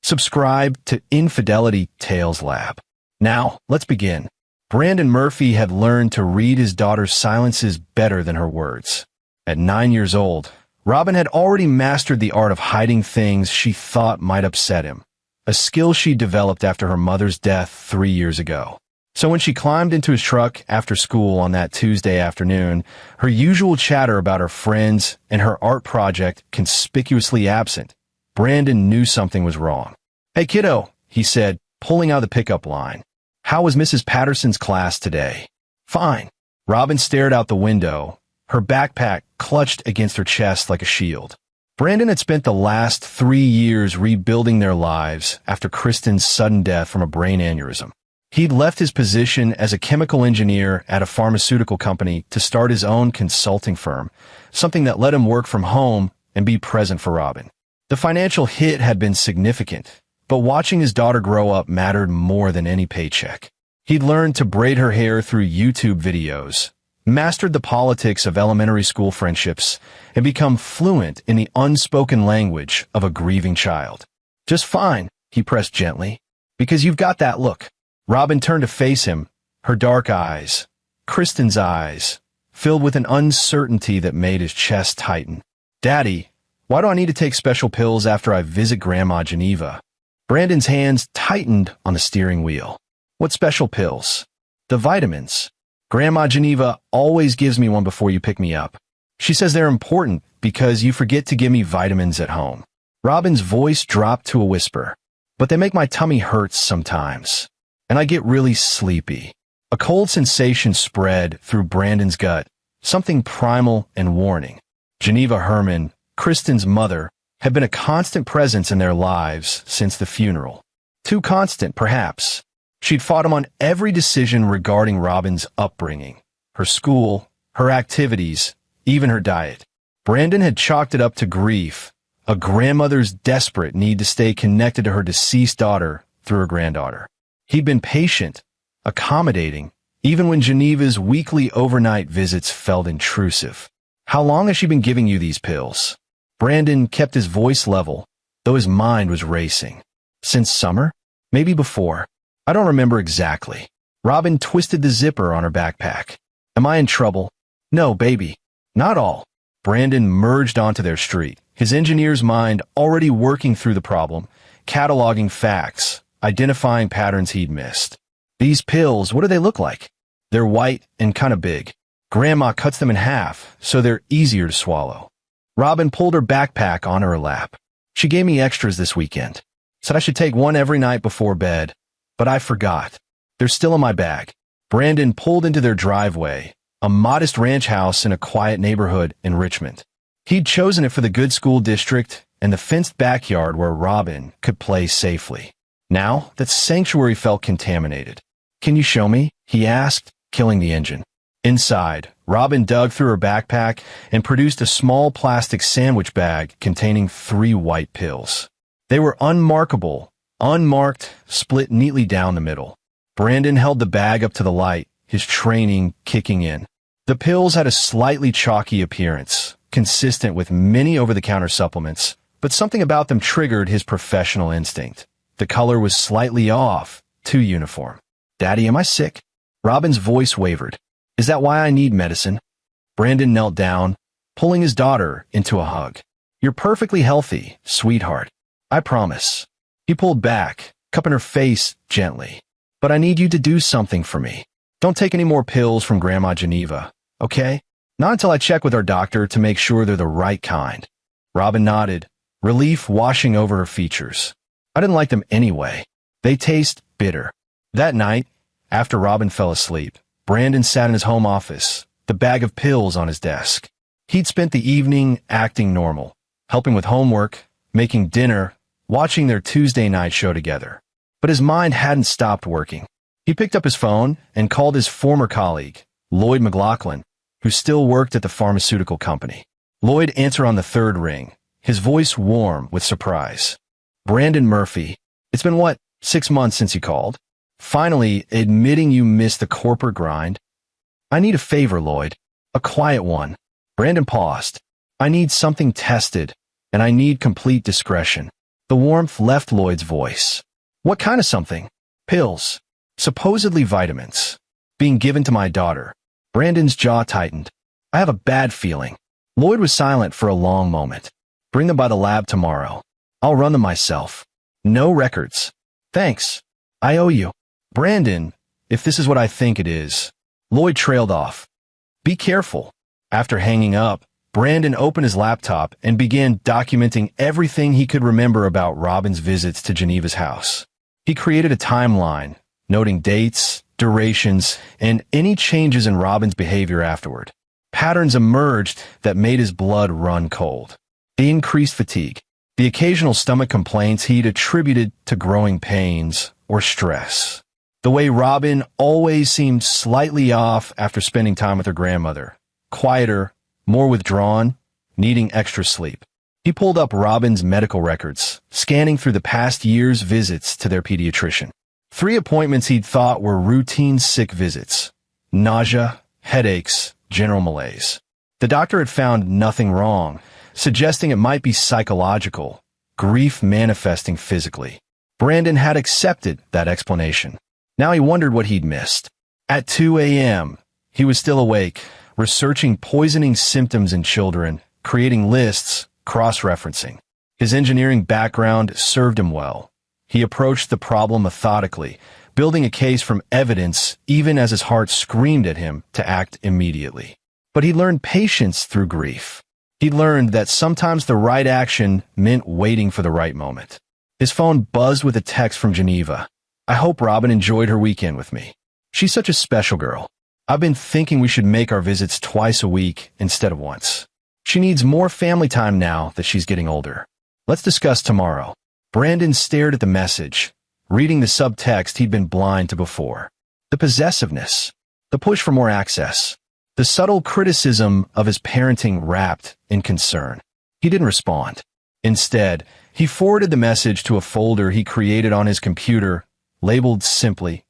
Subscribe to Infidelity Tales Lab. Now, let's begin. Brandon Murphy had learned to read his daughter's silences better than her words. At 9 years old, Robin had already mastered the art of hiding things she thought might upset him, a skill she developed after her mother's death 3 years ago. So when she climbed into his truck after school on that Tuesday afternoon, her usual chatter about her friends and her art project conspicuously absent, Brandon knew something was wrong. "Hey kiddo," he said, pulling out the pickup line. "How was Mrs. Patterson's class today?" "Fine." Robin stared out the window, her backpack clutched against her chest like a shield. Brandon had spent the last 3 years rebuilding their lives after Kristen's sudden death from a brain aneurysm. He'd left his position as a chemical engineer at a pharmaceutical company to start his own consulting firm, something that let him work from home and be present for Robin. The financial hit had been significant, but watching his daughter grow up mattered more than any paycheck. He'd learned to braid her hair through YouTube videos, mastered the politics of elementary school friendships, and become fluent in the unspoken language of a grieving child. "Just fine," he pressed gently, "because you've got that look." Robin turned to face him, her dark eyes, Kristen's eyes, filled with an uncertainty that made his chest tighten. "Daddy, why do I need to take special pills after I visit Grandma Geneva?" Brandon's hands tightened on the steering wheel. "What special pills?" "The vitamins. Grandma Geneva always gives me one before you pick me up. She says they're important because you forget to give me vitamins at home." Robin's voice dropped to a whisper. "But they make my tummy hurt sometimes, and I get really sleepy." A cold sensation spread through Brandon's gut, something primal and warning. Geneva Herman, Kristen's mother, had been a constant presence in their lives since the funeral. Too constant, perhaps. She'd fought him on every decision regarding Robin's upbringing, her school, her activities, even her diet. Brandon had chalked it up to grief, a grandmother's desperate need to stay connected to her deceased daughter through her granddaughter. He'd been patient, accommodating, even when Geneva's weekly overnight visits felt intrusive. "How long has she been giving you these pills?" Brandon kept his voice level, though his mind was racing. "Since summer? Maybe before. I don't remember exactly." Robin twisted the zipper on her backpack. "Am I in trouble?" "No, baby. Not all." Brandon merged onto their street, his engineer's mind already working through the problem, cataloging facts, identifying patterns he'd missed. "These pills, what do they look like?" "They're white and kind of big. Grandma cuts them in half, so they're easier to swallow." Robin pulled her backpack onto her lap. "She gave me extras this weekend. Said I should take one every night before bed, but I forgot. They're still in my bag." Brandon pulled into their driveway, a modest ranch house in a quiet neighborhood in Richmond. He'd chosen it for the good school district and the fenced backyard where Robin could play safely. Now, that sanctuary felt contaminated. "Can you show me?" he asked, killing the engine. Inside, Robin dug through her backpack and produced a small plastic sandwich bag containing 3 white pills. They were unmarkable, unmarked, split neatly down the middle. Brandon held the bag up to the light, his training kicking in. The pills had a slightly chalky appearance, consistent with many over-the-counter supplements, but something about them triggered his professional instinct. The color was slightly off, too uniform. "Daddy, am I sick?" Robin's voice wavered. "Is that why I need medicine?" Brandon knelt down, pulling his daughter into a hug. "You're perfectly healthy, sweetheart. I promise." He pulled back, cupping her face gently. "But I need you to do something for me. Don't take any more pills from Grandma Geneva, okay? Not until I check with our doctor to make sure they're the right kind." Robin nodded, relief washing over her features. "I didn't like them anyway. They taste bitter." That night, after Robin fell asleep, Brandon sat in his home office, the bag of pills on his desk. He'd spent the evening acting normal, helping with homework, making dinner, watching their Tuesday night show together. But his mind hadn't stopped working. He picked up his phone and called his former colleague, Lloyd McLaughlin, who still worked at the pharmaceutical company. Lloyd answered on the 3rd ring, his voice warm with surprise. "Brandon Murphy, it's been 6 months since you called? Finally admitting you missed the corporate grind?" "I need a favor, Lloyd. A quiet one." Brandon paused. "I need something tested, and I need complete discretion." The The warmth left Lloyd's voice. What kind of something? Pills. Supposedly vitamins. Being given to my daughter. Brandon's jaw tightened. I have a bad feeling. Lloyd was silent for a long moment. Bring them by the lab tomorrow. I'll run them myself. No records. Thanks. I owe you. Brandon, if this is what I think it is. Lloyd trailed off. Be careful. After hanging up, Brandon opened his laptop and began documenting everything he could remember about Robin's visits to Geneva's house. He created a timeline, noting dates, durations, and any changes in Robin's behavior afterward. Patterns emerged that made his blood run cold. The increased fatigue, the occasional stomach complaints he'd attributed to growing pains or stress. The way Robin always seemed slightly off after spending time with her grandmother. Quieter, more withdrawn, needing extra sleep. He pulled up Robin's medical records, scanning through the past year's visits to their pediatrician. 3 appointments he'd thought were routine sick visits. Nausea, headaches, general malaise. The doctor had found nothing wrong, suggesting it might be psychological, grief manifesting physically. Brandon had accepted that explanation. Now he wondered what he'd missed. At 2 a.m., he was still awake, researching poisoning symptoms in children, creating lists, cross-referencing. His engineering background served him well. He approached the problem methodically, building a case from evidence even as his heart screamed at him to act immediately. But he learned patience through grief. He learned that sometimes the right action meant waiting for the right moment. His phone buzzed with a text from Geneva. I hope Robin enjoyed her weekend with me. She's such a special girl. I've been thinking we should make our visits twice a week instead of once. She needs more family time now that she's getting older. Let's discuss tomorrow. Brandon stared at the message, reading the subtext he'd been blind to before. The possessiveness, the push for more access, the subtle criticism of his parenting wrapped in concern. He didn't respond. Instead, he forwarded the message to a folder he created on his computer, labeled simply,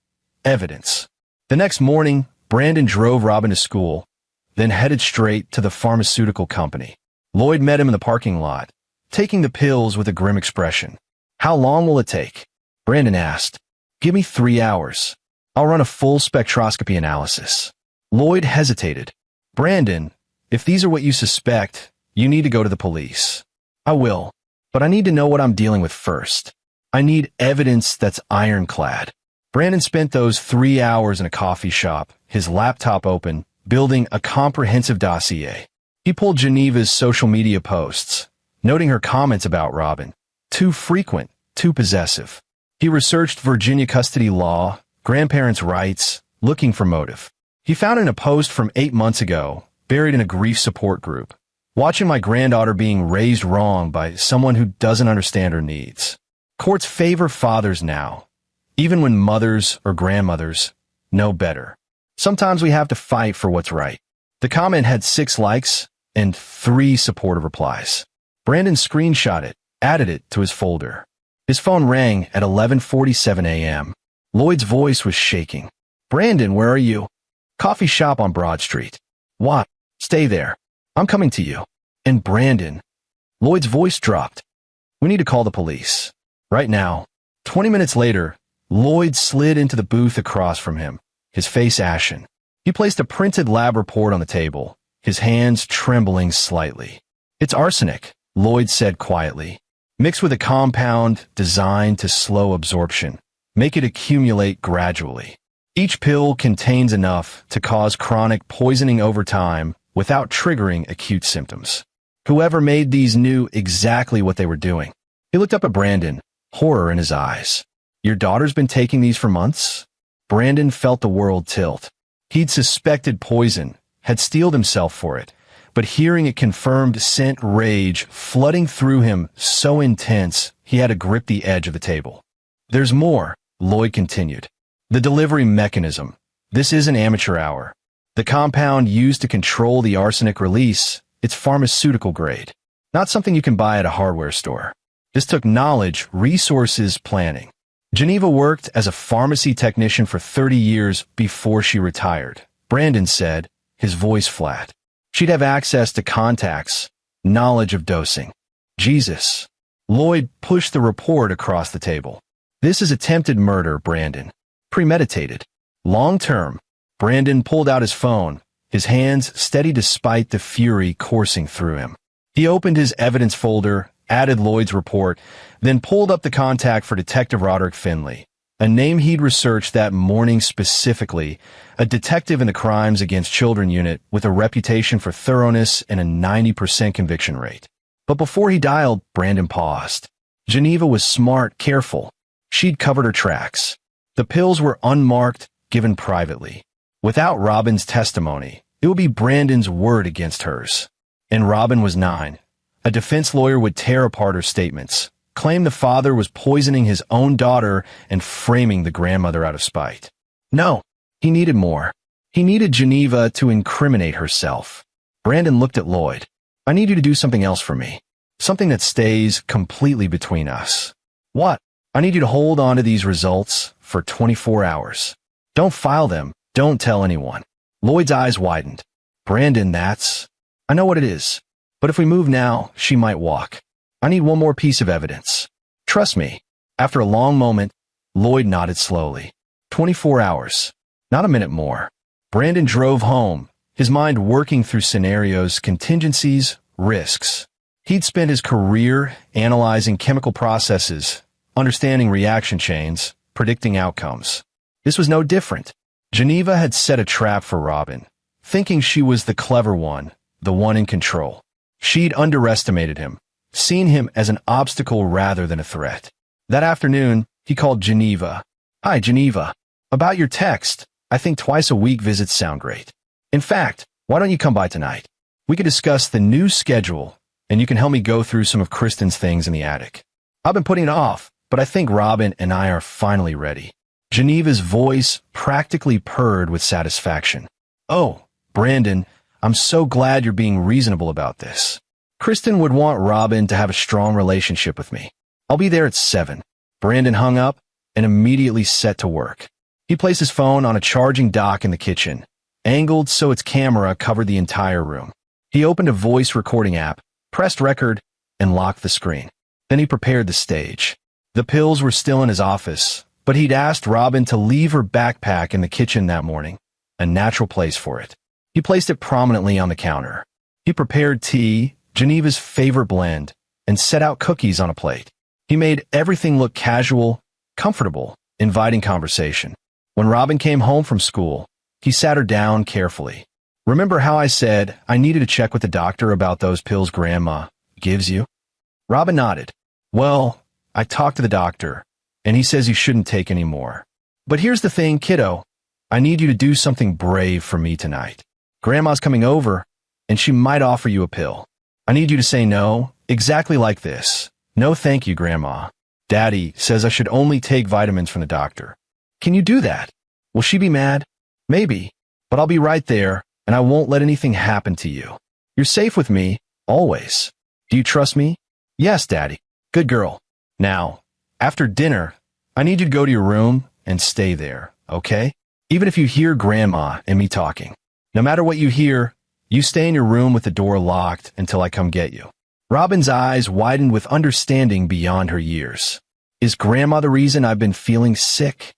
Evidence. The next morning, Brandon drove Robin to school, then headed straight to the pharmaceutical company. Lloyd met him in the parking lot, taking the pills with a grim expression. How long will it take? Brandon asked. Give me 3 hours. I'll run a full spectroscopy analysis. Lloyd hesitated. Brandon, if these are what you suspect, you need to go to the police. I will, but I need to know what I'm dealing with first. I need evidence that's ironclad. Brandon spent those 3 hours in a coffee shop, his laptop open, building a comprehensive dossier. He pulled Geneva's social media posts, noting her comments about Robin. Too frequent, too possessive. He researched Virginia custody law, grandparents' rights, looking for motive. He found in a post from 8 months ago, buried in a grief support group. Watching my granddaughter being raised wrong by someone who doesn't understand her needs. Courts favor fathers now, even when mothers or grandmothers know better. Sometimes we have to fight for what's right. The comment had 6 likes and 3 supportive replies. Brandon screenshot it, added it to his folder. His phone rang at 11:47 a.m. Lloyd's voice was shaking. Brandon, where are you? Coffee shop on Broad Street. What? Stay there. I'm coming to you. And Brandon. Lloyd's voice dropped. We need to call the police. Right now. 20 minutes later, Lloyd slid into the booth across from him, his face ashen. He placed a printed lab report on the table, his hands trembling slightly. It's arsenic, Lloyd said quietly, mixed with a compound designed to slow absorption, make it accumulate gradually. Each pill contains enough to cause chronic poisoning over time without triggering acute symptoms. Whoever made these knew exactly what they were doing. He looked up at Brandon, horror in his eyes. Your daughter's been taking these for months? Brandon felt the world tilt. He'd suspected poison, had steeled himself for it, but hearing it confirmed sent rage flooding through him so intense he had to grip the edge of the table. There's more, Lloyd continued. The delivery mechanism. This isn't amateur hour. The compound used to control the arsenic release, it's pharmaceutical grade, not something you can buy at a hardware store. This took knowledge, resources, planning. Geneva worked as a pharmacy technician for 30 years before she retired, Brandon said, his voice flat. She'd have access to contacts, knowledge of dosing. Jesus. Lloyd pushed the report across the table. This is attempted murder, Brandon. Premeditated. Long-term. Brandon pulled out his phone, his hands steady despite the fury coursing through him. He opened his evidence folder, added Lloyd's report, then pulled up the contact for Detective Roderick Finley, a name he'd researched that morning specifically, a detective in the Crimes Against Children unit with a reputation for thoroughness and a 90% conviction rate. But before he dialed, Brandon paused. Geneva was smart, careful. She'd covered her tracks. The pills were unmarked, given privately. Without Robin's testimony, it would be Brandon's word against hers. And Robin was 9. A defense lawyer would tear apart her statements, claim the father was poisoning his own daughter and framing the grandmother out of spite. No, he needed more. He needed Geneva to incriminate herself. Brandon looked at Lloyd. I need you to do something else for me. Something that stays completely between us. What? I need you to hold on to these results for 24 hours. Don't file them. Don't tell anyone. Lloyd's eyes widened. Brandon, I know what it is. But if we move now, she might walk. I need one more piece of evidence. Trust me. After a long moment, Lloyd nodded slowly. 24 hours. Not a minute more. Brandon drove home, his mind working through scenarios, contingencies, risks. He'd spent his career analyzing chemical processes, understanding reaction chains, predicting outcomes. This was no different. Geneva had set a trap for Robin, thinking she was the clever one, the one in control. She'd underestimated him, seen him as an obstacle rather than a threat. That afternoon, he called Geneva. Hi, Geneva. About your text, I think twice-a-week visits sound great. In fact, why don't you come by tonight? We could discuss the new schedule, and you can help me go through some of Kristen's things in the attic. I've been putting it off, but I think Robin and I are finally ready. Geneva's voice practically purred with satisfaction. Oh, Brandon, I'm so glad you're being reasonable about this. Kristen would want Robin to have a strong relationship with me. I'll be there at 7. Brandon hung up and immediately set to work. He placed his phone on a charging dock in the kitchen, angled so its camera covered the entire room. He opened a voice recording app, pressed record, and locked the screen. Then he prepared the stage. The pills were still in his office, but he'd asked Robin to leave her backpack in the kitchen that morning, a natural place for it. He placed it prominently on the counter. He prepared tea, Geneva's favorite blend, and set out cookies on a plate. He made everything look casual, comfortable, inviting conversation. When Robin came home from school, he sat her down carefully. Remember how I said I needed to check with the doctor about those pills Grandma gives you? Robin nodded. Well, I talked to the doctor, and he says you shouldn't take any more. But here's the thing, kiddo. I need you to do something brave for me tonight. Grandma's coming over, and she might offer you a pill. I need you to say no, exactly like this. No thank you, Grandma. Daddy says I should only take vitamins from the doctor. Can you do that? Will she be mad? Maybe, but I'll be right there, and I won't let anything happen to you. You're safe with me, always. Do you trust me? Yes, Daddy. Good girl. Now, after dinner, I need you to go to your room and stay there, okay? Even if you hear Grandma and me talking. No matter what you hear, you stay in your room with the door locked until I come get you. Robin's eyes widened with understanding beyond her years. Is Grandma the reason I've been feeling sick?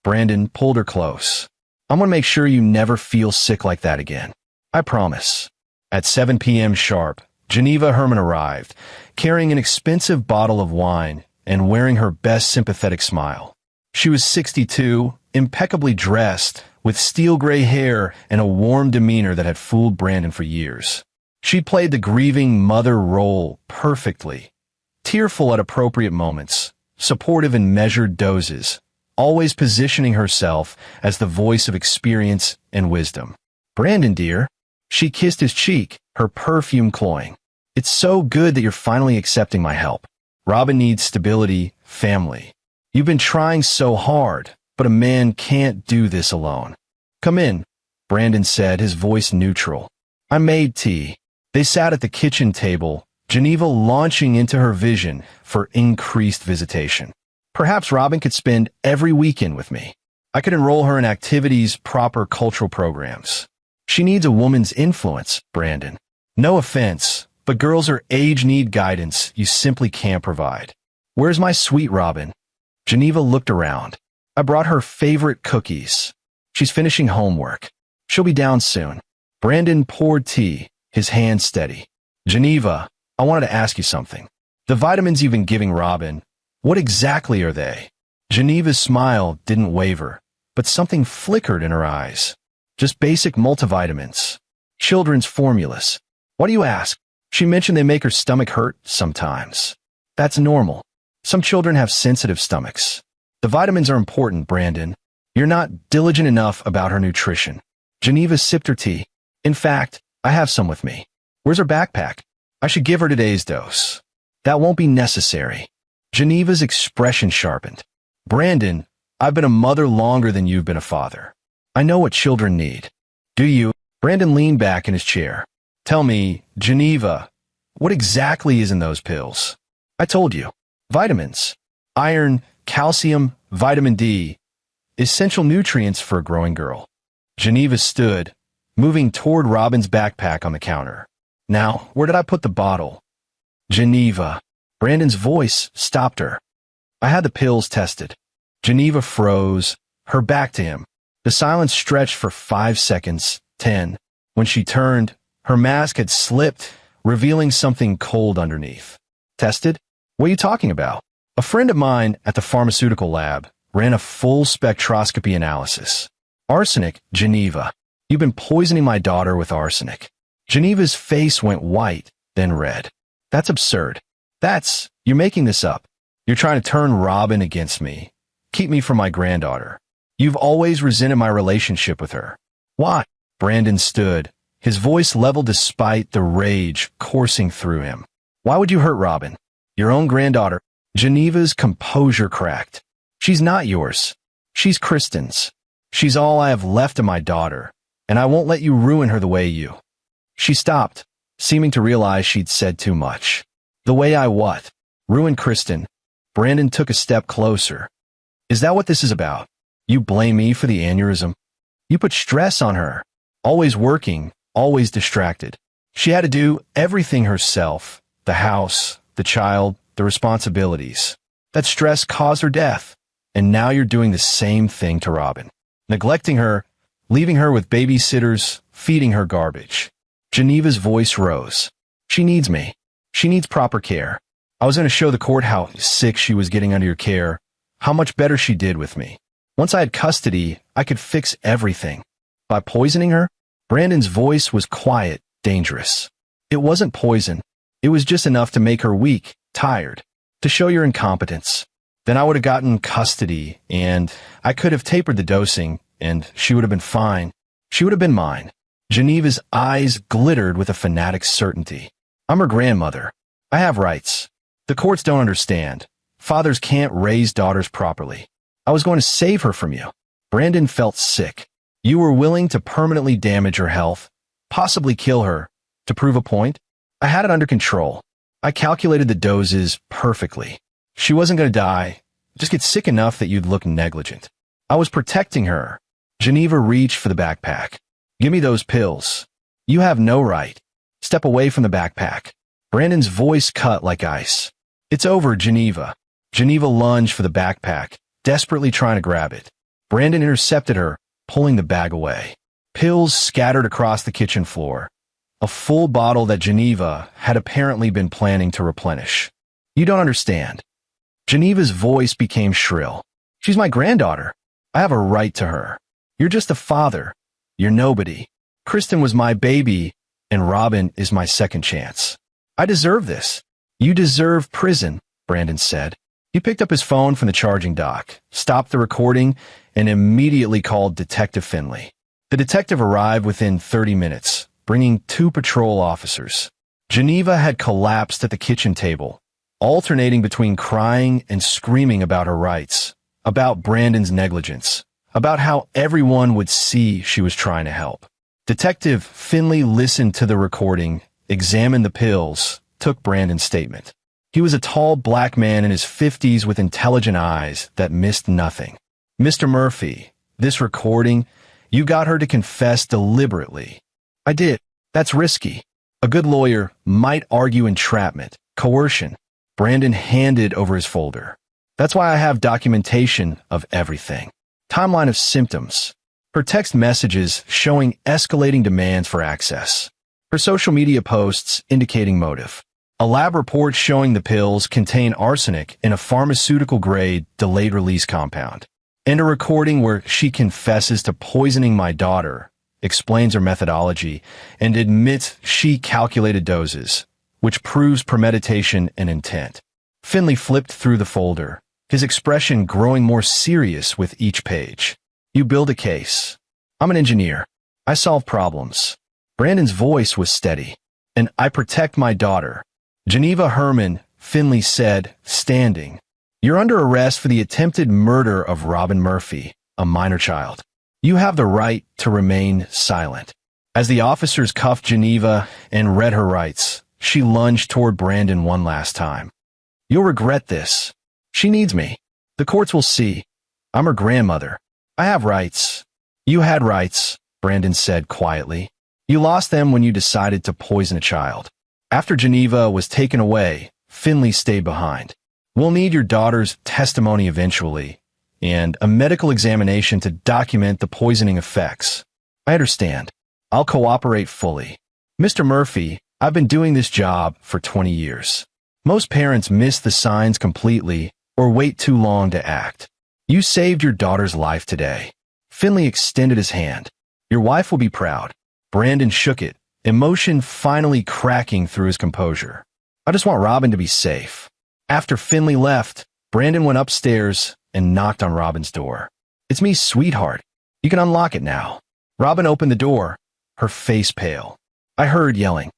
Brandon pulled her close. I'm going to make sure you never feel sick like that again. I promise. At 7 p.m. sharp, Geneva Herman arrived, carrying an expensive bottle of wine and wearing her best sympathetic smile. She was 62, impeccably dressed, with steel gray hair and a warm demeanor that had fooled Brandon for years. She played the grieving mother role perfectly, tearful at appropriate moments, supportive in measured doses, always positioning herself as the voice of experience and wisdom. Brandon, dear. She kissed his cheek, her perfume cloying. It's so good that you're finally accepting my help. Robin needs stability, family. You've been trying so hard, but a man can't do this alone. Come in, Brandon said, his voice neutral. I made tea. They sat at the kitchen table, Geneva launching into her vision for increased visitation. Perhaps Robin could spend every weekend with me. I could enroll her in activities, proper cultural programs. She needs a woman's influence, Brandon. No offense, But girls her age need guidance you simply can't provide. Where's my sweet Robin? Geneva looked around. I brought her favorite cookies. She's finishing homework. She'll be down soon. Brandon poured tea, his hand steady. Geneva, I wanted to ask you something. The vitamins you've been giving Robin, what exactly are they? Geneva's smile didn't waver, but something flickered in her eyes. Just basic multivitamins. Children's formulas. Why do you ask? She mentioned they make her stomach hurt sometimes. That's normal. Some children have sensitive stomachs. The vitamins are important, Brandon. You're not diligent enough about her nutrition. Geneva sipped her tea. In fact, I have some with me. Where's her backpack? I should give her today's dose. That won't be necessary. Geneva's expression sharpened. Brandon, I've been a mother longer than you've been a father. I know what children need. Do you? Brandon leaned back in his chair. Tell me, Geneva, what exactly is in those pills? I told you. Vitamins. Iron, calcium, vitamin D. Essential nutrients for a growing girl. Geneva stood, moving toward Robin's backpack on the counter. Now, where did I put the bottle? Geneva. Brandon's voice stopped her. I had the pills tested. Geneva froze, her back to him. The silence stretched for 5 seconds, 10. When she turned, her mask had slipped, revealing something cold underneath. Tested? What are you talking about? A friend of mine at the pharmaceutical lab ran a full spectroscopy analysis. Arsenic, Geneva. You've been poisoning my daughter with arsenic. Geneva's face went white, then red. That's absurd. You're making this up. You're trying to turn Robin against me. Keep me from my granddaughter. You've always resented my relationship with her. Why? Brandon stood, his voice leveled despite the rage coursing through him. Why would you hurt Robin? Your own granddaughter. Geneva's composure cracked. She's not yours. She's Kristen's. She's all I have left of my daughter, and I won't let you ruin her the way you. She stopped, seeming to realize she'd said too much. The way I what? Ruin Kristen. Brandon took a step closer. Is that what this is about? You blame me for the aneurysm? You put stress on her. Always working, always distracted. She had to do everything herself. The house, the child, the responsibilities. That stress caused her death. And now you're doing the same thing to Robin. Neglecting her, leaving her with babysitters, feeding her garbage. Geneva's voice rose. She needs me. She needs proper care. I was going to show the court how sick she was getting under your care, how much better she did with me. Once I had custody, I could fix everything. By poisoning her? Brandon's voice was quiet, dangerous. It wasn't poison. It was just enough to make her weak, tired, to show your incompetence. Then I would have gotten custody, and I could have tapered the dosing, and she would have been fine. She would have been mine. Geneva's eyes glittered with a fanatic's certainty. I'm her grandmother. I have rights. The courts don't understand. Fathers can't raise daughters properly. I was going to save her from you. Brandon felt sick. You were willing to permanently damage her health, possibly kill her, to prove a point? I had it under control. I calculated the doses perfectly. She wasn't going to die, just get sick enough that you'd look negligent. I was protecting her. Geneva reached for the backpack. Give me those pills. You have no right. Step away from the backpack. Brandon's voice cut like ice. It's over, Geneva. Geneva lunged for the backpack, desperately trying to grab it. Brandon intercepted her, pulling the bag away. Pills scattered across the kitchen floor. A full bottle that Geneva had apparently been planning to replenish. You don't understand. Geneva's voice became shrill. She's my granddaughter. I have a right to her. You're just a father. You're nobody. Kristen was my baby, and Robin is my second chance. I deserve this. You deserve prison, Brandon said. He picked up his phone from the charging dock, stopped the recording, and immediately called Detective Finley. The detective arrived within 30 minutes, bringing 2 patrol officers. Geneva had collapsed at the kitchen table, alternating between crying and screaming about her rights, about Brandon's negligence, about how everyone would see she was trying to help. Detective Finley listened to the recording, examined the pills, took Brandon's statement. He was a tall black man in his 50s with intelligent eyes that missed nothing. Mr. Murphy, this recording, you got her to confess deliberately. I did. That's risky. A good lawyer might argue entrapment, coercion. Brandon handed over his folder. That's why I have documentation of everything. Timeline of symptoms. Her text messages showing escalating demands for access. Her social media posts indicating motive. A lab report showing the pills contain arsenic in a pharmaceutical-grade delayed-release compound. And a recording where she confesses to poisoning my daughter, explains her methodology, and admits she calculated doses, which proves premeditation and intent. Finley flipped through the folder, his expression growing more serious with each page. You build a case. I'm an engineer. I solve problems. Brandon's voice was steady. And I protect my daughter. Geneva Herman, Finley said, standing. You're under arrest for the attempted murder of Robin Murphy, a minor child. You have the right to remain silent. As the officers cuffed Geneva and read her rights, she lunged toward Brandon one last time. You'll regret this. She needs me. The courts will see. I'm her grandmother. I have rights. You had rights, Brandon said quietly. You lost them when you decided to poison a child. After Geneva was taken away, Finley stayed behind. We'll need your daughter's testimony eventually, and a medical examination to document the poisoning effects. I understand. I'll cooperate fully. Mr. Murphy, I've been doing this job for 20 years. Most parents miss the signs completely or wait too long to act. You saved your daughter's life today. Finley extended his hand. Your wife will be proud. Brandon shook it, emotion finally cracking through his composure. I just want Robin to be safe. After Finley left, Brandon went upstairs and knocked on Robin's door. It's me, sweetheart. You can unlock it now. Robin opened the door, her face pale. I heard yelling.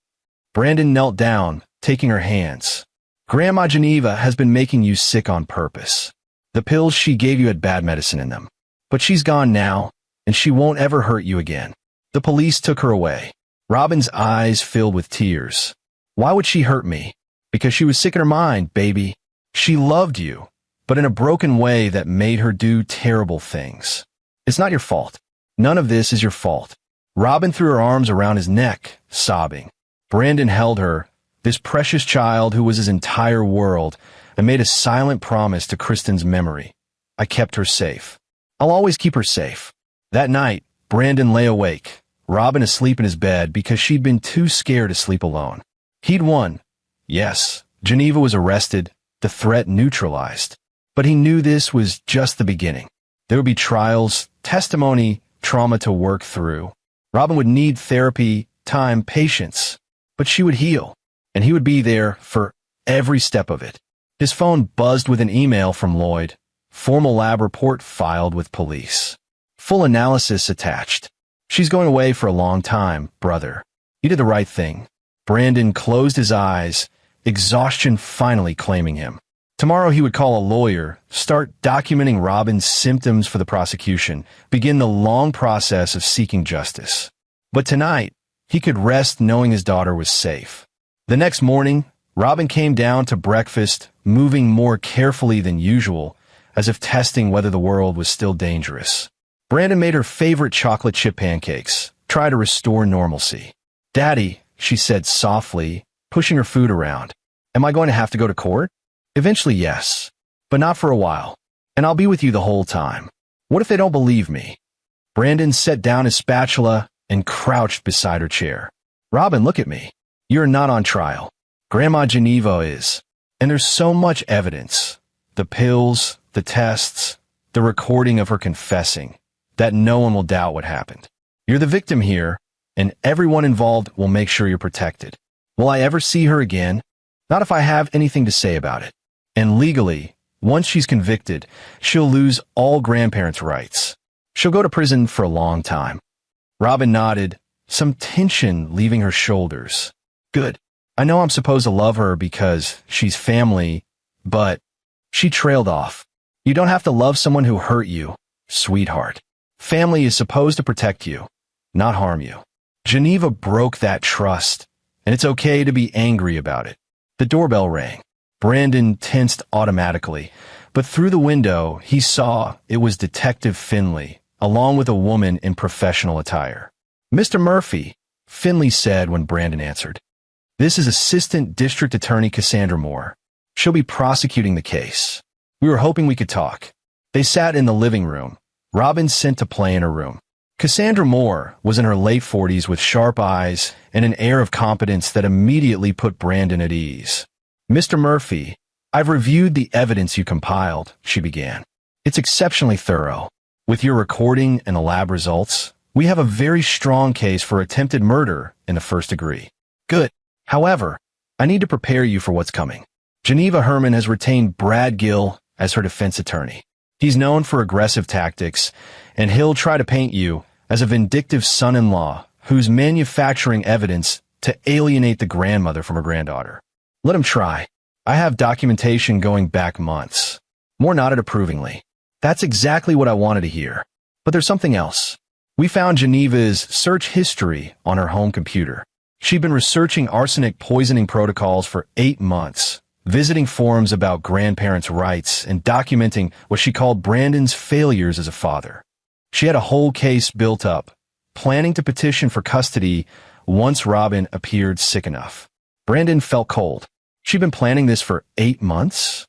Brandon knelt down, taking her hands. Grandma Geneva has been making you sick on purpose. The pills she gave you had bad medicine in them. But she's gone now, and she won't ever hurt you again. The police took her away. Robin's eyes filled with tears. Why would she hurt me? Because she was sick in her mind, baby. She loved you, but in a broken way that made her do terrible things. It's not your fault. None of this is your fault. Robin threw her arms around his neck, sobbing. Brandon held her, this precious child who was his entire world, and made a silent promise to Kristen's memory. I kept her safe. I'll always keep her safe. That night, Brandon lay awake, Robin asleep in his bed because she'd been too scared to sleep alone. He'd won. Yes, Geneva was arrested, the threat neutralized. But he knew this was just the beginning. There would be trials, testimony, trauma to work through. Robin would need therapy, time, patience. But she would heal, and he would be there for every step of it. His phone buzzed with an email from Lloyd. Formal lab report filed with police. Full analysis attached. She's going away for a long time, brother. You did the right thing. Brandon closed his eyes, exhaustion finally claiming him. Tomorrow he would call a lawyer, start documenting Robin's symptoms for the prosecution, begin the long process of seeking justice. But tonight, he could rest knowing his daughter was safe. The next morning, Robin came down to breakfast, moving more carefully than usual, as if testing whether the world was still dangerous. Brandon made her favorite chocolate chip pancakes, try to restore normalcy. Daddy, she said softly, pushing her food around. Am I going to have to go to court? Eventually, yes. But not for a while. And I'll be with you the whole time. What if they don't believe me? Brandon set down his spatula and crouched beside her chair. Robin, look at me. You're not on trial. Grandma Geneva is. And there's so much evidence. The pills, the tests, the recording of her confessing, that no one will doubt what happened. You're the victim here, and everyone involved will make sure you're protected. Will I ever see her again? Not if I have anything to say about it. And legally, once she's convicted, she'll lose all grandparents' rights. She'll go to prison for a long time. Robin nodded, some tension leaving her shoulders. Good. I know I'm supposed to love her because she's family, but she trailed off. You don't have to love someone who hurt you, sweetheart. Family is supposed to protect you, not harm you. Geneva broke that trust, and it's okay to be angry about it. The doorbell rang. Brandon tensed automatically, but through the window he saw it was Detective Finley, along with a woman in professional attire. Mr. Murphy, Finley said when Brandon answered. This is Assistant District Attorney Cassandra Moore. She'll be prosecuting the case. We were hoping we could talk. They sat in the living room. Robin sent to play in her room. Cassandra Moore was in her late 40s with sharp eyes and an air of competence that immediately put Brandon at ease. Mr. Murphy, I've reviewed the evidence you compiled, she began. It's exceptionally thorough. With your recording and the lab results, we have a very strong case for attempted murder in the first degree. Good. However, I need to prepare you for what's coming. Geneva Herman has retained Brad Gill as her defense attorney. He's known for aggressive tactics, and he'll try to paint you as a vindictive son-in-law who's manufacturing evidence to alienate the grandmother from her granddaughter. Let him try. I have documentation going back months. Moore nodded approvingly. That's exactly what I wanted to hear. But there's something else. We found Geneva's search history on her home computer. She'd been researching arsenic poisoning protocols for 8 months, visiting forums about grandparents' rights and documenting what she called Brandon's failures as a father. She had a whole case built up, planning to petition for custody once Robin appeared sick enough. Brandon felt cold. She'd been planning this for 8 months?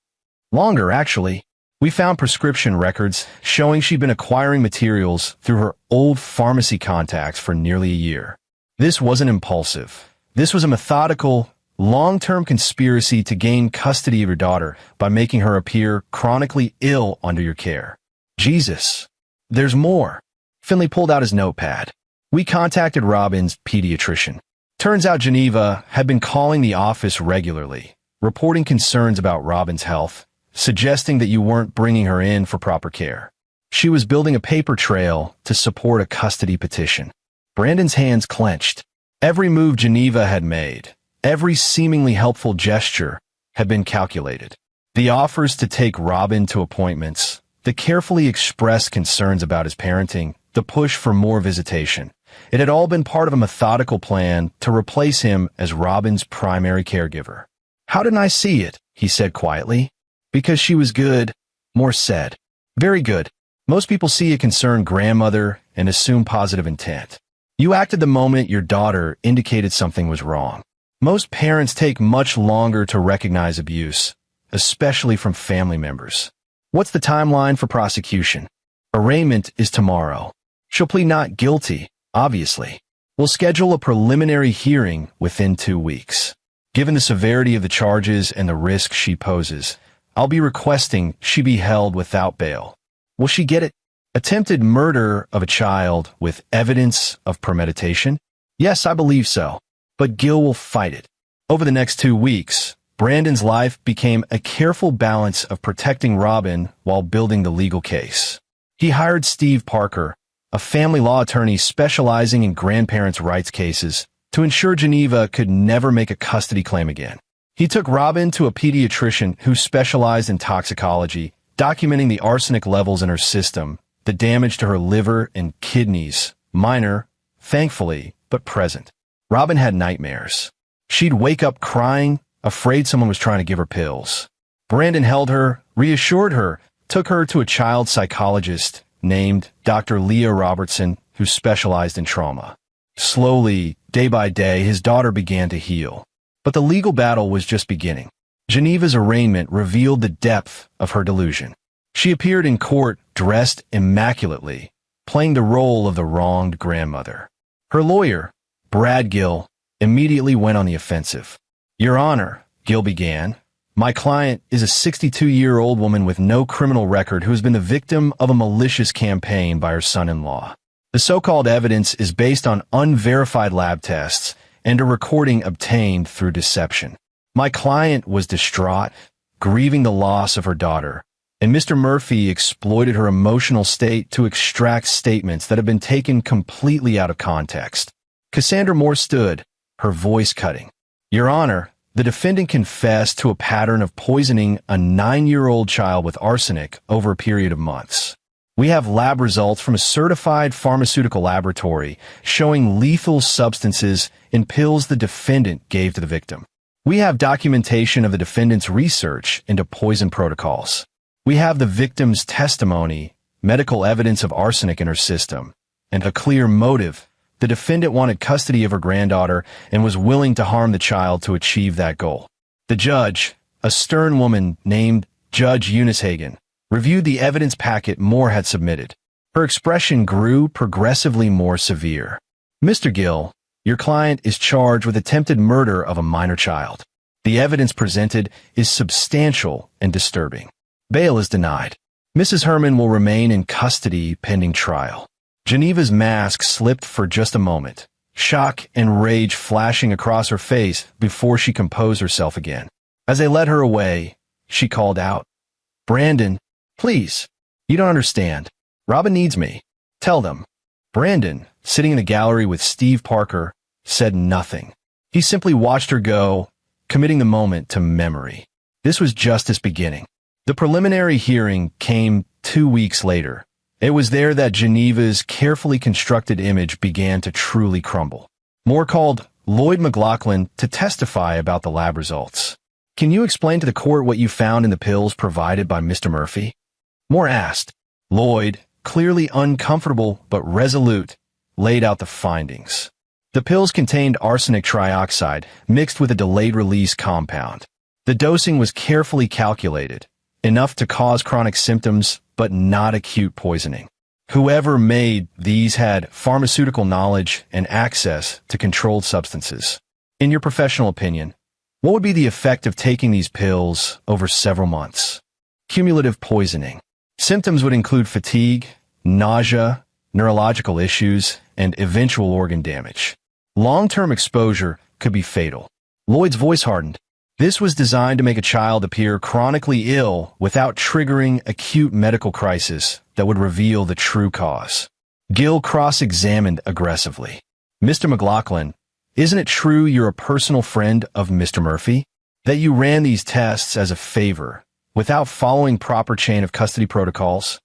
Longer, actually. We found prescription records showing she'd been acquiring materials through her old pharmacy contacts for nearly a year. This wasn't impulsive. This was a methodical, long-term conspiracy to gain custody of your daughter by making her appear chronically ill under your care. Jesus. There's more. Finley pulled out his notepad. We contacted Robin's pediatrician. Turns out Geneva had been calling the office regularly, reporting concerns about Robin's health, suggesting that you weren't bringing her in for proper care. She was building a paper trail to support a custody petition. Brandon's hands clenched. Every move Geneva had made, every seemingly helpful gesture, had been calculated. The offers to take Robin to appointments, the carefully expressed concerns about his parenting, the push for more visitation. It had all been part of a methodical plan to replace him as Robin's primary caregiver. How didn't I see it? He said quietly. Because she was good, Moore said. Very good. Most people see a concerned grandmother and assume positive intent. You acted the moment your daughter indicated something was wrong. Most parents take much longer to recognize abuse, especially from family members. What's the timeline for prosecution? Arraignment is tomorrow. She'll plead not guilty, obviously. We'll schedule a preliminary hearing within 2 weeks. Given the severity of the charges and the risk she poses, I'll be requesting she be held without bail. Will she get it? Attempted murder of a child with evidence of premeditation? Yes, I believe so. But Gill will fight it. Over the next 2 weeks, Brandon's life became a careful balance of protecting Robin while building the legal case. He hired Steve Parker, a family law attorney specializing in grandparents' rights cases, to ensure Geneva could never make a custody claim again. He took Robin to a pediatrician who specialized in toxicology, documenting the arsenic levels in her system, the damage to her liver and kidneys, minor, thankfully, but present. Robin had nightmares. She'd wake up crying, afraid someone was trying to give her pills. Brandon held her, reassured her, took her to a child psychologist named Dr. Leah Robertson, who specialized in trauma. Slowly, day by day, his daughter began to heal. But the legal battle was just beginning. Geneva's arraignment revealed the depth of her delusion. She appeared in court dressed immaculately, playing the role of the wronged grandmother. Her lawyer, Brad Gill, immediately went on the offensive. Your Honor, Gill began, my client is a 62-year-old woman with no criminal record who has been the victim of a malicious campaign by her son-in-law. The so-called evidence is based on unverified lab tests and a recording obtained through deception. My client was distraught, grieving the loss of her daughter, and Mr. Murphy exploited her emotional state to extract statements that have been taken completely out of context. Cassandra Moore stood, her voice cutting. Your Honor, the defendant confessed to a pattern of poisoning a 9-year-old child with arsenic over a period of months. We have lab results from a certified pharmaceutical laboratory showing lethal substances in pills the defendant gave to the victim. We have documentation of the defendant's research into poison protocols. We have the victim's testimony, medical evidence of arsenic in her system, and a clear motive, The defendant wanted custody of her granddaughter and was willing to harm the child to achieve that goal. The judge, a stern woman named Judge Eunice Hagen, reviewed the evidence packet Moore had submitted. Her expression grew progressively more severe. "Mr. Gill, your client is charged with attempted murder of a minor child. The evidence presented is substantial and disturbing. Bail is denied. Mrs. Herman will remain in custody pending trial." Geneva's mask slipped for just a moment, shock and rage flashing across her face before she composed herself again. As they led her away, she called out, "Brandon, please. You don't understand. Robin needs me. Tell them." Brandon, sitting in the gallery with Steve Parker, said nothing. He simply watched her go, committing the moment to memory. This was just its beginning. The preliminary hearing came 2 weeks later. It was there that Geneva's carefully constructed image began to truly crumble. Moore called Lloyd McLaughlin to testify about the lab results. "Can you explain to the court what you found in the pills provided by Mr. Murphy?" Moore asked. Lloyd, clearly uncomfortable but resolute, laid out the findings. The pills contained arsenic trioxide mixed with a delayed-release compound. The dosing was carefully calculated, enough to cause chronic symptoms but not acute poisoning. Whoever made these had pharmaceutical knowledge and access to controlled substances. In your professional opinion, what would be the effect of taking these pills over several months? Cumulative poisoning. Symptoms would include fatigue, nausea, neurological issues, and eventual organ damage. Long-term exposure could be fatal. Lloyd's voice hardened. This was designed to make a child appear chronically ill without triggering acute medical crisis that would reveal the true cause. Gill cross-examined aggressively. "Mr. McLaughlin, isn't it true you're a personal friend of Mr. Murphy? That you ran these tests as a favor, without following proper chain of custody protocols?"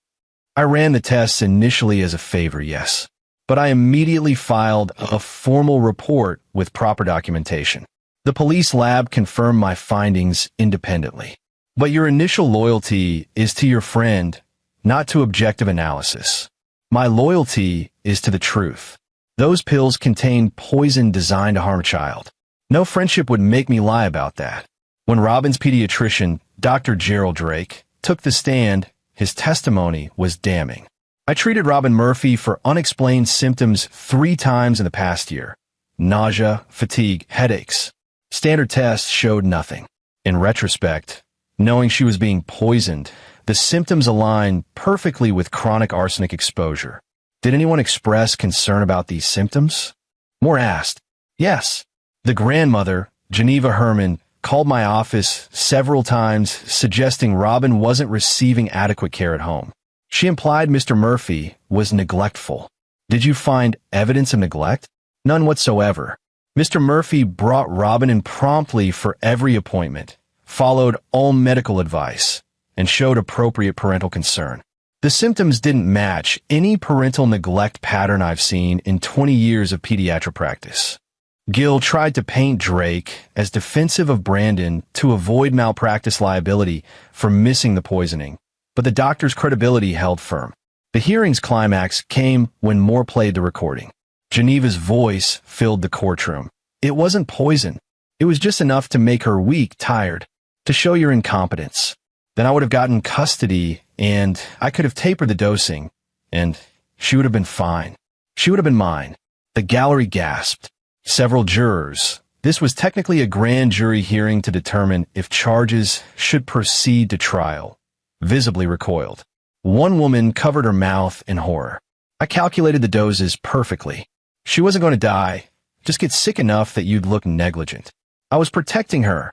"I ran the tests initially as a favor, yes. But I immediately filed a formal report with proper documentation. The police lab confirmed my findings independently. But your initial loyalty is to your friend, not to objective analysis. My loyalty is to the truth. Those pills contain poison designed to harm a child. No friendship would make me lie about that." When Robin's pediatrician, Dr. Gerald Drake, took the stand, his testimony was damning. "I treated Robin Murphy for unexplained symptoms 3 times in the past year. Nausea, fatigue, headaches. Standard tests showed nothing. In retrospect, knowing she was being poisoned, the symptoms aligned perfectly with chronic arsenic exposure. Did anyone express concern about these symptoms?" Moore asked. "Yes. The grandmother, Geneva Herman, called my office several times suggesting Robin wasn't receiving adequate care at home. She implied Mr. Murphy was neglectful." "Did you find evidence of neglect?" "None whatsoever. Mr. Murphy brought Robin in promptly for every appointment, followed all medical advice, and showed appropriate parental concern. The symptoms didn't match any parental neglect pattern I've seen in 20 years of pediatric practice." Gill tried to paint Drake as defensive of Brandon to avoid malpractice liability for missing the poisoning, but the doctor's credibility held firm. The hearing's climax came when Moore played the recording. Geneva's voice filled the courtroom. "It wasn't poison. It was just enough to make her weak, tired, to show your incompetence. Then I would have gotten custody, and I could have tapered the dosing, and she would have been fine. She would have been mine." The gallery gasped. Several jurors. This was technically a grand jury hearing to determine if charges should proceed to trial. Visibly recoiled. One woman covered her mouth in horror. "I calculated the doses perfectly. She wasn't going to die, just get sick enough that you'd look negligent. I was protecting her."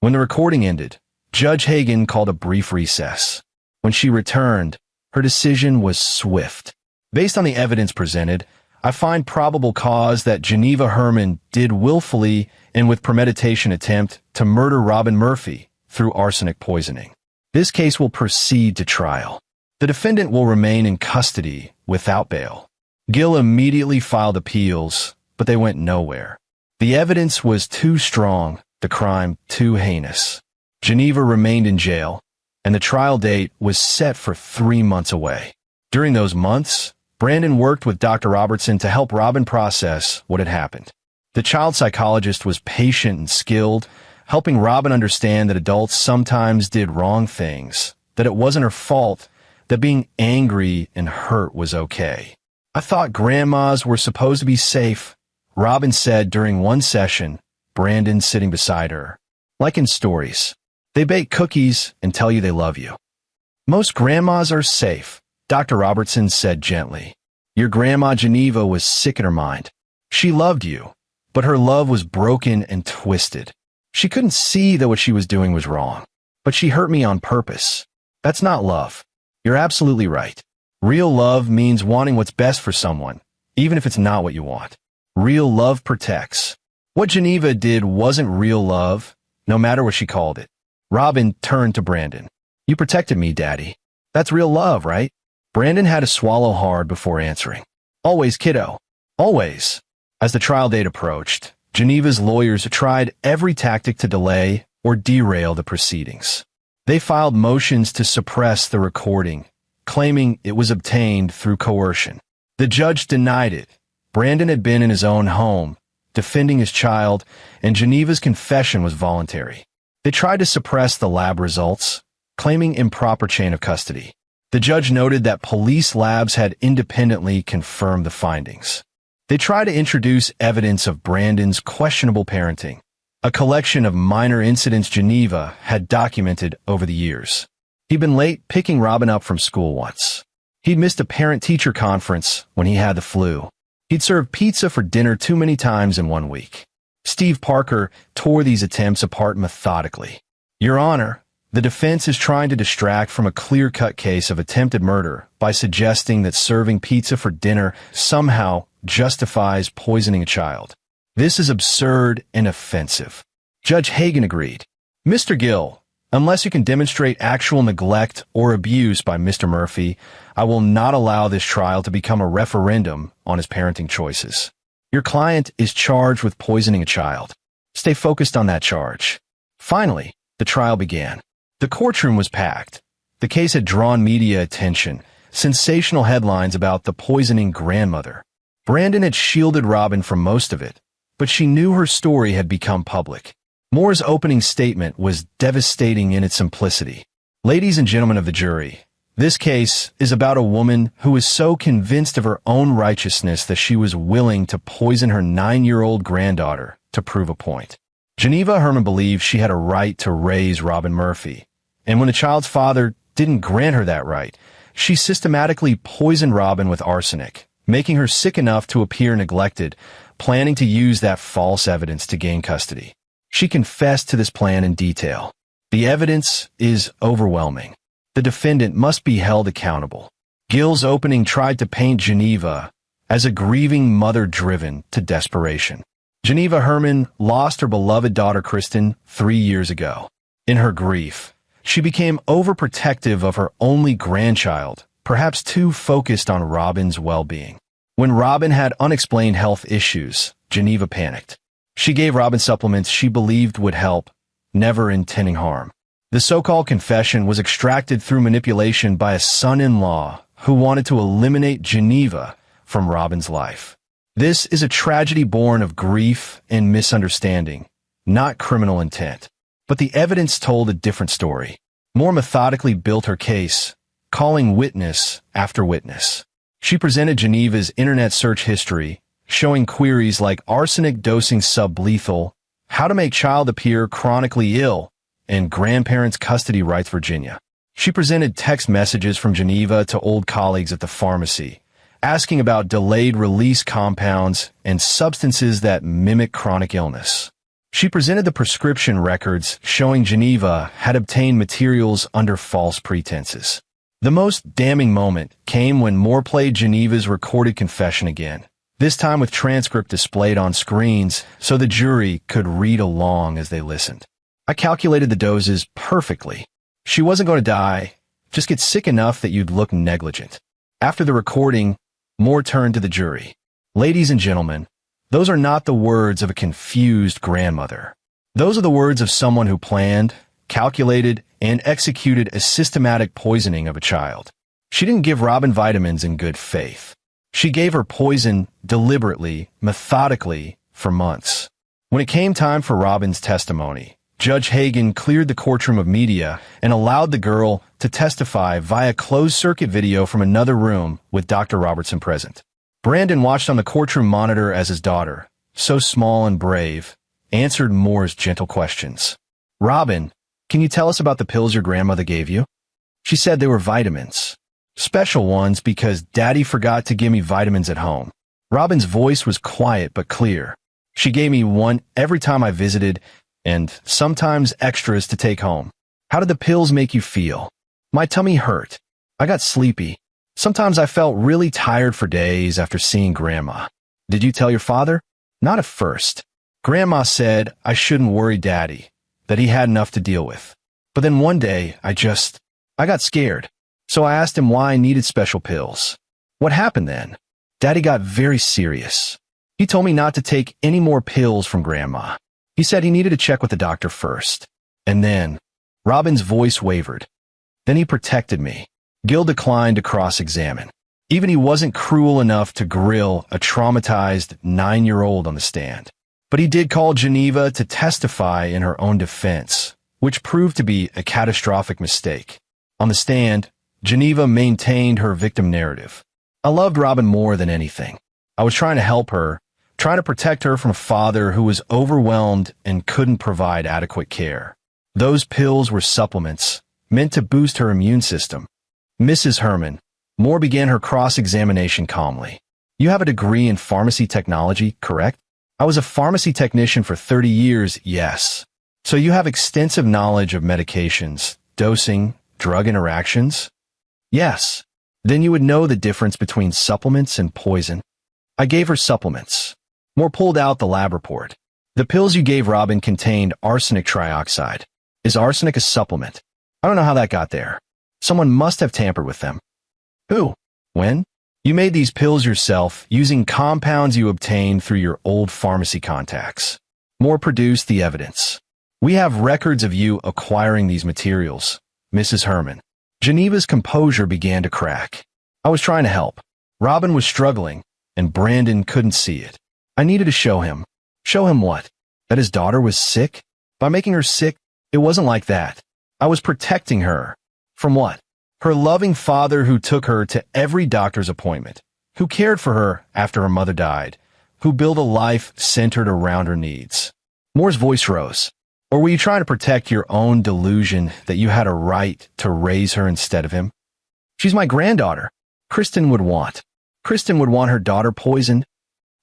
When the recording ended, Judge Hagen called a brief recess. When she returned, her decision was swift. "Based on the evidence presented, I find probable cause that Geneva Herman did willfully and with premeditation attempt to murder Robin Murphy through arsenic poisoning. This case will proceed to trial. The defendant will remain in custody without bail." Gill immediately filed appeals, but they went nowhere. The evidence was too strong, the crime too heinous. Geneva remained in jail, and the trial date was set for 3 months away. During those months, Brandon worked with Dr. Robertson to help Robin process what had happened. The child psychologist was patient and skilled, helping Robin understand that adults sometimes did wrong things, that it wasn't her fault, that being angry and hurt was okay. "I thought grandmas were supposed to be safe," Robin said during one session, Brandon sitting beside her. "Like in stories. They bake cookies and tell you they love you." "Most grandmas are safe," Dr. Robertson said gently. "Your grandma Geneva was sick in her mind. She loved you, but her love was broken and twisted. She couldn't see that what she was doing was wrong. But she hurt me on purpose. That's not love." "You're absolutely right. Real love means wanting what's best for someone, even if it's not what you want. Real love protects." What Geneva did wasn't real love, no matter what she called it. Robin turned to Brandon. "You protected me, Daddy. That's real love, right?" Brandon had to swallow hard before answering. "Always, kiddo. Always." As the trial date approached, Geneva's lawyers tried every tactic to delay or derail the proceedings. They filed motions to suppress the recording, claiming it was obtained through coercion. The judge denied it. Brandon had been in his own home, defending his child, and Geneva's confession was voluntary. They tried to suppress the lab results, claiming improper chain of custody. The judge noted that police labs had independently confirmed the findings. They tried to introduce evidence of Brandon's questionable parenting, a collection of minor incidents Geneva had documented over the years. He'd been late picking Robin up from school once. He'd missed a parent-teacher conference when he had the flu. He'd served pizza for dinner too many times in 1 week. Steve Parker tore these attempts apart methodically. "Your Honor, the defense is trying to distract from a clear-cut case of attempted murder by suggesting that serving pizza for dinner somehow justifies poisoning a child. This is absurd and offensive." Judge Hagan agreed. "Mr. Gill, unless you can demonstrate actual neglect or abuse by Mr. Murphy, I will not allow this trial to become a referendum on his parenting choices. Your client is charged with poisoning a child. Stay focused on that charge." Finally, the trial began. The courtroom was packed. The case had drawn media attention, sensational headlines about the poisoning grandmother. Brandon had shielded Robin from most of it, but she knew her story had become public. Moore's opening statement was devastating in its simplicity. "Ladies and gentlemen of the jury, this case is about a woman who is so convinced of her own righteousness that she was willing to poison her 9-year-old granddaughter to prove a point. Geneva Herman believed she had a right to raise Robin Murphy, and when the child's father didn't grant her that right, she systematically poisoned Robin with arsenic, making her sick enough to appear neglected, planning to use that false evidence to gain custody. She confessed to this plan in detail. The evidence is overwhelming. The defendant must be held accountable." Gill's opening tried to paint Geneva as a grieving mother driven to desperation. Geneva Herman lost her beloved daughter Kristen 3 years ago. In her grief, she became overprotective of her only grandchild, perhaps too focused on Robin's well-being. When Robin had unexplained health issues, Geneva panicked. She gave Robin supplements she believed would help, never intending harm. The so-called confession was extracted through manipulation by a son-in-law who wanted to eliminate Geneva from Robin's life. This is a tragedy born of grief and misunderstanding, not criminal intent. But the evidence told a different story. Moore methodically built her case, calling witness after witness. She presented Geneva's internet search history, showing queries like arsenic dosing sublethal, how to make child appear chronically ill, and grandparents' custody rights Virginia. She presented text messages from Geneva to old colleagues at the pharmacy, asking about delayed release compounds and substances that mimic chronic illness. She presented the prescription records showing Geneva had obtained materials under false pretenses. The most damning moment came when Moore played Geneva's recorded confession again, this time with transcript displayed on screens so the jury could read along as they listened. "I calculated the doses perfectly. She wasn't going to die, just get sick enough that you'd look negligent." After the recording, Moore turned to the jury. "Ladies and gentlemen, those are not the words of a confused grandmother. Those are the words of someone who planned, calculated, and executed a systematic poisoning of a child. She didn't give Robin vitamins in good faith. She gave her poison deliberately, methodically, for months. When it came time for Robin's testimony, Judge Hagan cleared the courtroom of media and allowed the girl to testify via closed-circuit video from another room with Dr. Robertson present. Brandon watched on the courtroom monitor as his daughter, so small and brave, answered Moore's gentle questions. "Robin, can you tell us about the pills your grandmother gave you?" She said they were vitamins. Special ones because Daddy forgot to give me vitamins at home. Robin's voice was quiet but clear. "She gave me one every time I visited, and sometimes extras to take home." "How did the pills make you feel?" "My tummy hurt. I got sleepy. Sometimes I felt really tired for days after seeing Grandma." "Did you tell your father?" "Not at first. Grandma said I shouldn't worry Daddy, that he had enough to deal with. But then one day, I got scared. So I asked him why I needed special pills." "What happened then?" "Daddy got very serious. He told me not to take any more pills from Grandma. He said he needed to check with the doctor first. And then," Robin's voice wavered, "then he protected me." Gil declined to cross-examine. Even he wasn't cruel enough to grill a traumatized 9-year-old on the stand. But he did call Geneva to testify in her own defense, which proved to be a catastrophic mistake. On the stand, Geneva maintained her victim narrative. "I loved Robin more than anything. I was trying to help her, trying to protect her from a father who was overwhelmed and couldn't provide adequate care. Those pills were supplements, meant to boost her immune system." "Mrs. Herman," Moore began her cross-examination calmly. "You have a degree in pharmacy technology, correct?" "I was a pharmacy technician for 30 years, yes." "So you have extensive knowledge of medications, dosing, drug interactions?" "Yes." "Then you would know the difference between supplements and poison." "I gave her supplements." Moore pulled out the lab report. "The pills you gave Robin contained arsenic trioxide. Is arsenic a supplement?" "I don't know how that got there. Someone must have tampered with them." "Who? When?" "You made these pills yourself using compounds you obtained through your old pharmacy contacts." Moore produced the evidence. "We have records of you acquiring these materials, Mrs. Herman." Geneva's composure began to crack. "I was trying to help. Robin was struggling, and Brandon couldn't see it. I needed to show him." "Show him what?" "That his daughter was sick? By making her sick, it wasn't like that. I was protecting her." "From what?" "Her loving father who took her to every doctor's appointment, who cared for her after her mother died, who built a life centered around her needs." Moore's voice rose. "Or were you trying to protect your own delusion that you had a right to raise her instead of him?" "She's my granddaughter. Kristen would want her daughter poisoned."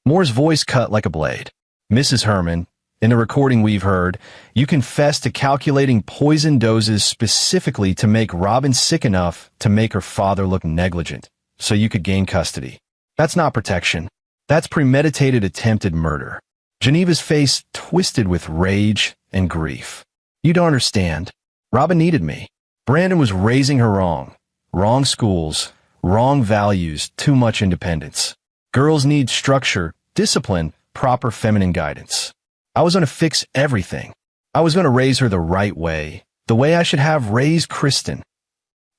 Moore's voice cut like a blade. "Mrs. Herman, in the recording we've heard, you confessed to calculating poison doses specifically to make Robin sick enough to make her father look negligent, so you could gain custody. That's not protection. That's premeditated attempted murder." Geneva's face twisted with rage and grief. "You don't understand. Robin needed me. Brandon was raising her wrong. Wrong schools, wrong values, too much independence. Girls need structure, discipline, proper feminine guidance. I was going to fix everything. I was going to raise her the right way, the way I should have raised Kristen."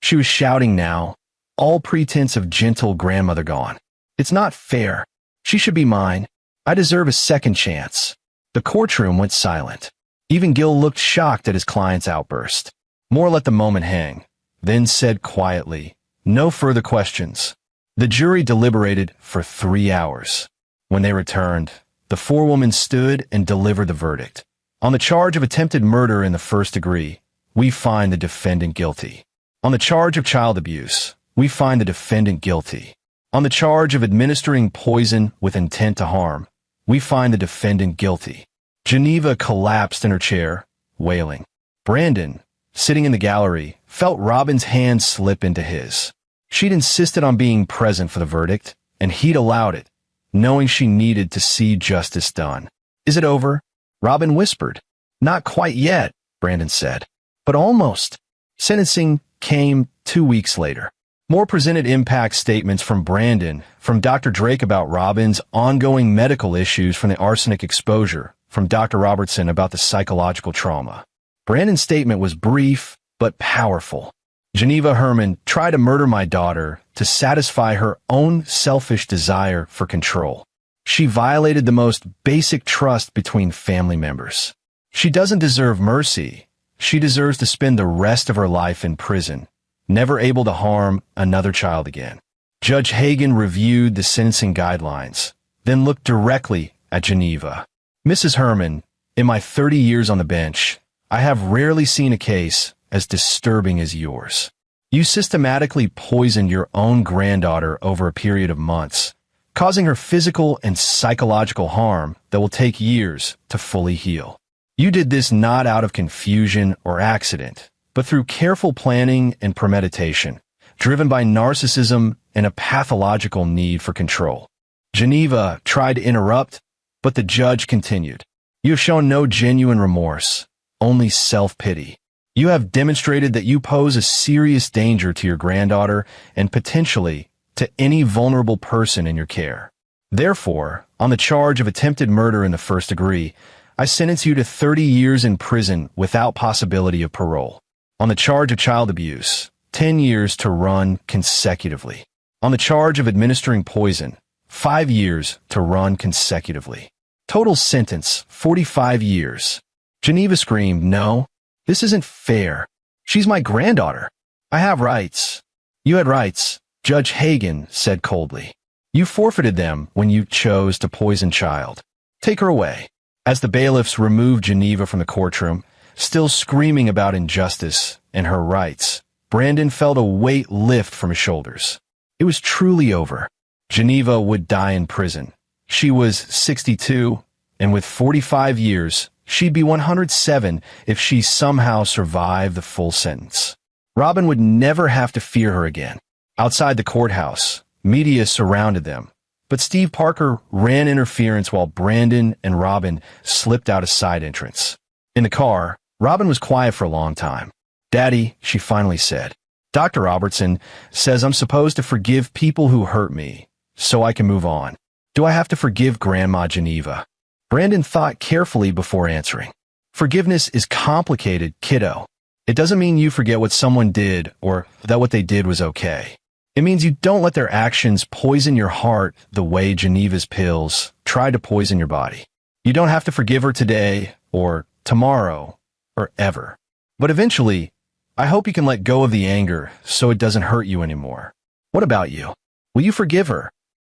She was shouting now, all pretense of gentle grandmother gone. "It's not fair. She should be mine. I deserve a second chance." The courtroom went silent. Even Gil looked shocked at his client's outburst. Moore let the moment hang, then said quietly, "No further questions." The jury deliberated for 3 hours. When they returned, the forewoman stood and delivered the verdict. "On the charge of attempted murder in the first degree, we find the defendant guilty. On the charge of child abuse, we find the defendant guilty. On the charge of administering poison with intent to harm, we find the defendant guilty." Geneva collapsed in her chair, wailing. Brandon, sitting in the gallery, felt Robin's hand slip into his. She'd insisted on being present for the verdict, and he'd allowed it, knowing she needed to see justice done. "Is it over?" Robin whispered. "Not quite yet," Brandon said. "But almost." Sentencing came 2 weeks later. Moore presented impact statements from Brandon, from Dr. Drake about Robin's ongoing medical issues from the arsenic exposure, from Dr. Robertson about the psychological trauma. Brandon's statement was brief, but powerful. Geneva Herman tried to murder my daughter to satisfy her own selfish desire for control. She violated the most basic trust between family members. She doesn't deserve mercy. She deserves to spend the rest of her life in prison, never able to harm another child again. Judge Hagan reviewed the sentencing guidelines, then looked directly at Geneva. Mrs. Herman, in my 30 years on the bench, I have rarely seen a case as disturbing as yours. You systematically poisoned your own granddaughter over a period of months, causing her physical and psychological harm that will take years to fully heal. You did this not out of confusion or accident, but through careful planning and premeditation, driven by narcissism and a pathological need for control. Geneva tried to interrupt, but the judge continued. You have shown no genuine remorse, only self-pity. You have demonstrated that you pose a serious danger to your granddaughter and potentially to any vulnerable person in your care. Therefore, on the charge of attempted murder in the first degree, I sentence you to 30 years in prison without possibility of parole. On the charge of child abuse, 10 years to run consecutively. On the charge of administering poison, 5 years to run consecutively. Total sentence, 45 years. Geneva screamed, "No, this isn't fair. She's my granddaughter. I have rights." "You had rights," Judge Hagan said coldly. "You forfeited them when you chose to poison child. Take her away." As the bailiffs removed Geneva from the courtroom, still screaming about injustice and her rights, Brandon felt a weight lift from his shoulders. It was truly over. Geneva would die in prison. She was 62, and with 45 years, she'd be 107 if she somehow survived the full sentence. Robin would never have to fear her again. Outside the courthouse, media surrounded them, but Steve Parker ran interference while Brandon and Robin slipped out a side entrance. In the car, Robin was quiet for a long time. "Daddy," she finally said, "Dr. Robertson says I'm supposed to forgive people who hurt me, so I can move on. Do I have to forgive Grandma Geneva?" Brandon thought carefully before answering. "Forgiveness is complicated, kiddo. It doesn't mean you forget what someone did or that what they did was okay. It means you don't let their actions poison your heart the way Geneva's pills tried to poison your body. You don't have to forgive her today or tomorrow or ever. But eventually, I hope you can let go of the anger so it doesn't hurt you anymore. What about you? Will you forgive her?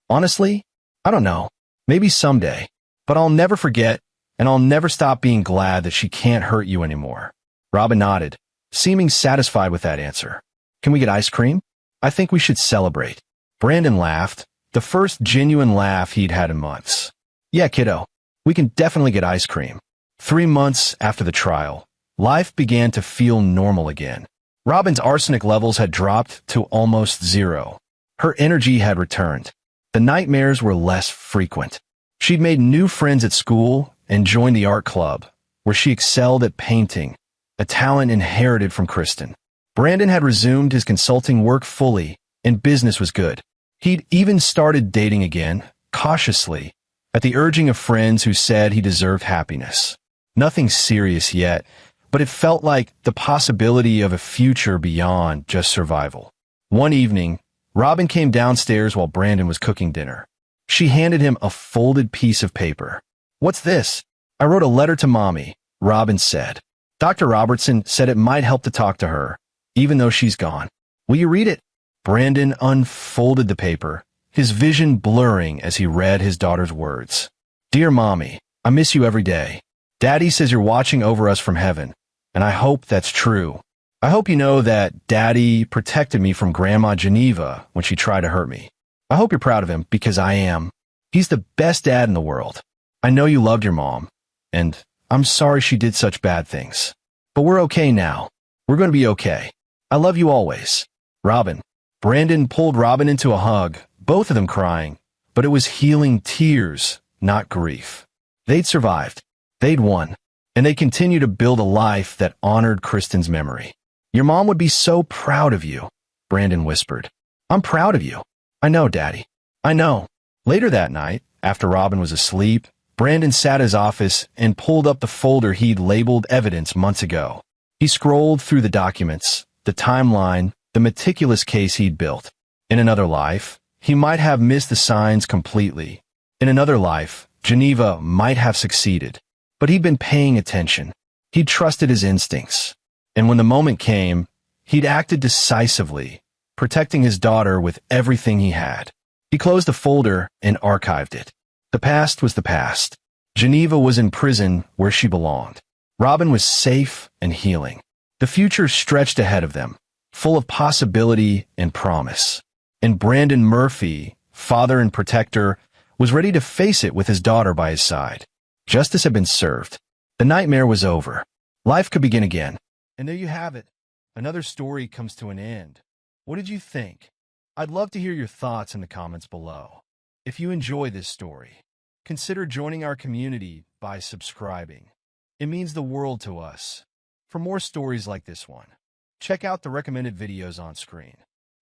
Honestly, I don't know. Maybe someday. But I'll never forget, and I'll never stop being glad that she can't hurt you anymore." Robin nodded, seeming satisfied with that answer. "Can we get ice cream? I think we should celebrate." Brandon laughed, the first genuine laugh he'd had in months. "Yeah, kiddo, we can definitely get ice cream." 3 months after the trial, life began to feel normal again. Robin's arsenic levels had dropped to almost zero. Her energy had returned. The nightmares were less frequent. She'd made new friends at school and joined the art club, where she excelled at painting, a talent inherited from Kristen. Brandon had resumed his consulting work fully, and business was good. He'd even started dating again, cautiously, at the urging of friends who said he deserved happiness. Nothing serious yet, but it felt like the possibility of a future beyond just survival. One evening, Robin came downstairs while Brandon was cooking dinner. She handed him a folded piece of paper. "What's this?" "I wrote a letter to Mommy," Robin said. "Dr. Robertson said it might help to talk to her, even though she's gone. Will you read it?" Brandon unfolded the paper, his vision blurring as he read his daughter's words. "Dear Mommy, I miss you every day. Daddy says you're watching over us from heaven, and I hope that's true. I hope you know that Daddy protected me from Grandma Geneva when she tried to hurt me. I hope you're proud of him, because I am. He's the best dad in the world. I know you loved your mom, and I'm sorry she did such bad things. But we're okay now. We're going to be okay. I love you always. Robin." Brandon pulled Robin into a hug, both of them crying, but it was healing tears, not grief. They'd survived. They'd won. And they continued to build a life that honored Kristen's memory. "Your mom would be so proud of you," Brandon whispered. "I'm proud of you." "I know, Daddy. I know." Later that night, after Robin was asleep, Brandon sat in his office and pulled up the folder he'd labeled evidence months ago. He scrolled through the documents, the timeline, the meticulous case he'd built. In another life, he might have missed the signs completely. In another life, Geneva might have succeeded. But he'd been paying attention. He'd trusted his instincts. And when the moment came, he'd acted decisively, protecting his daughter with everything he had. He closed the folder and archived it. The past was the past. Geneva was in prison where she belonged. Robin was safe and healing. The future stretched ahead of them, full of possibility and promise. And Brandon Murphy, father and protector, was ready to face it with his daughter by his side. Justice had been served. The nightmare was over. Life could begin again. And there you have it. Another story comes to an end. What did you think? I'd love to hear your thoughts in the comments below. If you enjoy this story, consider joining our community by subscribing. It means the world to us. For more stories like this one, check out the recommended videos on screen.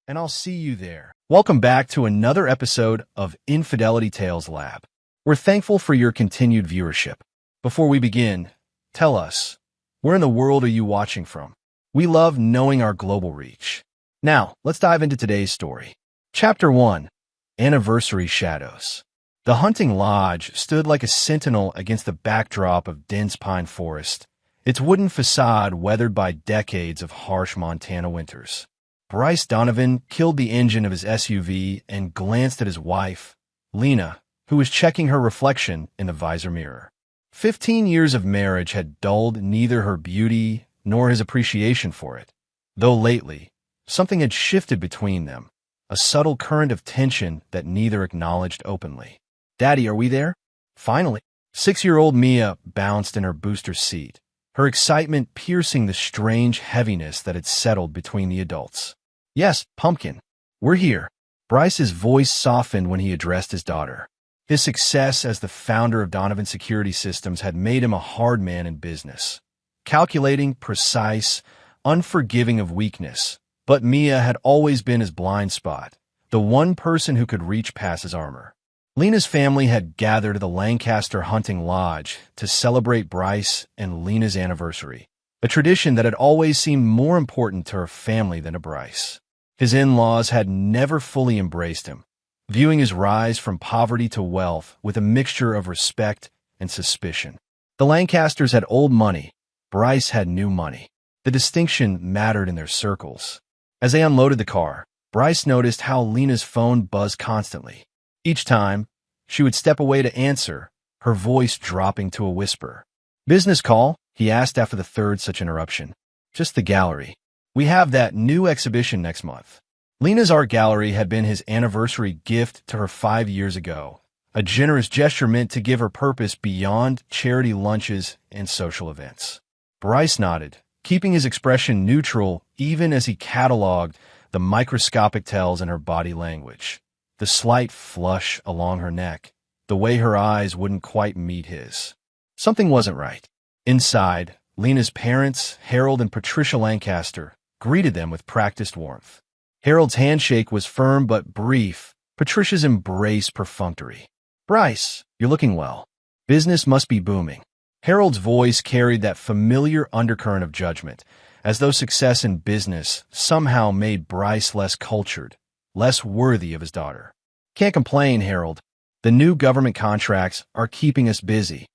And I'll see you there. Welcome back to another episode of Infidelity Tales Lab. We're thankful for your continued viewership. Before we begin, tell us, where in the world are you watching from? We love knowing our global reach. Now, let's dive into today's story. Chapter 1. Anniversary Shadows. The hunting lodge stood like a sentinel against the backdrop of dense pine forest, its wooden facade weathered by decades of harsh Montana winters. Bryce Donovan killed the engine of his SUV and glanced at his wife, Lena, who was checking her reflection in the visor mirror. 15 years of marriage had dulled neither her beauty nor his appreciation for it, though lately, something had shifted between them, a subtle current of tension that neither acknowledged openly. "Daddy, are we there?" Finally, 6-year-old Mia bounced in her booster seat, her excitement piercing the strange heaviness that had settled between the adults. "Yes, Pumpkin, we're here." Bryce's voice softened when he addressed his daughter. His success as the founder of Donovan Security Systems had made him a hard man in business. Calculating, precise, unforgiving of weakness. But Mia had always been his blind spot, the one person who could reach past his armor. Lena's family had gathered at the Lancaster Hunting Lodge to celebrate Bryce and Lena's anniversary, a tradition that had always seemed more important to her family than to Bryce. His in-laws had never fully embraced him, viewing his rise from poverty to wealth with a mixture of respect and suspicion. The Lancasters had old money, Bryce had new money. The distinction mattered in their circles. As they unloaded the car, Bryce noticed how Lena's phone buzzed constantly. Each time, she would step away to answer, her voice dropping to a whisper. "Business call?" he asked after the third such interruption. "Just the gallery. We have that new exhibition next month." Lena's art gallery had been his anniversary gift to her 5 years ago, a generous gesture meant to give her purpose beyond charity lunches and social events. Bryce nodded, keeping his expression neutral even as he cataloged the microscopic tells in her body language. The slight flush along her neck, the way her eyes wouldn't quite meet his. Something wasn't right. Inside, Lena's parents, Harold and Patricia Lancaster, greeted them with practiced warmth. Harold's handshake was firm but brief, Patricia's embrace perfunctory. "Bryce, you're looking well. Business must be booming." Harold's voice carried that familiar undercurrent of judgment, as though success in business somehow made Bryce less cultured, less worthy of his daughter. "Can't complain, Harold. The new government contracts are keeping us busy."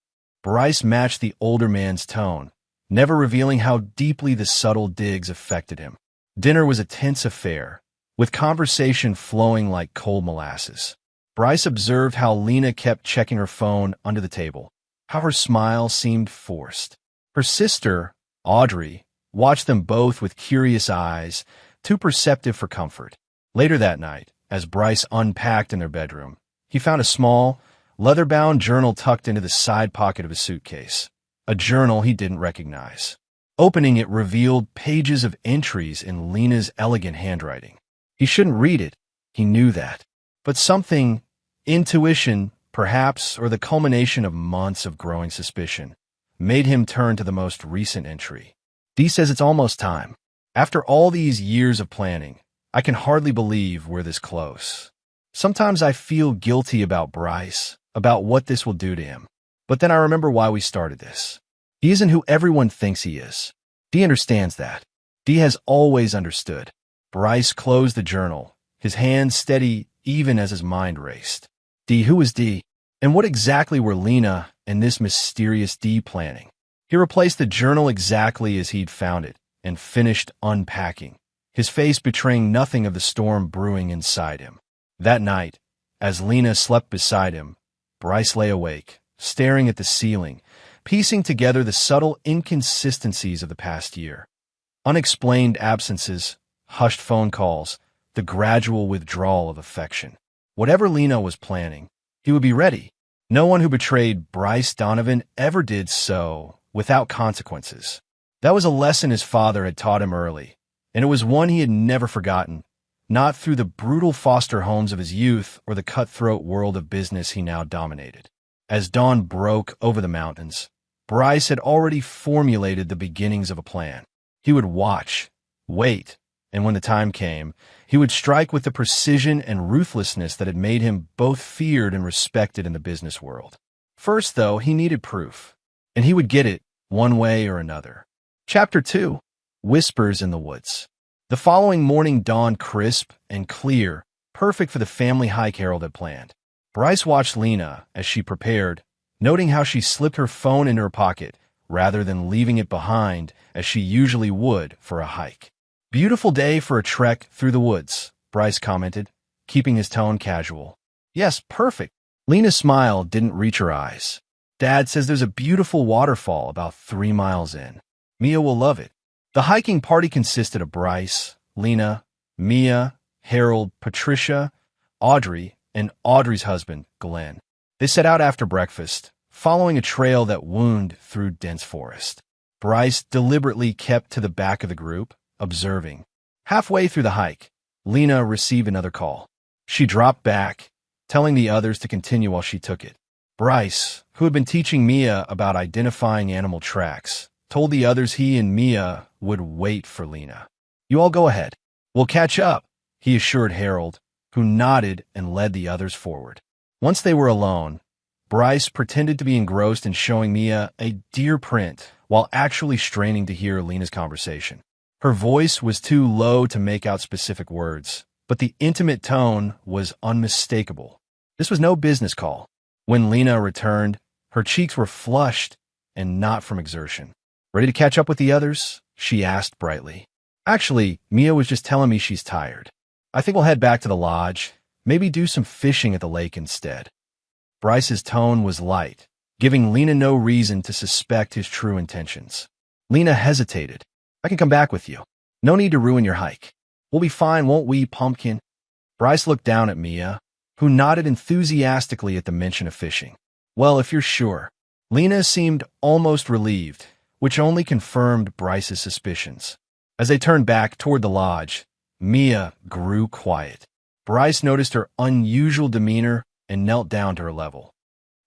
Bryce matched the older man's tone, never revealing how deeply the subtle digs affected him. Dinner was a tense affair, with conversation flowing like cold molasses. Bryce observed how Lena kept checking her phone under the table, how her smile seemed forced. Her sister, Audrey, watched them both with curious eyes, too perceptive for comfort. Later that night, as Bryce unpacked in their bedroom, he found a small, leather-bound journal tucked into the side pocket of his suitcase, a journal he didn't recognize. Opening it revealed pages of entries in Lena's elegant handwriting. He shouldn't read it, he knew that. But something, intuition, perhaps, or the culmination of months of growing suspicion, made him turn to the most recent entry. "Dee says it's almost time. After all these years of planning, I can hardly believe we're this close. Sometimes I feel guilty about Bryce, about what this will do to him. But then I remember why we started this. He isn't who everyone thinks he is. Dee understands that. Dee has always understood. Bryce closed the journal, his hands steady even as his mind raced. Dee, who was Dee? And what exactly were Lena and this mysterious Dee planning? He replaced the journal exactly as he'd found it and finished unpacking, his face betraying nothing of the storm brewing inside him. That night, as Lena slept beside him, Bryce lay awake, staring at the ceiling, piecing together the subtle inconsistencies of the past year. Unexplained absences, hushed phone calls, the gradual withdrawal of affection. Whatever Lena was planning, he would be ready. No one who betrayed Bryce Donovan ever did so without consequences. That was a lesson his father had taught him early, and it was one he had never forgotten, not through the brutal foster homes of his youth or the cutthroat world of business he now dominated. As dawn broke over the mountains, Bryce had already formulated the beginnings of a plan. He would watch, wait, and when the time came, he would strike with the precision and ruthlessness that had made him both feared and respected in the business world. First, though, he needed proof, and he would get it one way or another. Chapter 2. Whispers in the Woods. The following morning dawned crisp and clear, perfect for the family hike Harold had planned. Bryce watched Lena as she prepared, noting how she slipped her phone into her pocket rather than leaving it behind as she usually would for a hike. "Beautiful day for a trek through the woods," Bryce commented, keeping his tone casual. "Yes, perfect." Lena's smile didn't reach her eyes. "Dad says there's a beautiful waterfall about 3 miles in. Mia will love it." The hiking party consisted of Bryce, Lena, Mia, Harold, Patricia, Audrey, and Audrey's husband, Glenn. They set out after breakfast, following a trail that wound through dense forest. Bryce deliberately kept to the back of the group, observing. Halfway through the hike, Lena received another call. She dropped back, telling the others to continue while she took it. Bryce, who had been teaching Mia about identifying animal tracks, told the others he and Mia would wait for Lena. "You all go ahead. We'll catch up," he assured Harold, who nodded and led the others forward. Once they were alone, Bryce pretended to be engrossed in showing Mia a deer print while actually straining to hear Lena's conversation. Her voice was too low to make out specific words, but the intimate tone was unmistakable. This was no business call. When Lena returned, her cheeks were flushed and not from exertion. "Ready to catch up with the others?" she asked brightly. "Actually, Mia was just telling me she's tired. I think we'll head back to the lodge, maybe do some fishing at the lake instead." Bryce's tone was light, giving Lena no reason to suspect his true intentions. Lena hesitated. "I can come back with you. No need to ruin your hike. We'll be fine, won't we, Pumpkin?" Bryce looked down at Mia, who nodded enthusiastically at the mention of fishing. "Well, if you're sure." Lena seemed almost relieved, which only confirmed Bryce's suspicions. As they turned back toward the lodge, Mia grew quiet. Bryce noticed her unusual demeanor and knelt down to her level.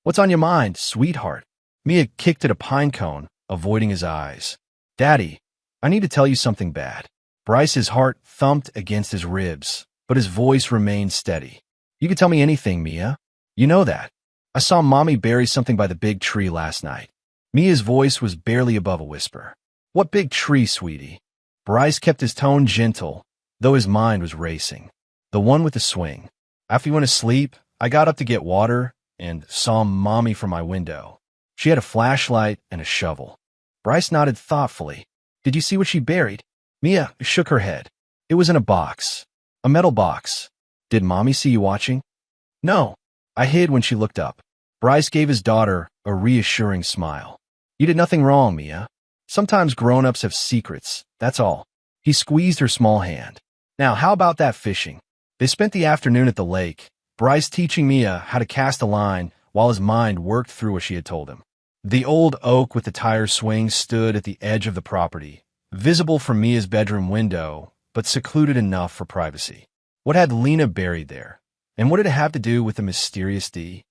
"What's on your mind, sweetheart?" Mia kicked at a pine cone, avoiding his eyes. "Daddy, I need to tell you something bad." Bryce's heart thumped against his ribs, but his voice remained steady. "You can tell me anything, Mia. You know that. I saw Mommy bury something by the big tree last night." Mia's voice was barely above a whisper. "What big tree, sweetie?" Bryce kept his tone gentle, though his mind was racing. "The one with the swing. After you went to sleep, I got up to get water and saw Mommy from my window. She had a flashlight and a shovel." Bryce nodded thoughtfully. "Did you see what she buried?" Mia shook her head. "It was in a box. A metal box. Did Mommy see you watching?" "No. I hid when she looked up." Bryce gave his daughter a reassuring smile. "You did nothing wrong, Mia. Sometimes grown-ups have secrets, that's all." He squeezed her small hand. "Now, how about that fishing?" They spent the afternoon at the lake, Bryce teaching Mia how to cast a line while his mind worked through what she had told him. The old oak with the tire swing stood at the edge of the property, visible from Mia's bedroom window, but secluded enough for privacy. What had Lena buried there? And what did it have to do with the mysterious Dee?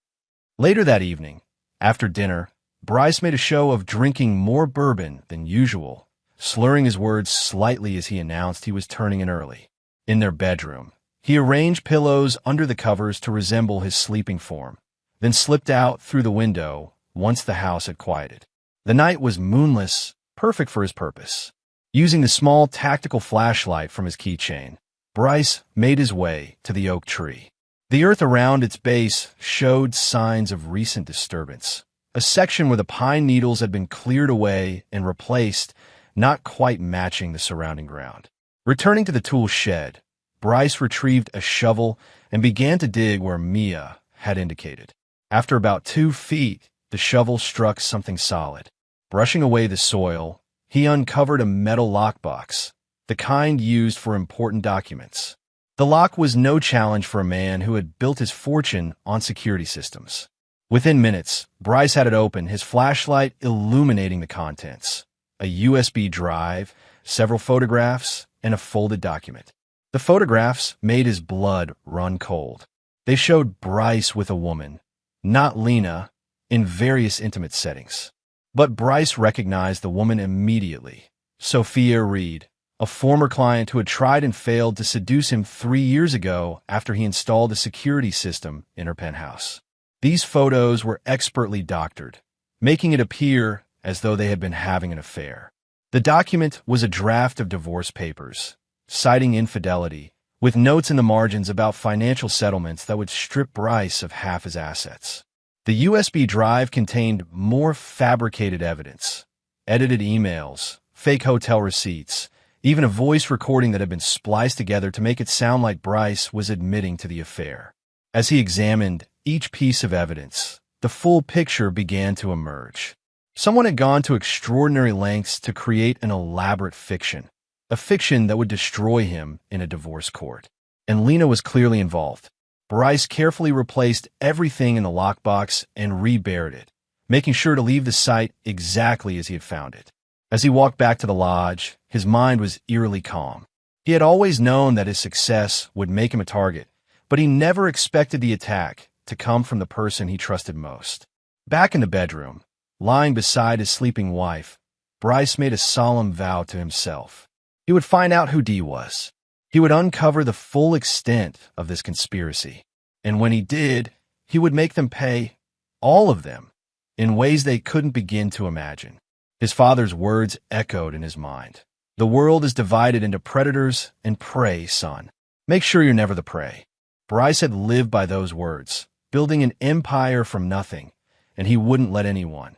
Later that evening, after dinner, Bryce made a show of drinking more bourbon than usual, slurring his words slightly as he announced he was turning in early. In their bedroom, he arranged pillows under the covers to resemble his sleeping form, then slipped out through the window once the house had quieted. The night was moonless, perfect for his purpose. Using the small tactical flashlight from his keychain, Bryce made his way to the oak tree. The earth around its base showed signs of recent disturbance. A section where the pine needles had been cleared away and replaced, not quite matching the surrounding ground. Returning to the tool shed, Bryce retrieved a shovel and began to dig where Mia had indicated. After about 2 feet, the shovel struck something solid. Brushing away the soil, he uncovered a metal lockbox, the kind used for important documents. The lock was no challenge for a man who had built his fortune on security systems. Within minutes, Bryce had it open, his flashlight illuminating the contents. A USB drive, several photographs, and a folded document. The photographs made his blood run cold. They showed Bryce with a woman, not Lena, in various intimate settings. But Bryce recognized the woman immediately. Sophia Reed, a former client who had tried and failed to seduce him 3 years ago after he installed a security system in her penthouse. These photos were expertly doctored, making it appear as though they had been having an affair. The document was a draft of divorce papers, citing infidelity, with notes in the margins about financial settlements that would strip Bryce of half his assets. The USB drive contained more fabricated evidence, edited emails, fake hotel receipts, even a voice recording that had been spliced together to make it sound like Bryce was admitting to the affair. As he examined each piece of evidence, the full picture began to emerge. Someone had gone to extraordinary lengths to create an elaborate fiction, a fiction that would destroy him in a divorce court. And Lena was clearly involved. Bryce carefully replaced everything in the lockbox and reburied it, making sure to leave the site exactly as he had found it. As he walked back to the lodge, his mind was eerily calm. He had always known that his success would make him a target, but he never expected the attack to come from the person he trusted most. Back in the bedroom, lying beside his sleeping wife, Bryce made a solemn vow to himself. He would find out who Dee was. He would uncover the full extent of this conspiracy. And when he did, he would make them pay, all of them, in ways they couldn't begin to imagine. His father's words echoed in his mind. The world is divided into predators and prey, son. Make sure you're never the prey. Bryce had lived by those words, building an empire from nothing, and he wouldn't let anyone,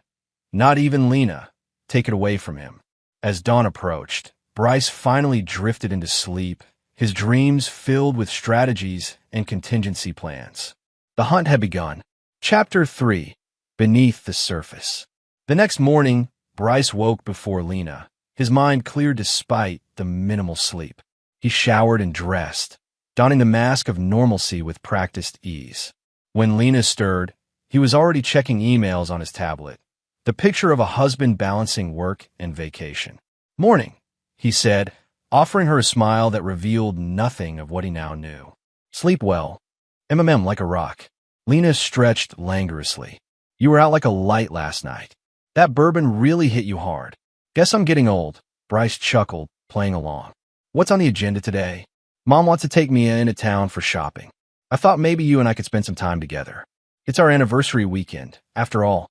not even Lena, take it away from him. As dawn approached, Bryce finally drifted into sleep, his dreams filled with strategies and contingency plans. The hunt had begun. Chapter 3. Beneath the Surface. The next morning, Bryce woke before Lena, his mind clear despite the minimal sleep. He showered and dressed, donning the mask of normalcy with practiced ease. When Lena stirred, he was already checking emails on his tablet, the picture of a husband balancing work and vacation. "Morning," he said, offering her a smile that revealed nothing of what he now knew. "Sleep well. Like a rock." Lena stretched languorously. "You were out like a light last night. That bourbon really hit you hard." "Guess I'm getting old," Bryce chuckled, playing along. "What's on the agenda today?" "Mom wants to take me into town for shopping. I thought maybe you and I could spend some time together. It's our anniversary weekend, after all."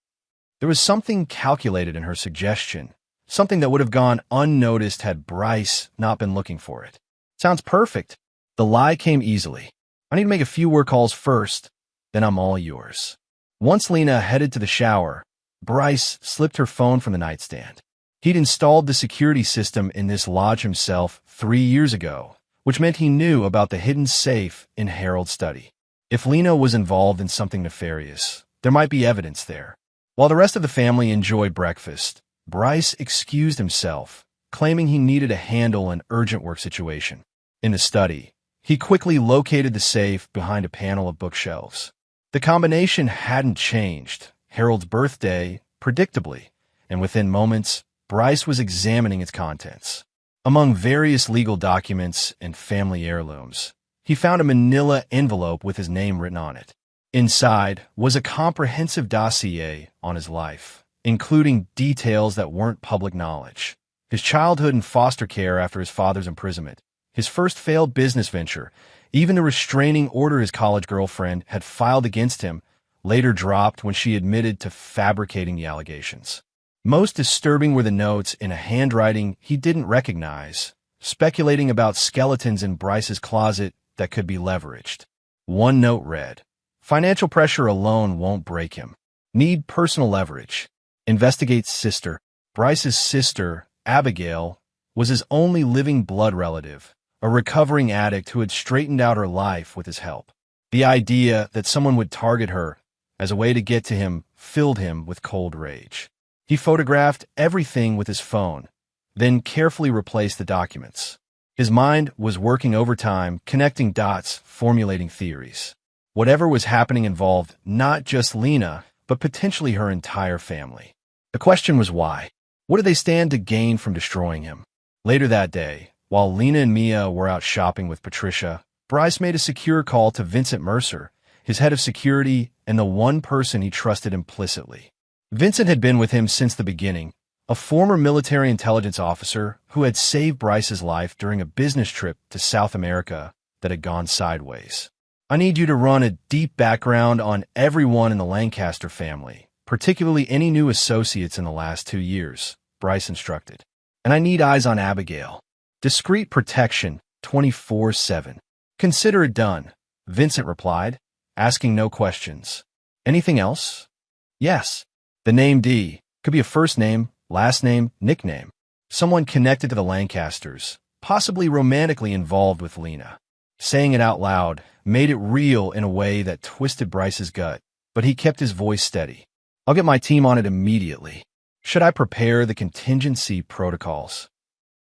There was something calculated in her suggestion, something that would have gone unnoticed had Bryce not been looking for it. "Sounds perfect." The lie came easily. "I need to make a few work calls first, then I'm all yours." Once Lena headed to the shower, Bryce slipped her phone from the nightstand. He'd installed the security system in this lodge himself 3 years ago, which meant he knew about the hidden safe in Harold's study. If Lena was involved in something nefarious, there might be evidence there. While the rest of the family enjoyed breakfast, Bryce excused himself, claiming he needed to handle an urgent work situation. In the study, he quickly located the safe behind a panel of bookshelves. The combination hadn't changed, Harold's birthday, predictably, and within moments, Bryce was examining its contents. Among various legal documents and family heirlooms, he found a manila envelope with his name written on it. Inside was a comprehensive dossier on his life, including details that weren't public knowledge. His childhood and foster care after his father's imprisonment, his first failed business venture, even the restraining order his college girlfriend had filed against him, later dropped when she admitted to fabricating the allegations. Most disturbing were the notes in a handwriting he didn't recognize, speculating about skeletons in Bryce's closet that could be leveraged. One note read, "Financial pressure alone won't break him. Need personal leverage. Investigates sister." Bryce's sister, Abigail, was his only living blood relative, a recovering addict who had straightened out her life with his help. The idea that someone would target her as a way to get to him filled him with cold rage. He photographed everything with his phone, then carefully replaced the documents. His mind was working overtime, connecting dots, formulating theories. Whatever was happening involved not just Lena, but potentially her entire family. The question was why? What did they stand to gain from destroying him? Later that day, while Lena and Mia were out shopping with Patricia, Bryce made a secure call to Vincent Mercer, his head of security and the one person he trusted implicitly. Vincent had been with him since the beginning, a former military intelligence officer who had saved Bryce's life during a business trip to South America that had gone sideways. "I need you to run a deep background on everyone in the Lancaster family, particularly any new associates in the last 2 years," Bryce instructed. "And I need eyes on Abigail. Discreet protection, 24/7. Consider it done," Vincent replied, asking no questions. "Anything else?" "Yes. The name D. Could be a first name, last name, nickname. Someone connected to the Lancasters, possibly romantically involved with Lena." Saying it out loud made it real in a way that twisted Bryce's gut, but he kept his voice steady. "I'll get my team on it immediately. Should I prepare the contingency protocols?"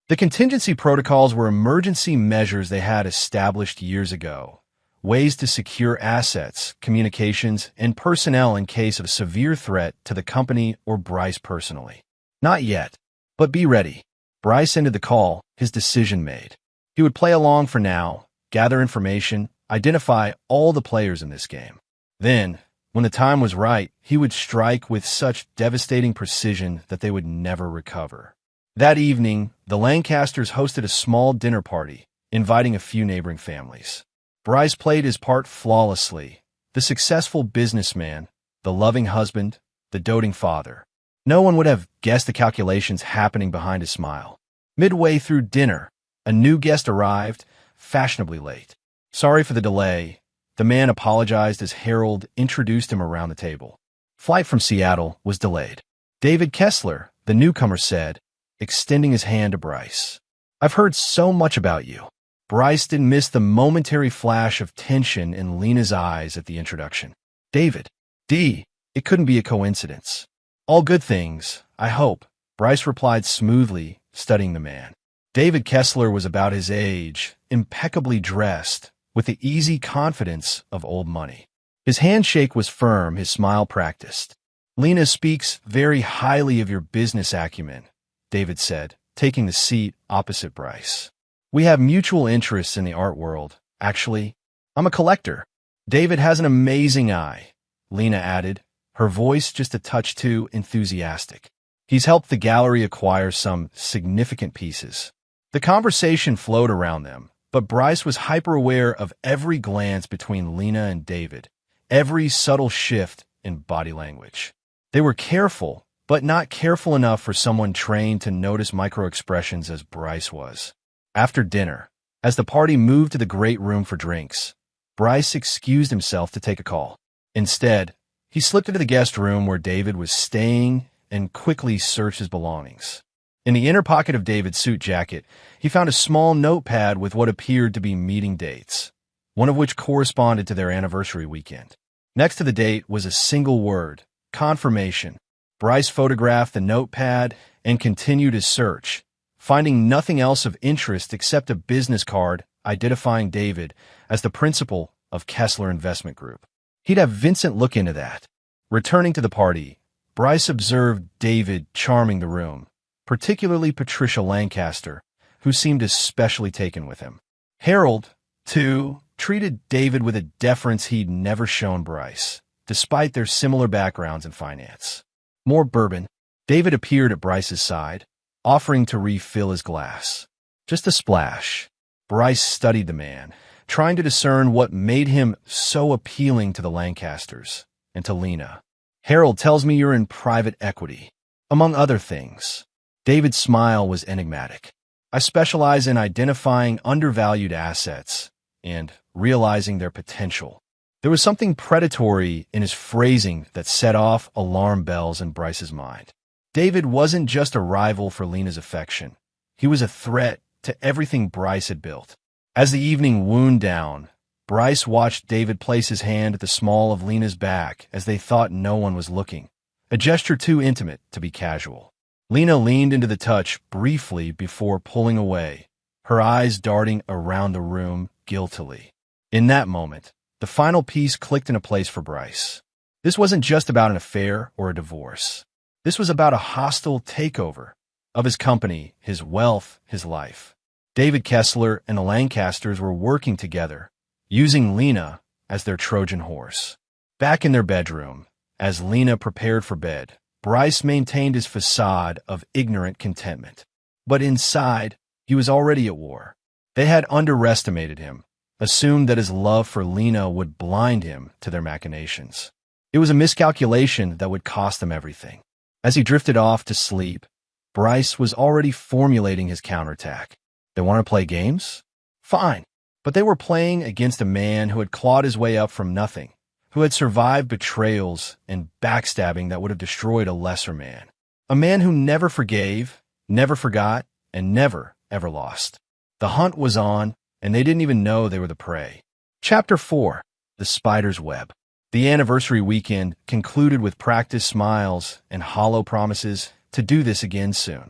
The contingency protocols were emergency measures they had established years ago, ways to secure assets, communications, and personnel in case of a severe threat to the company or Bryce personally. "Not yet, but be ready." Bryce ended the call, his decision made. He would play along for now, gather information, identify all the players in this game. Then, when the time was right, he would strike with such devastating precision that they would never recover. That evening, the Lancasters hosted a small dinner party, inviting a few neighboring families. Bryce played his part flawlessly, the successful businessman, the loving husband, the doting father. No one would have guessed the calculations happening behind his smile. Midway through dinner, a new guest arrived, fashionably late. "Sorry for the delay," the man apologized as Harold introduced him around the table. "Flight from Seattle was delayed." "David Kessler," the newcomer said, extending his hand to Bryce. "I've heard so much about you." Bryce didn't miss the momentary flash of tension in Lena's eyes at the introduction. "David. D. It couldn't be a coincidence." "All good things, I hope," Bryce replied smoothly, studying the man. David Kessler was about his age, impeccably dressed, with the easy confidence of old money. His handshake was firm, his smile practiced. "Lena speaks very highly of your business acumen," David said, taking the seat opposite Bryce. "We have mutual interests in the art world, actually. I'm a collector." "David has an amazing eye," Lena added, her voice just a touch too enthusiastic. "He's helped the gallery acquire some significant pieces." The conversation flowed around them, but Bryce was hyper-aware of every glance between Lena and David, every subtle shift in body language. They were careful, but not careful enough for someone trained to notice micro-expressions as Bryce was. After dinner, as the party moved to the great room for drinks, Bryce excused himself to take a call. Instead, he slipped into the guest room where David was staying and quickly searched his belongings. In the inner pocket of David's suit jacket, he found a small notepad with what appeared to be meeting dates, one of which corresponded to their anniversary weekend. Next to the date was a single word, confirmation. Bryce photographed the notepad and continued his search, finding nothing else of interest except a business card identifying David as the principal of Kessler Investment Group. He'd have Vincent look into that. Returning to the party, Bryce observed David charming the room, particularly Patricia Lancaster, who seemed especially taken with him. Harold, too, treated David with a deference he'd never shown Bryce, despite their similar backgrounds in finance. "More bourbon." David appeared at Bryce's side, offering to refill his glass. "Just a splash." Bryce studied the man, trying to discern what made him so appealing to the Lancasters and to Lena. "Harold tells me you're in private equity." among other things. David's smile was enigmatic. I specialize in identifying undervalued assets and realizing their potential. There was something predatory in his phrasing that set off alarm bells in Bryce's mind. David wasn't just a rival for Lena's affection. He was a threat to everything Bryce had built. As the evening wound down, Bryce watched David place his hand at the small of Lena's back as they thought no one was looking, a gesture too intimate to be casual. Lena leaned into the touch briefly before pulling away, her eyes darting around the room guiltily. In that moment, the final piece clicked into place for Bryce. This wasn't just about an affair or a divorce. This was about a hostile takeover of his company, his wealth, his life. David Kessler and the Lancasters were working together, using Lena as their Trojan horse. Back in their bedroom, as Lena prepared for bed, Bryce maintained his facade of ignorant contentment. But inside, he was already at war. They had underestimated him, assumed that his love for Lena would blind him to their machinations. It was a miscalculation that would cost them everything. As he drifted off to sleep, Bryce was already formulating his counterattack. They want to play games? Fine. But they were playing against a man who had clawed his way up from nothing, who had survived betrayals and backstabbing that would have destroyed a lesser man. A man who never forgave, never forgot, and never, ever lost. The hunt was on, and they didn't even know they were the prey. Chapter 4. The Spider's Web. The anniversary weekend concluded with practiced smiles and hollow promises to do this again soon.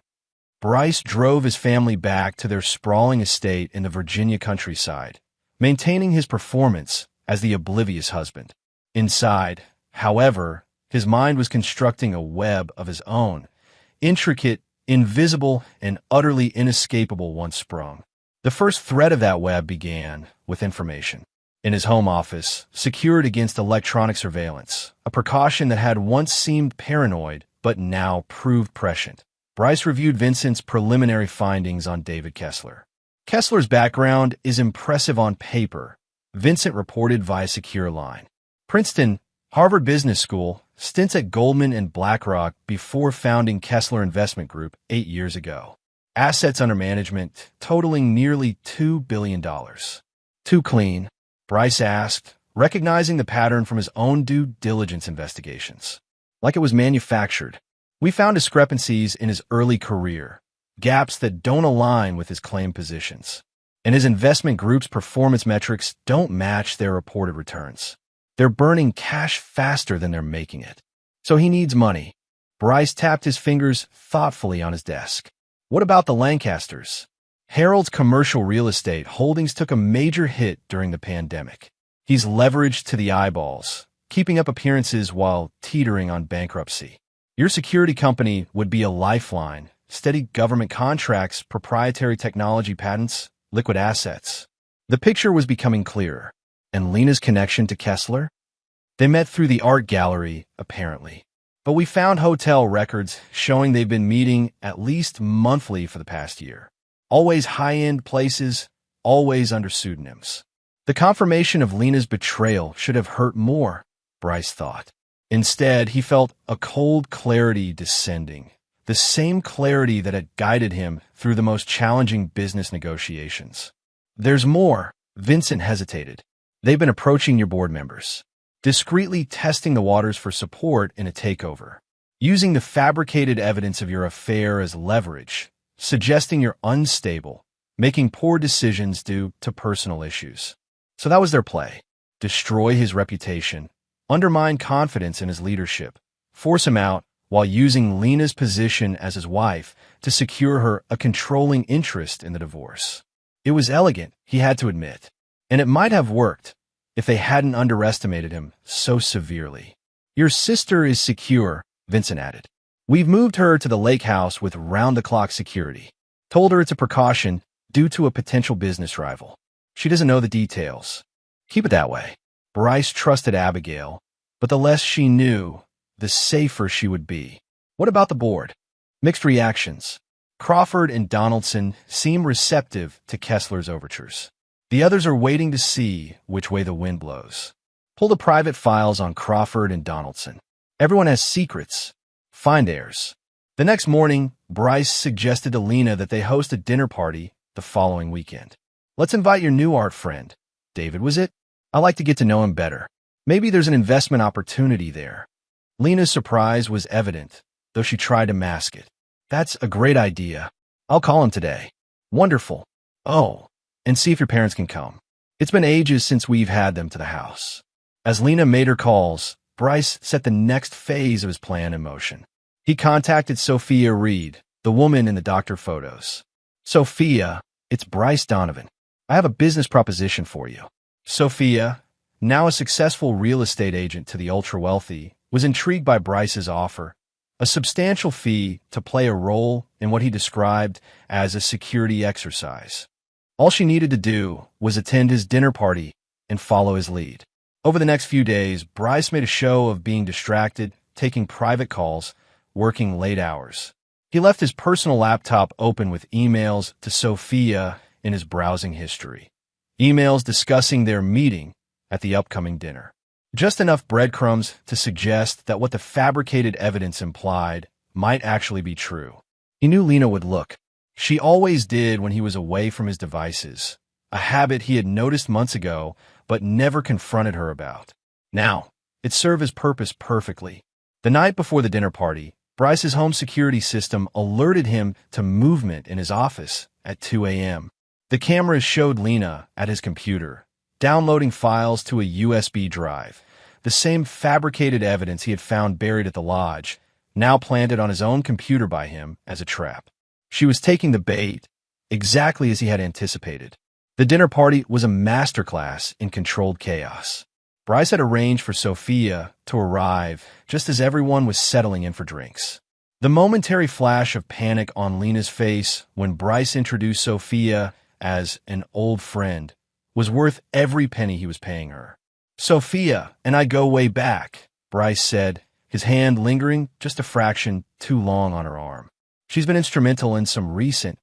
Bryce drove his family back to their sprawling estate in the Virginia countryside, maintaining his performance as the oblivious husband. Inside, however, his mind was constructing a web of his own, intricate, invisible, and utterly inescapable once sprung. The first thread of that web began with information. In his home office, secured against electronic surveillance, a precaution that had once seemed paranoid but now proved prescient, Bryce reviewed Vincent's preliminary findings on David Kessler. Kessler's background is impressive on paper, Vincent reported via secure line. Princeton, Harvard Business School, stints at Goldman and BlackRock before founding Kessler Investment Group 8 years ago. Assets under management totaling nearly $2 billion. Too clean? Bryce asked, recognizing the pattern from his own due diligence investigations. Like it was manufactured. We found discrepancies in his early career, gaps that don't align with his claimed positions. And his investment group's performance metrics don't match their reported returns. They're burning cash faster than they're making it. So he needs money. Bryce tapped his fingers thoughtfully on his desk. What about the Lancasters? Harold's commercial real estate holdings took a major hit during the pandemic. He's leveraged to the eyeballs, keeping up appearances while teetering on bankruptcy. Your security company would be a lifeline, steady government contracts, proprietary technology patents, liquid assets. The picture was becoming clearer. And Lena's connection to Kessler? They met through the art gallery, apparently. But we found hotel records showing they've been meeting at least monthly for the past year. Always high-end places, always under pseudonyms. The confirmation of Lena's betrayal should have hurt more, Bryce thought. Instead, he felt a cold clarity descending, the same clarity that had guided him through the most challenging business negotiations. There's more. Vincent hesitated. They've been approaching your board members, discreetly testing the waters for support in a takeover, using the fabricated evidence of your affair as leverage, suggesting you're unstable, making poor decisions due to personal issues. So that was their play. Destroy his reputation, undermine confidence in his leadership, force him out while using Lena's position as his wife to secure her a controlling interest in the divorce. It was elegant, he had to admit, and it might have worked if they hadn't underestimated him so severely. Your sister is secure, Vincent added. We've moved her to the lake house with round-the-clock security. Told her it's a precaution due to a potential business rival. She doesn't know the details. Keep it that way. Bryce trusted Abigail, but the less she knew, the safer she would be. What about the board? Mixed reactions. Crawford and Donaldson seem receptive to Kessler's overtures. The others are waiting to see which way the wind blows. Pull the private files on Crawford and Donaldson. Everyone has secrets. Find theirs. The next morning, Bryce suggested to Lena that they host a dinner party the following weekend. Let's invite your new art friend. David, was it? I like to get to know him better. Maybe there's an investment opportunity there. Lena's surprise was evident, though she tried to mask it. That's a great idea. I'll call him today. Wonderful. Oh, and see if your parents can come. It's been ages since we've had them to the house. As Lena made her calls, Bryce set the next phase of his plan in motion. He contacted Sophia Reed, the woman in the doctor photos. Sophia, it's Bryce Donovan. I have a business proposition for you. Sophia, now a successful real estate agent to the ultra-wealthy, was intrigued by Bryce's offer, a substantial fee to play a role in what he described as a security exercise. All she needed to do was attend his dinner party and follow his lead. Over the next few days, Bryce made a show of being distracted, taking private calls, working late hours. He left his personal laptop open with emails to Sophia in his browsing history. Emails discussing their meeting at the upcoming dinner. Just enough breadcrumbs to suggest that what the fabricated evidence implied might actually be true. He knew Lena would look. She always did when he was away from his devices, a habit he had noticed months ago but never confronted her about. Now, it served his purpose perfectly. The night before the dinner party, Bryce's home security system alerted him to movement in his office at 2 a.m. The cameras showed Lena at his computer, downloading files to a USB drive, the same fabricated evidence he had found buried at the lodge, now planted on his own computer by him as a trap. She was taking the bait, exactly as he had anticipated. The dinner party was a masterclass in controlled chaos. Bryce had arranged for Sophia to arrive just as everyone was settling in for drinks. The momentary flash of panic on Lena's face when Bryce introduced Sophia as an old friend was worth every penny he was paying her. Sophia and I go way back, Bryce said, his hand lingering just a fraction too long on her arm. She's been instrumental in some recent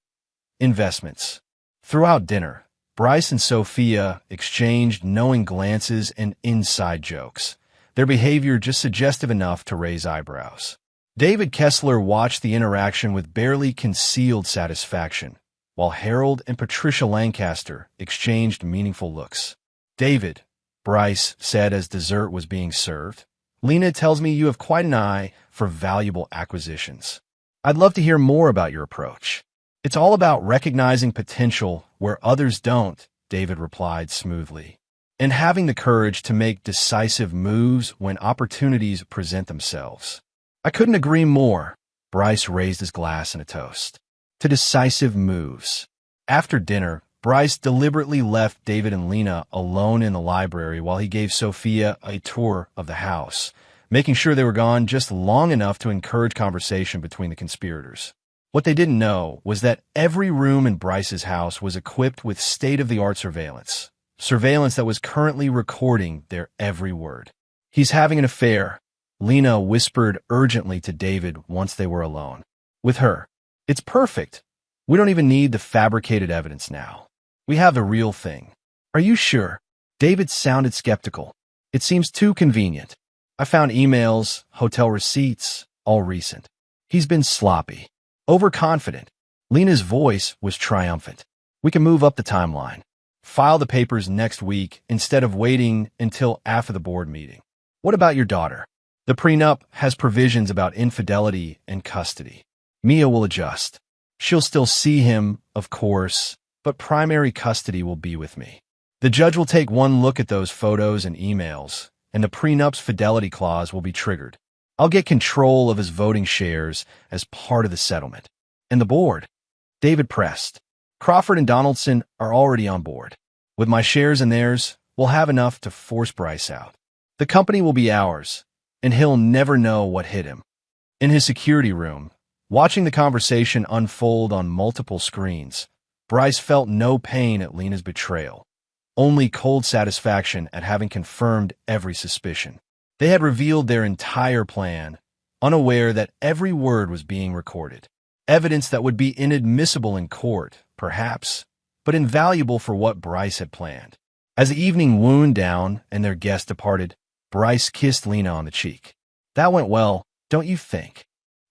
investments. Throughout dinner, Bryce and Sophia exchanged knowing glances and inside jokes, their behavior just suggestive enough to raise eyebrows. David Kessler watched the interaction with barely concealed satisfaction, while Harold and Patricia Lancaster exchanged meaningful looks. David, Bryce said as dessert was being served, Lena tells me you have quite an eye for valuable acquisitions. I'd love to hear more about your approach. It's all about recognizing potential where others don't, David replied smoothly, and having the courage to make decisive moves when opportunities present themselves. I couldn't agree more. Bryce raised his glass in a toast to decisive moves. After dinner, Bryce deliberately left David and Lena alone in the library while he gave Sophia a tour of the house, making sure they were gone just long enough to encourage conversation between the conspirators. What they didn't know was that every room in Bryce's house was equipped with state-of-the-art surveillance that was currently recording their every word. He's having an affair, Lena whispered urgently to David once they were alone. With her. It's perfect. We don't even need the fabricated evidence now. We have the real thing. Are you sure? David sounded skeptical. It seems too convenient. I found emails, hotel receipts, all recent. He's been sloppy. Overconfident. Lena's voice was triumphant. We can move up the timeline. File the papers next week instead of waiting until after the board meeting. What about your daughter? The prenup has provisions about infidelity and custody. Mia will adjust. She'll still see him, of course, but primary custody will be with me. The judge will take one look at those photos and emails, and the prenup's fidelity clause will be triggered. I'll get control of his voting shares as part of the settlement. And the board? David pressed. Crawford and Donaldson are already on board. With my shares and theirs, we'll have enough to force Bryce out. The company will be ours, and he'll never know what hit him. In his security room, watching the conversation unfold on multiple screens, Bryce felt no pain at Lena's betrayal, only cold satisfaction at having confirmed every suspicion. They had revealed their entire plan, unaware that every word was being recorded. Evidence that would be inadmissible in court, perhaps, but invaluable for what Bryce had planned. As the evening wound down and their guest departed, Bryce kissed Lena on the cheek. That went well, don't you think?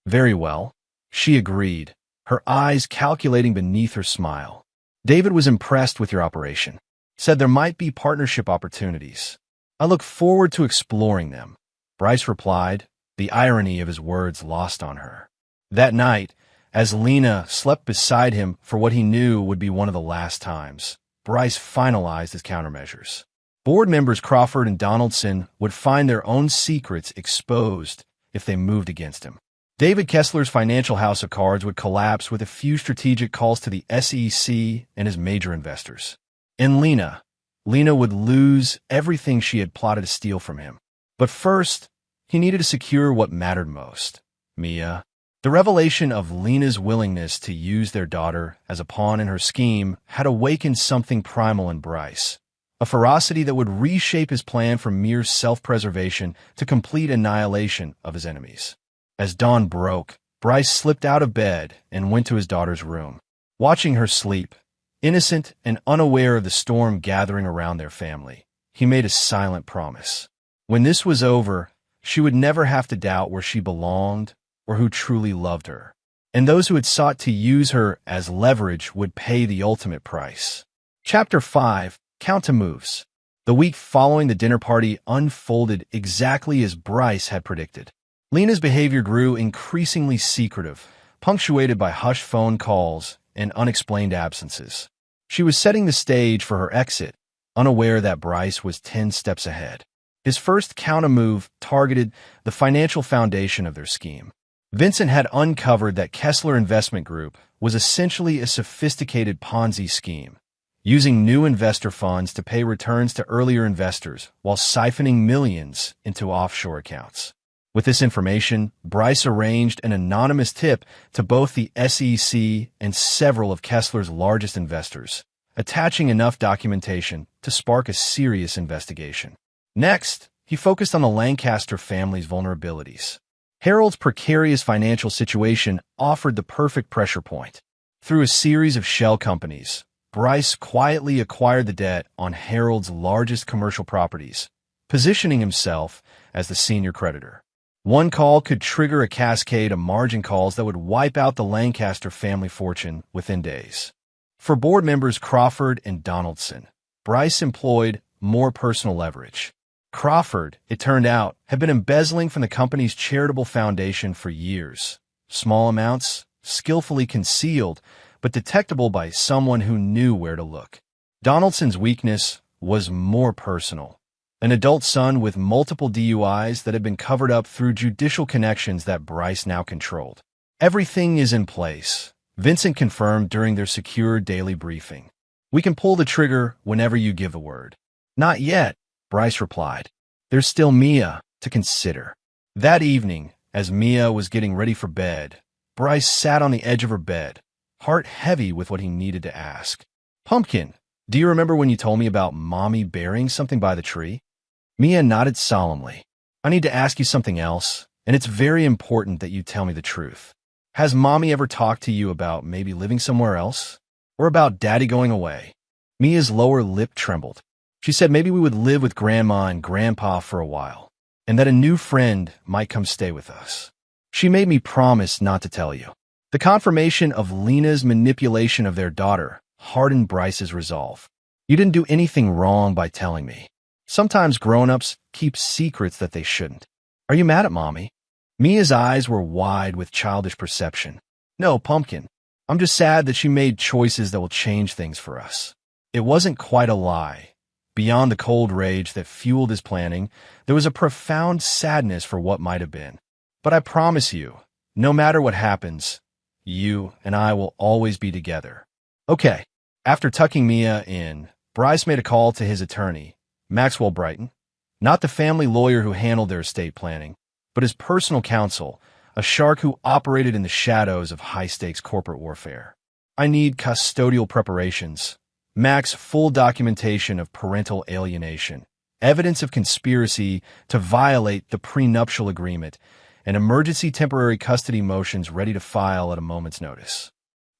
Very well. She agreed, her eyes calculating beneath her smile. David was impressed with your operation. Said there might be partnership opportunities. I look forward to exploring them. Bryce replied, the irony of his words lost on her. That night, as Lena slept beside him for what he knew would be one of the last times, Bryce finalized his countermeasures. Board members Crawford and Donaldson would find their own secrets exposed if they moved against him. David Kessler's financial house of cards would collapse with a few strategic calls to the SEC and his major investors. And Lena would lose everything she had plotted to steal from him. But first, he needed to secure what mattered most, Mia. The revelation of Lena's willingness to use their daughter as a pawn in her scheme had awakened something primal in Bryce, a ferocity that would reshape his plan from mere self-preservation to complete annihilation of his enemies. As dawn broke, Bryce slipped out of bed and went to his daughter's room. Watching her sleep, innocent and unaware of the storm gathering around their family, he made a silent promise. When this was over, she would never have to doubt where she belonged or who truly loved her. And those who had sought to use her as leverage would pay the ultimate price. Chapter 5. Counter-moves. The week following the dinner party unfolded exactly as Bryce had predicted. Lena's behavior grew increasingly secretive, punctuated by hushed phone calls and unexplained absences. She was setting the stage for her exit, unaware that Bryce was 10 steps ahead. His first counter-move targeted the financial foundation of their scheme. Vincent had uncovered that Kessler Investment Group was essentially a sophisticated Ponzi scheme, using new investor funds to pay returns to earlier investors while siphoning millions into offshore accounts. With this information, Bryce arranged an anonymous tip to both the SEC and several of Kessler's largest investors, attaching enough documentation to spark a serious investigation. Next, he focused on the Lancaster family's vulnerabilities. Harold's precarious financial situation offered the perfect pressure point. Through a series of shell companies, Bryce quietly acquired the debt on Harold's largest commercial properties, positioning himself as the senior creditor. One call could trigger a cascade of margin calls that would wipe out the Lancaster family fortune within days. For board members Crawford and Donaldson, Bryce employed more personal leverage. Crawford, it turned out, had been embezzling from the company's charitable foundation for years. Small amounts, skillfully concealed, but detectable by someone who knew where to look. Donaldson's weakness was more personal. An adult son with multiple DUIs that had been covered up through judicial connections that Bryce now controlled. Everything is in place, Vincent confirmed during their secure daily briefing. We can pull the trigger whenever you give the word. Not yet, Bryce replied. There's still Mia to consider. That evening, as Mia was getting ready for bed, Bryce sat on the edge of her bed, heart heavy with what he needed to ask. Pumpkin, do you remember when you told me about Mommy burying something by the tree? Mia nodded solemnly. I need to ask you something else, and it's very important that you tell me the truth. Has Mommy ever talked to you about maybe living somewhere else? Or about Daddy going away? Mia's lower lip trembled. She said maybe we would live with Grandma and Grandpa for a while, and that a new friend might come stay with us. She made me promise not to tell you. The confirmation of Lena's manipulation of their daughter hardened Bryce's resolve. You didn't do anything wrong by telling me. Sometimes grown-ups keep secrets that they shouldn't. Are you mad at Mommy? Mia's eyes were wide with childish perception. No, Pumpkin. I'm just sad that she made choices that will change things for us. It wasn't quite a lie. Beyond the cold rage that fueled his planning, there was a profound sadness for what might have been. But I promise you, no matter what happens, you and I will always be together. Okay. After tucking Mia in, Bryce made a call to his attorney, Maxwell Brighton, not the family lawyer who handled their estate planning, but his personal counsel, a shark who operated in the shadows of high-stakes corporate warfare. I need custodial preparations, Mac's full documentation of parental alienation, evidence of conspiracy to violate the prenuptial agreement, and emergency temporary custody motions ready to file at a moment's notice.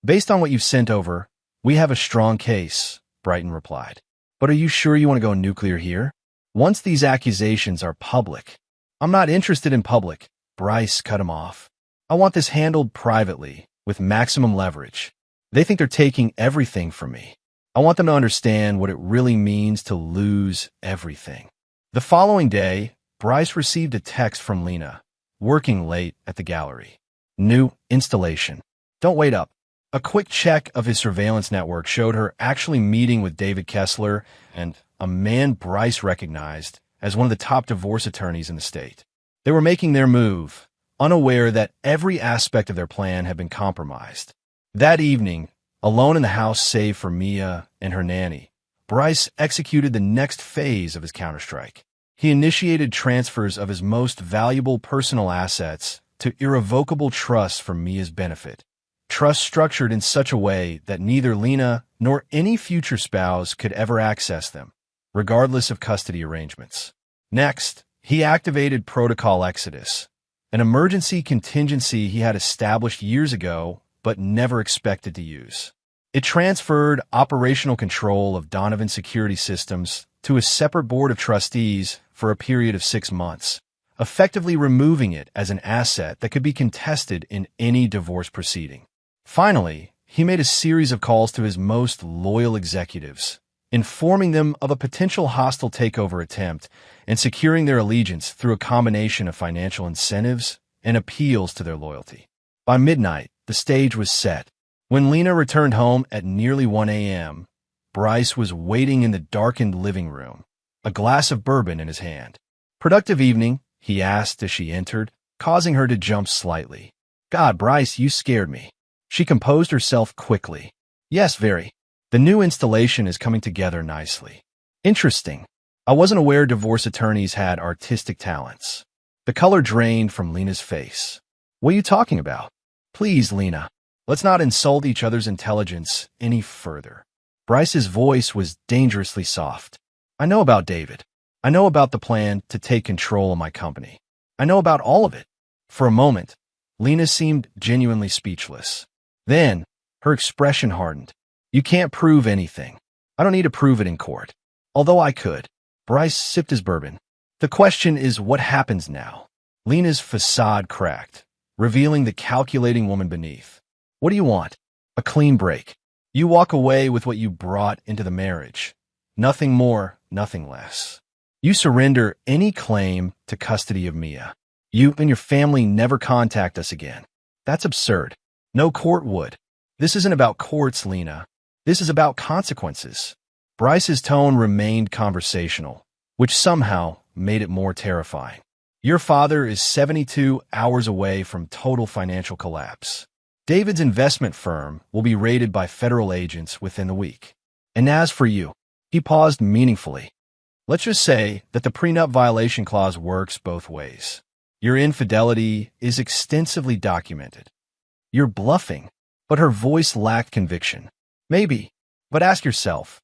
Based on what you've sent over, we have a strong case, Brighton replied. But are you sure you want to go nuclear here? Once these accusations are public. I'm not interested in public, Bryce cut him off. I want this handled privately, with maximum leverage. They think they're taking everything from me. I want them to understand what it really means to lose everything. The following day, Bryce received a text from Lena, working late at the gallery. New installation. Don't wait up. A quick check of his surveillance network showed her actually meeting with David Kessler and a man Bryce recognized as one of the top divorce attorneys in the state. They were making their move, unaware that every aspect of their plan had been compromised. That evening, alone in the house save for Mia and her nanny, Bryce executed the next phase of his counterstrike. He initiated transfers of his most valuable personal assets to irrevocable trusts for Mia's benefit. Trusts structured in such a way that neither Lena nor any future spouse could ever access them, regardless of custody arrangements. Next, he activated Protocol Exodus, an emergency contingency he had established years ago but never expected to use. It transferred operational control of Donovan security systems to a separate board of trustees for a period of 6 months, effectively removing it as an asset that could be contested in any divorce proceeding. Finally, he made a series of calls to his most loyal executives, informing them of a potential hostile takeover attempt and securing their allegiance through a combination of financial incentives and appeals to their loyalty. By midnight, the stage was set. When Lena returned home at nearly 1 a.m., Bryce was waiting in the darkened living room, a glass of bourbon in his hand. "Productive evening?" he asked as she entered, causing her to jump slightly. "God, Bryce, you scared me." She composed herself quickly. "Yes, very. The new installation is coming together nicely." "Interesting. I wasn't aware divorce attorneys had artistic talents." The color drained from Lena's face. "What are you talking about?" "Please, Lena, let's not insult each other's intelligence any further." Bryce's voice was dangerously soft. "I know about David. I know about the plan to take control of my company. I know about all of it." For a moment, Lena seemed genuinely speechless. Then, her expression hardened. "You can't prove anything. I don't need to prove it in court. Although I could." Bryce sipped his bourbon. "The question is what happens now?" Lena's facade cracked, revealing the calculating woman beneath. "What do you want?" "A clean break. You walk away with what you brought into the marriage. Nothing more, nothing less. You surrender any claim to custody of Mia. You and your family never contact us again." "That's absurd. No court would." "This isn't about courts, Lena. This is about consequences." Bryce's tone remained conversational, which somehow made it more terrifying. "Your father is 72 hours away from total financial collapse. David's investment firm will be raided by federal agents within the week. And as for you," he paused meaningfully, "let's just say that the prenup violation clause works both ways. Your infidelity is extensively documented. You're bluffing." But her voice lacked conviction. "Maybe, but ask yourself,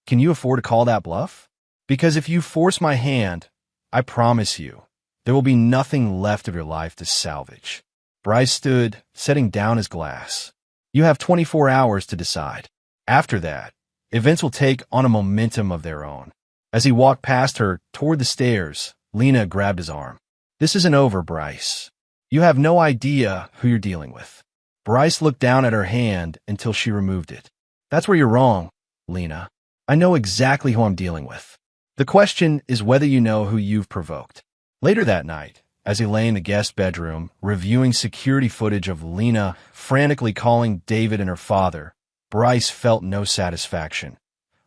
can you afford to call that bluff? Because if you force my hand, I promise you, there will be nothing left of your life to salvage." Bryce stood, setting down his glass. "You have 24 hours to decide. After that, events will take on a momentum of their own." As he walked past her toward the stairs, Lena grabbed his arm. "This isn't over, Bryce. You have no idea who you're dealing with." Bryce looked down at her hand until she removed it. "That's where you're wrong, Lena. I know exactly who I'm dealing with. The question is whether you know who you've provoked." Later that night, as he lay in the guest bedroom, reviewing security footage of Lena frantically calling David and her father, Bryce felt no satisfaction,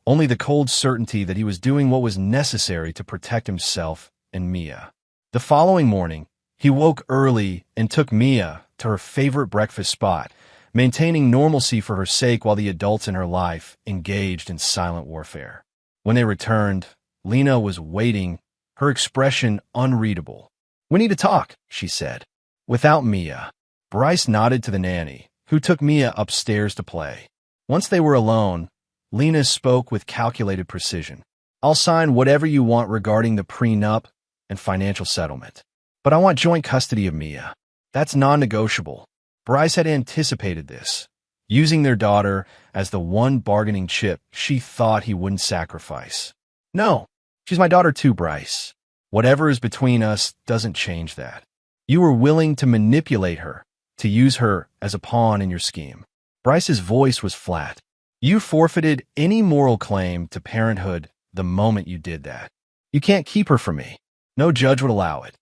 only the cold certainty that he was doing what was necessary to protect himself and Mia. The following morning, he woke early and took Mia to her favorite breakfast spot, maintaining normalcy for her sake while the adults in her life engaged in silent warfare. When they returned, Lena was waiting, her expression unreadable. "We need to talk," she said. "Without Mia." Bryce nodded to the nanny, who took Mia upstairs to play. Once they were alone, Lena spoke with calculated precision. "I'll sign whatever you want regarding the prenup and financial settlement. But I want joint custody of Mia. That's non-negotiable." Bryce had anticipated this, using their daughter as the one bargaining chip she thought he wouldn't sacrifice. "No, she's my daughter too, Bryce. Whatever is between us doesn't change that. You were willing to manipulate her, to use her as a pawn in your scheme. Bryce's voice was flat. You forfeited any moral claim to parenthood the moment you did that. You can't keep her from me. No judge would allow it.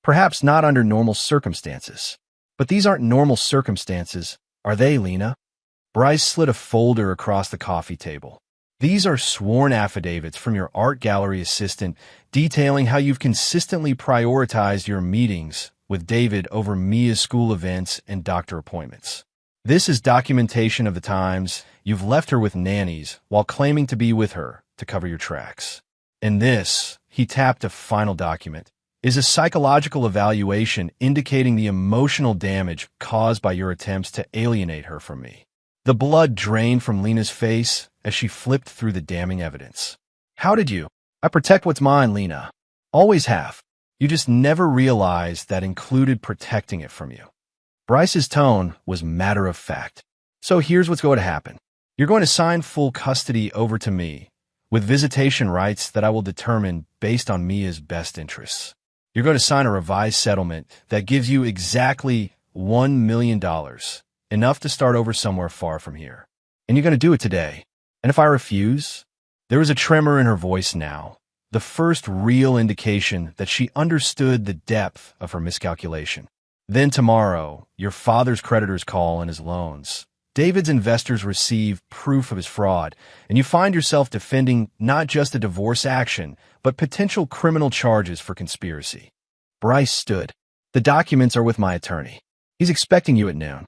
Perhaps not under normal circumstances. But these aren't normal circumstances, are they, Lena? Bryce slid a folder across the coffee table. These are sworn affidavits from your art gallery assistant detailing how you've consistently prioritized your meetings with David over Mia's school events and doctor appointments. This is documentation of the times you've left her with nannies while claiming to be with her to cover your tracks. And this, he tapped a final document, is a psychological evaluation indicating the emotional damage caused by your attempts to alienate her from me. The blood drained from Lena's face as she flipped through the damning evidence. How did you? I protect what's mine, Lena. Always have. You just never realized that included protecting it from you. Bryce's tone was matter of fact. So here's what's going to happen. You're going to sign full custody over to me, with visitation rights that I will determine based on Mia's best interests. You're going to sign a revised settlement that gives you exactly $1 million, enough to start over somewhere far from here. And you're going to do it today. And if I refuse? There was a tremor in her voice now, the first real indication that she understood the depth of her miscalculation. Then tomorrow, your father's creditors call on his loans. David's investors receive proof of his fraud, and you find yourself defending not just a divorce action, but potential criminal charges for conspiracy. Bryce stood. The documents are with my attorney. He's expecting you at noon.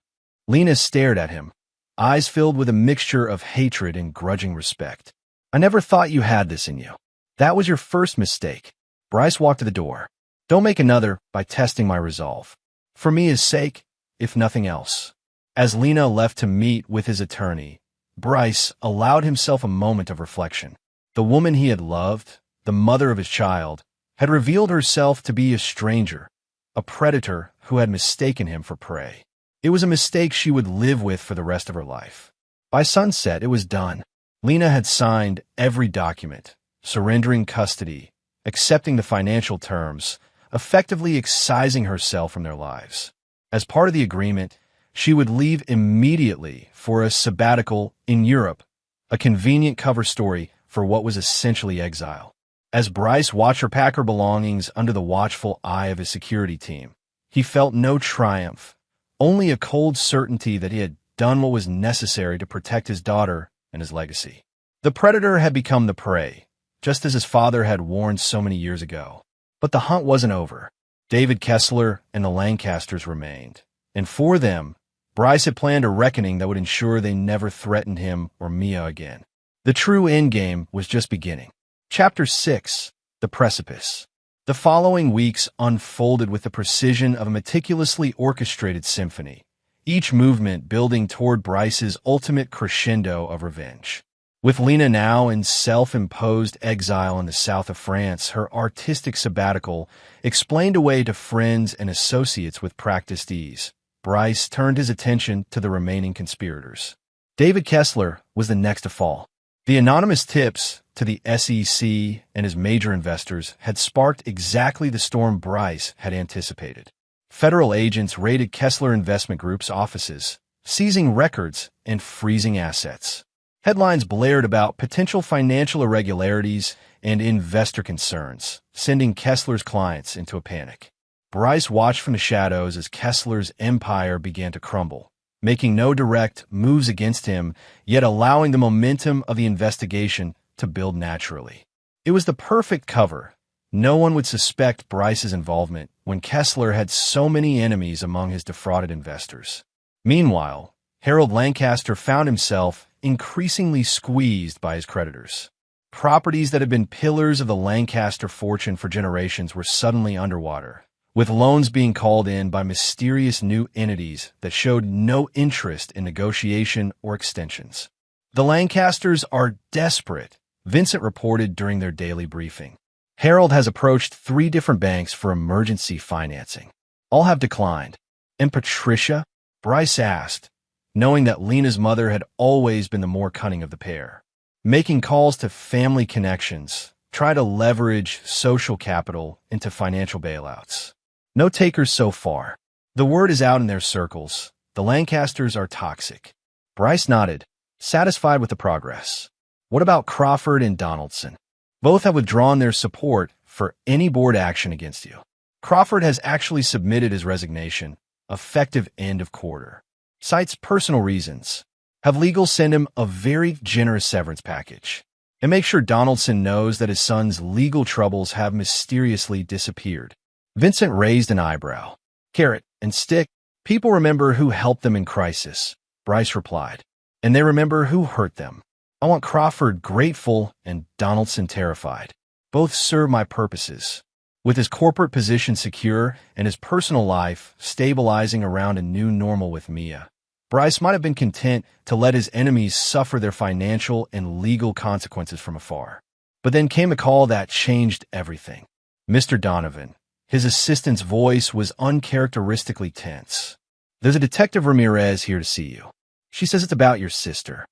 Lena stared at him, eyes filled with a mixture of hatred and grudging respect. I never thought you had this in you. That was your first mistake. Bryce walked to the door. Don't make another by testing my resolve. For Mia's sake, if nothing else. As Lena left to meet with his attorney, Bryce allowed himself a moment of reflection. The woman he had loved, the mother of his child, had revealed herself to be a stranger, a predator who had mistaken him for prey. It was a mistake she would live with for the rest of her life. By sunset, it was done. Lena had signed every document, surrendering custody, accepting the financial terms, effectively excising herself from their lives. As part of the agreement, she would leave immediately for a sabbatical in Europe, a convenient cover story for what was essentially exile. As Bryce watched her pack her belongings under the watchful eye of his security team, he felt no triumph, only a cold certainty that he had done what was necessary to protect his daughter and his legacy. The predator had become the prey, just as his father had warned so many years ago. But the hunt wasn't over. David Kessler and the Lancasters remained, and for them, Bryce had planned a reckoning that would ensure they never threatened him or Mia again. The true endgame was just beginning. Chapter 6: The Precipice. The following weeks unfolded with the precision of a meticulously orchestrated symphony, each movement building toward Bryce's ultimate crescendo of revenge. With Lena now in self-imposed exile in the south of France, her artistic sabbatical explained away to friends and associates with practiced ease, Bryce turned his attention to the remaining conspirators. David Kessler was the next to fall. The anonymous tips to the SEC and his major investors had sparked exactly the storm Bryce had anticipated. Federal agents raided Kessler Investment Group's offices, seizing records and freezing assets. Headlines blared about potential financial irregularities and investor concerns, sending Kessler's clients into a panic. Bryce watched from the shadows as Kessler's empire began to crumble, making no direct moves against him, yet allowing the momentum of the investigation to build naturally. It was the perfect cover. No one would suspect Bryce's involvement when Kessler had so many enemies among his defrauded investors. Meanwhile, Harold Lancaster found himself increasingly squeezed by his creditors. Properties that had been pillars of the Lancaster fortune for generations were suddenly underwater, with loans being called in by mysterious new entities that showed no interest in negotiation or extensions. The Lancasters are desperate, Vincent reported during their daily briefing. Harold has approached 3 different banks for emergency financing. All have declined. And Patricia? Bryce asked, knowing that Lena's mother had always been the more cunning of the pair. Making calls to family connections, try to leverage social capital into financial bailouts. No takers so far. The word is out in their circles. The Lancasters are toxic. Bryce nodded, satisfied with the progress. What about Crawford and Donaldson? Both have withdrawn their support for any board action against you. Crawford has actually submitted his resignation, effective end of quarter. Cites personal reasons. Have legal send him a very generous severance package. And make sure Donaldson knows that his son's legal troubles have mysteriously disappeared. Vincent raised an eyebrow. Carrot and stick. People remember who helped them in crisis, Bryce replied. And they remember who hurt them. I want Crawford grateful and Donaldson terrified. Both serve my purposes. With his corporate position secure and his personal life stabilizing around a new normal with Mia, Bryce might have been content to let his enemies suffer their financial and legal consequences from afar. But then came a call that changed everything. Mr. Donovan. His assistant's voice was uncharacteristically tense. There's a Detective Ramirez here to see you. She says it's about your sister.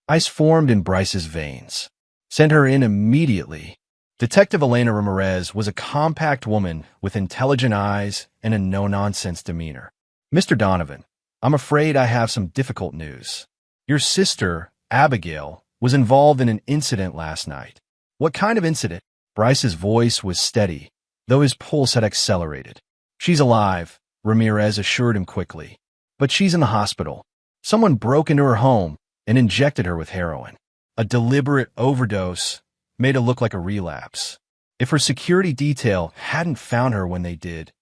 Ice formed in Bryce's veins. Send her in immediately. Detective Elena Ramirez was a compact woman with intelligent eyes and a no-nonsense demeanor. Mr. Donovan, I'm afraid I have some difficult news. Your sister, Abigail, was involved in an incident last night. What kind of incident? Bryce's voice was steady, though his pulse had accelerated. She's alive, Ramirez assured him quickly. But she's in the hospital. Someone broke into her home and injected her with heroin. A deliberate overdose made it look like a relapse. If her security detail hadn't found her when they did,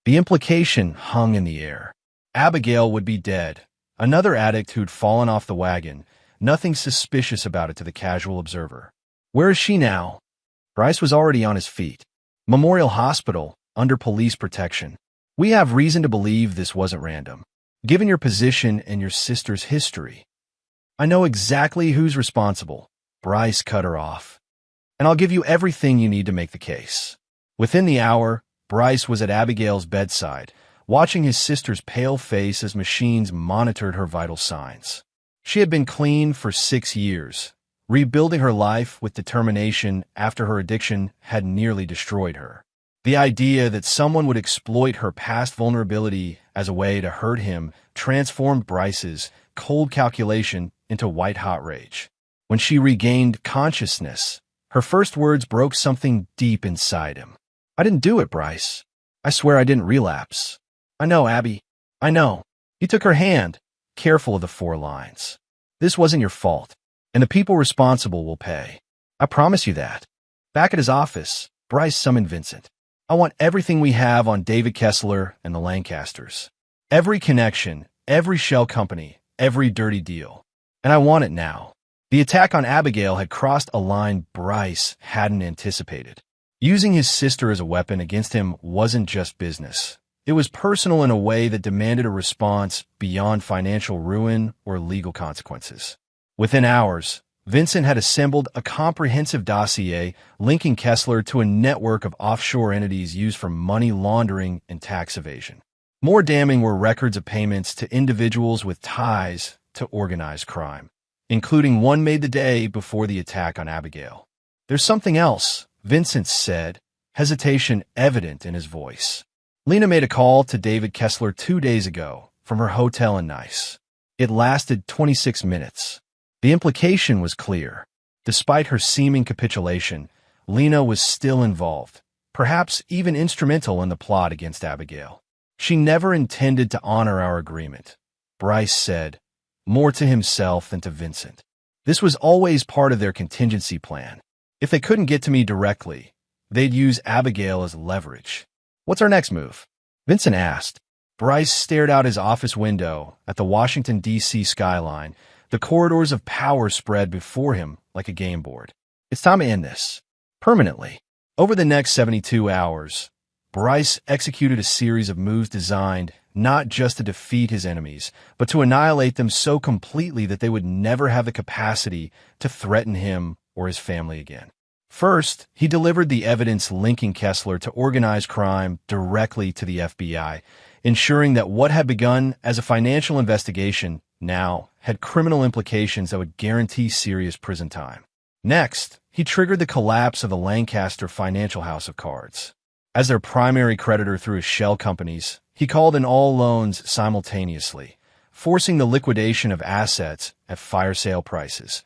the implication hung in the air. Abigail would be dead. Another addict who'd fallen off the wagon. Nothing suspicious about it to the casual observer. Where is she now? Bryce was already on his feet. Memorial Hospital, under police protection. We have reason to believe this wasn't random. Given your position and your sister's history, I know exactly who's responsible. Bryce cut her off. And I'll give you everything you need to make the case. Within the hour, Bryce was at Abigail's bedside, watching his sister's pale face as machines monitored her vital signs. She had been clean for 6 years, rebuilding her life with determination after her addiction had nearly destroyed her. The idea that someone would exploit her past vulnerability as a way to hurt him transformed Bryce's cold calculation into white-hot rage. When she regained consciousness, her first words broke something deep inside him. I didn't do it, Bryce. I swear I didn't relapse. I know, Abby. I know. He took her hand, careful of the 4 lines. This wasn't your fault, and the people responsible will pay. I promise you that. Back at his office, Bryce summoned Vincent. I want everything we have on David Kessler and the Lancasters. Every connection, every shell company, every dirty deal. And I want it now. The attack on Abigail had crossed a line Bryce hadn't anticipated. Using his sister as a weapon against him wasn't just business. It was personal in a way that demanded a response beyond financial ruin or legal consequences. Within hours, Vincent had assembled a comprehensive dossier linking Kessler to a network of offshore entities used for money laundering and tax evasion. More damning were records of payments to individuals with ties to organized crime, including one made the day before the attack on Abigail. There's something else, Vincent said, hesitation evident in his voice. Lena made a call to David Kessler 2 days ago from her hotel in Nice. It lasted 26 minutes. The implication was clear. Despite her seeming capitulation, Lena was still involved, perhaps even instrumental in the plot against Abigail. She never intended to honor our agreement, Bryce said, more to himself than to Vincent. This was always part of their contingency plan. If they couldn't get to me directly, they'd use Abigail as leverage. What's our next move? Vincent asked. Bryce stared out his office window at the Washington, D.C. skyline. The corridors of power spread before him like a game board. It's time to end this. Permanently. Over the next 72 hours, Bryce executed a series of moves designed not just to defeat his enemies, but to annihilate them so completely that they would never have the capacity to threaten him or his family again. First, he delivered the evidence linking Kessler to organized crime directly to the FBI, ensuring that what had begun as a financial investigation now had criminal implications that would guarantee serious prison time. Next, he triggered the collapse of the Lancaster financial house of cards. As their primary creditor through his shell companies, he called in all loans simultaneously, forcing the liquidation of assets at fire sale prices.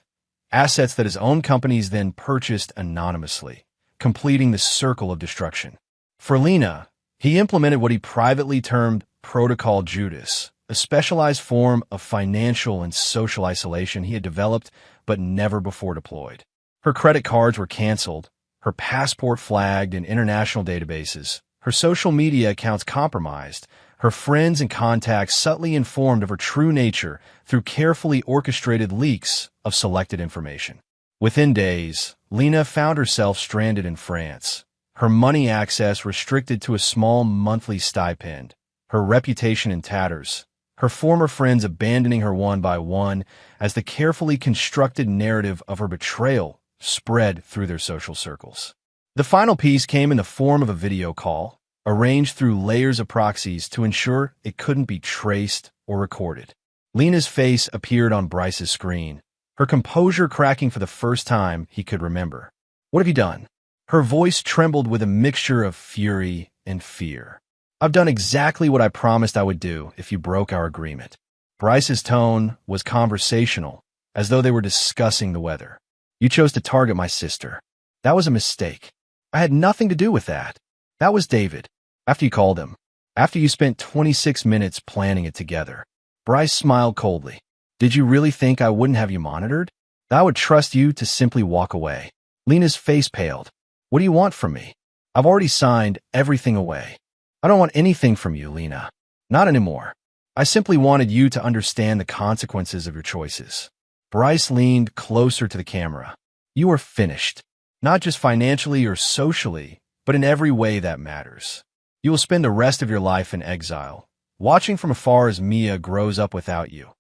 Assets that his own companies then purchased anonymously, completing the circle of destruction. For Lena, he implemented what he privately termed Protocol Judas, a specialized form of financial and social isolation he had developed but never before deployed. Her credit cards were canceled, her passport flagged in international databases, her social media accounts compromised, her friends and contacts subtly informed of her true nature through carefully orchestrated leaks of selected information. Within days, Lena found herself stranded in France, her money access restricted to a small monthly stipend, her reputation in tatters, her former friends abandoning her one by one as the carefully constructed narrative of her betrayal spread through their social circles. The final piece came in the form of a video call, arranged through layers of proxies to ensure it couldn't be traced or recorded. Lena's face appeared on Bryce's screen, her composure cracking for the first time he could remember. "What have you done?" Her voice trembled with a mixture of fury and fear. "I've done exactly what I promised I would do if you broke our agreement." Bryce's tone was conversational, as though they were discussing the weather. "You chose to target my sister. That was a mistake. I had nothing to do with that. That was David. After you called him. After you spent 26 minutes planning it together." Bryce smiled coldly. "Did you really think I wouldn't have you monitored? That I would trust you to simply walk away?" Lena's face paled. "What do you want from me? I've already signed everything away." "I don't want anything from you, Lena. Not anymore. I simply wanted you to understand the consequences of your choices." Bryce leaned closer to the camera. "You are finished. Not just financially or socially, but in every way that matters. You will spend the rest of your life in exile, watching from afar as Mia grows up without you,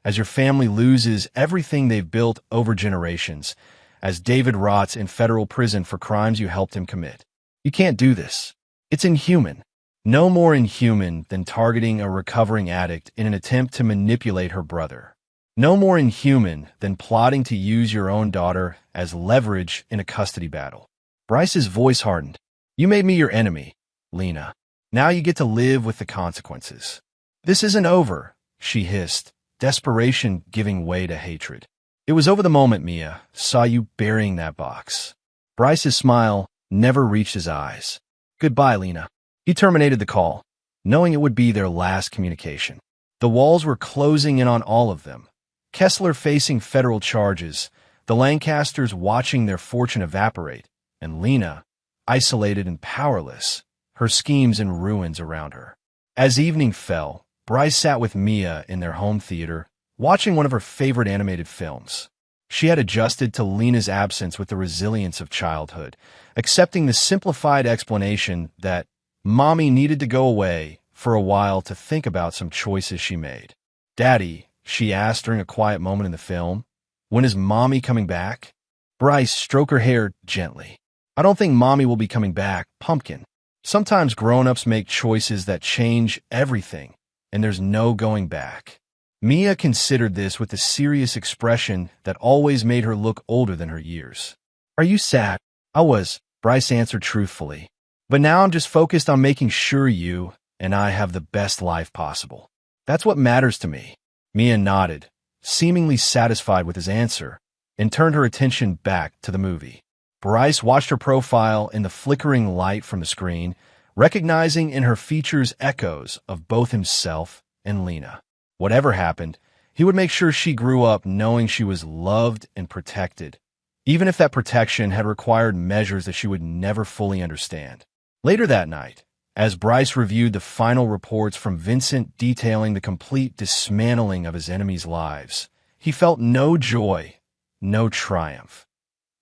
as your family loses everything they've built over generations, as David rots in federal prison for crimes you helped him commit. You can't do this. It's inhuman. No more inhuman than targeting a recovering addict in an attempt to manipulate her brother. No more inhuman than plotting to use your own daughter as leverage in a custody battle." Bryce's voice hardened. "You made me your enemy, Lena. Now you get to live with the consequences." "This isn't over," she hissed, desperation giving way to hatred. "It was over the moment Mia saw you burying that box." Bryce's smile never reached his eyes. "Goodbye, Lena." He terminated the call, knowing it would be their last communication. The walls were closing in on all of them. Kessler facing federal charges, the Lancasters watching their fortune evaporate, and Lena, isolated and powerless, her schemes in ruins around her. As evening fell, Bryce sat with Mia in their home theater, watching one of her favorite animated films. She had adjusted to Lena's absence with the resilience of childhood, accepting the simplified explanation that Mommy needed to go away for a while to think about some choices she made. "Daddy," she asked during a quiet moment in the film, "when is Mommy coming back?" Bryce stroked her hair gently. "I don't think Mommy will be coming back, Pumpkin. Sometimes grown-ups make choices that change everything, and there's no going back." Mia considered this with the serious expression that always made her look older than her years. "Are you sad?" "I was," Bryce answered truthfully. "But now I'm just focused on making sure you and I have the best life possible. That's what matters to me." Mia nodded, seemingly satisfied with his answer, and turned her attention back to the movie. Bryce watched her profile in the flickering light from the screen, recognizing in her features echoes of both himself and Lena. Whatever happened, he would make sure she grew up knowing she was loved and protected, even if that protection had required measures that she would never fully understand. Later that night, as Bryce reviewed the final reports from Vincent detailing the complete dismantling of his enemies' lives, he felt no joy, no triumph.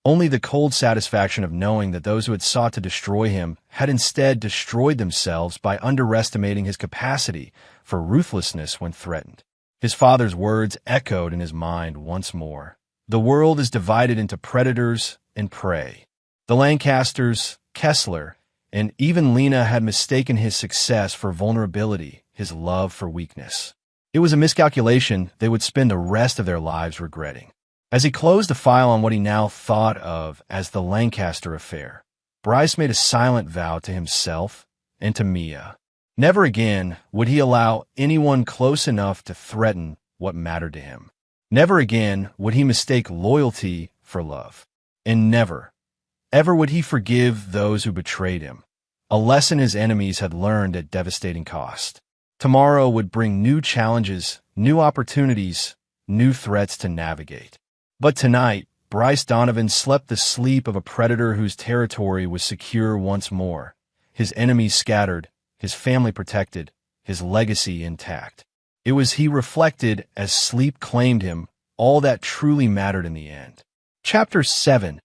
Only the cold satisfaction of knowing that those who had sought to destroy him had instead destroyed themselves by underestimating his capacity for ruthlessness when threatened. His father's words echoed in his mind once more. The world is divided into predators and prey. The Lancasters, Kessler, and even Lena had mistaken his success for vulnerability, his love for weakness. It was a miscalculation they would spend the rest of their lives regretting. As he closed the file on what he now thought of as the Lancaster affair, Bryce made a silent vow to himself and to Mia. Never again would he allow anyone close enough to threaten what mattered to him. Never again would he mistake loyalty for love. And never, ever would he forgive those who betrayed him, a lesson his enemies had learned at devastating cost. Tomorrow would bring new challenges, new opportunities, new threats to navigate. But tonight, Bryce Donovan slept the sleep of a predator whose territory was secure once more, his enemies scattered, his family protected, his legacy intact. It was, he reflected, as sleep claimed him, all that truly mattered in the end. Chapter 7.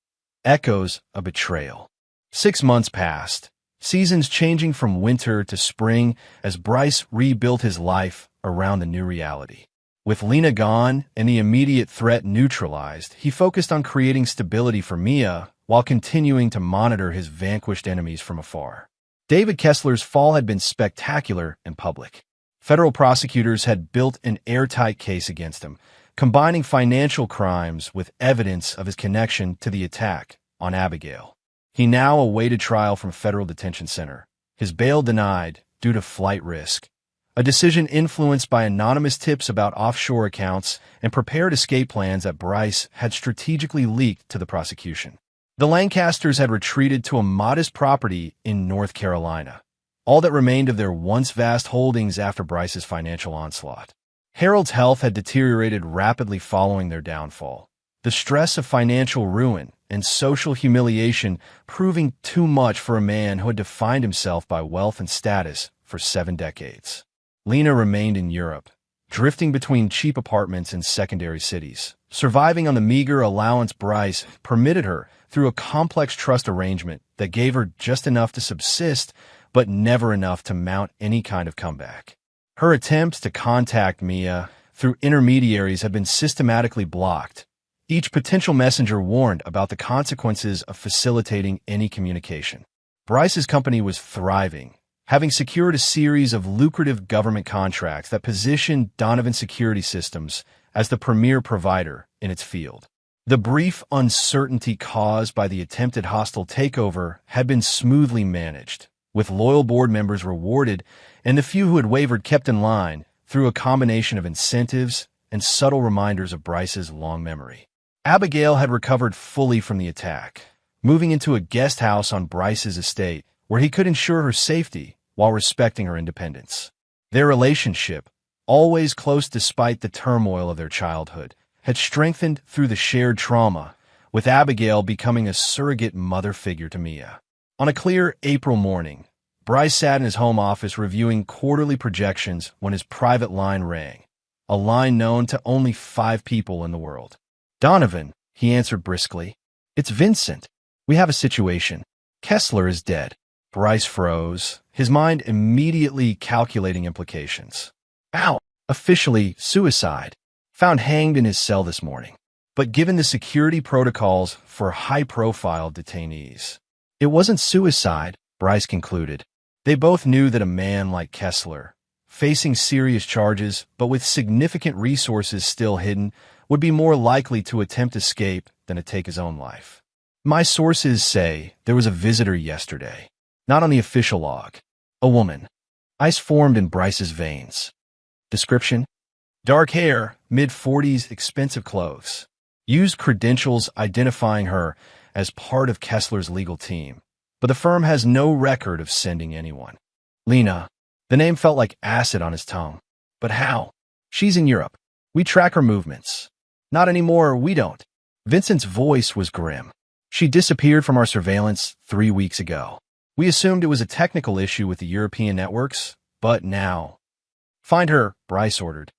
Echoes of Betrayal. 6 months passed, seasons changing from winter to spring as Bryce rebuilt his life around the new reality. With Lena gone and the immediate threat neutralized, he focused on creating stability for Mia while continuing to monitor his vanquished enemies from afar. David Kessler's fall had been spectacular and public. Federal prosecutors had built an airtight case against him, combining financial crimes with evidence of his connection to the attack on Abigail. He now awaited trial from a federal detention center, his bail denied due to flight risk, a decision influenced by anonymous tips about offshore accounts and prepared escape plans that Bryce had strategically leaked to the prosecution. The Lancasters had retreated to a modest property in North Carolina, all that remained of their once vast holdings after Bryce's financial onslaught. Harold's health had deteriorated rapidly following their downfall, the stress of financial ruin and social humiliation proving too much for a man who had defined himself by wealth and status for 7 decades. Lena remained in Europe, drifting between cheap apartments in secondary cities, surviving on the meager allowance Bryce permitted her through a complex trust arrangement that gave her just enough to subsist, but never enough to mount any kind of comeback. Her attempts to contact Mia through intermediaries had been systematically blocked, each potential messenger warned about the consequences of facilitating any communication. Bryce's company was thriving, having secured a series of lucrative government contracts that positioned Donovan Security Systems as the premier provider in its field. The brief uncertainty caused by the attempted hostile takeover had been smoothly managed, with loyal board members rewarded and the few who had wavered kept in line through a combination of incentives and subtle reminders of Bryce's long memory. Abigail had recovered fully from the attack, moving into a guest house on Bryce's estate where he could ensure her safety while respecting her independence. Their relationship, always close despite the turmoil of their childhood, had strengthened through the shared trauma, with Abigail becoming a surrogate mother figure to Mia. On a clear April morning, Bryce sat in his home office reviewing quarterly projections when his private line rang, a line known to only 5 people in the world. "Donovan," he answered briskly. "It's Vincent. We have a situation. Kessler is dead." Bryce froze, his mind immediately calculating implications. "Ow! Officially suicide. Found hanged in his cell this morning." But given the security protocols for high-profile detainees, it wasn't suicide, Bryce concluded. They both knew that a man like Kessler, facing serious charges but with significant resources still hidden, would be more likely to attempt escape than to take his own life. "My sources say there was a visitor yesterday. Not on the official log. A woman. Ice formed in Bryce's veins. Description: dark hair, mid-40s, expensive clothes. Used credentials identifying her as part of Kessler's legal team, but the firm has no record of sending anyone. Lena. The name felt like acid on his tongue. But how? She's in Europe. We track her movements. Not anymore, we don't." Vincent's voice was grim. "She disappeared from our surveillance 3 weeks ago. We assumed it was a technical issue with the European networks, but now—" "Find her," Bryce ordered.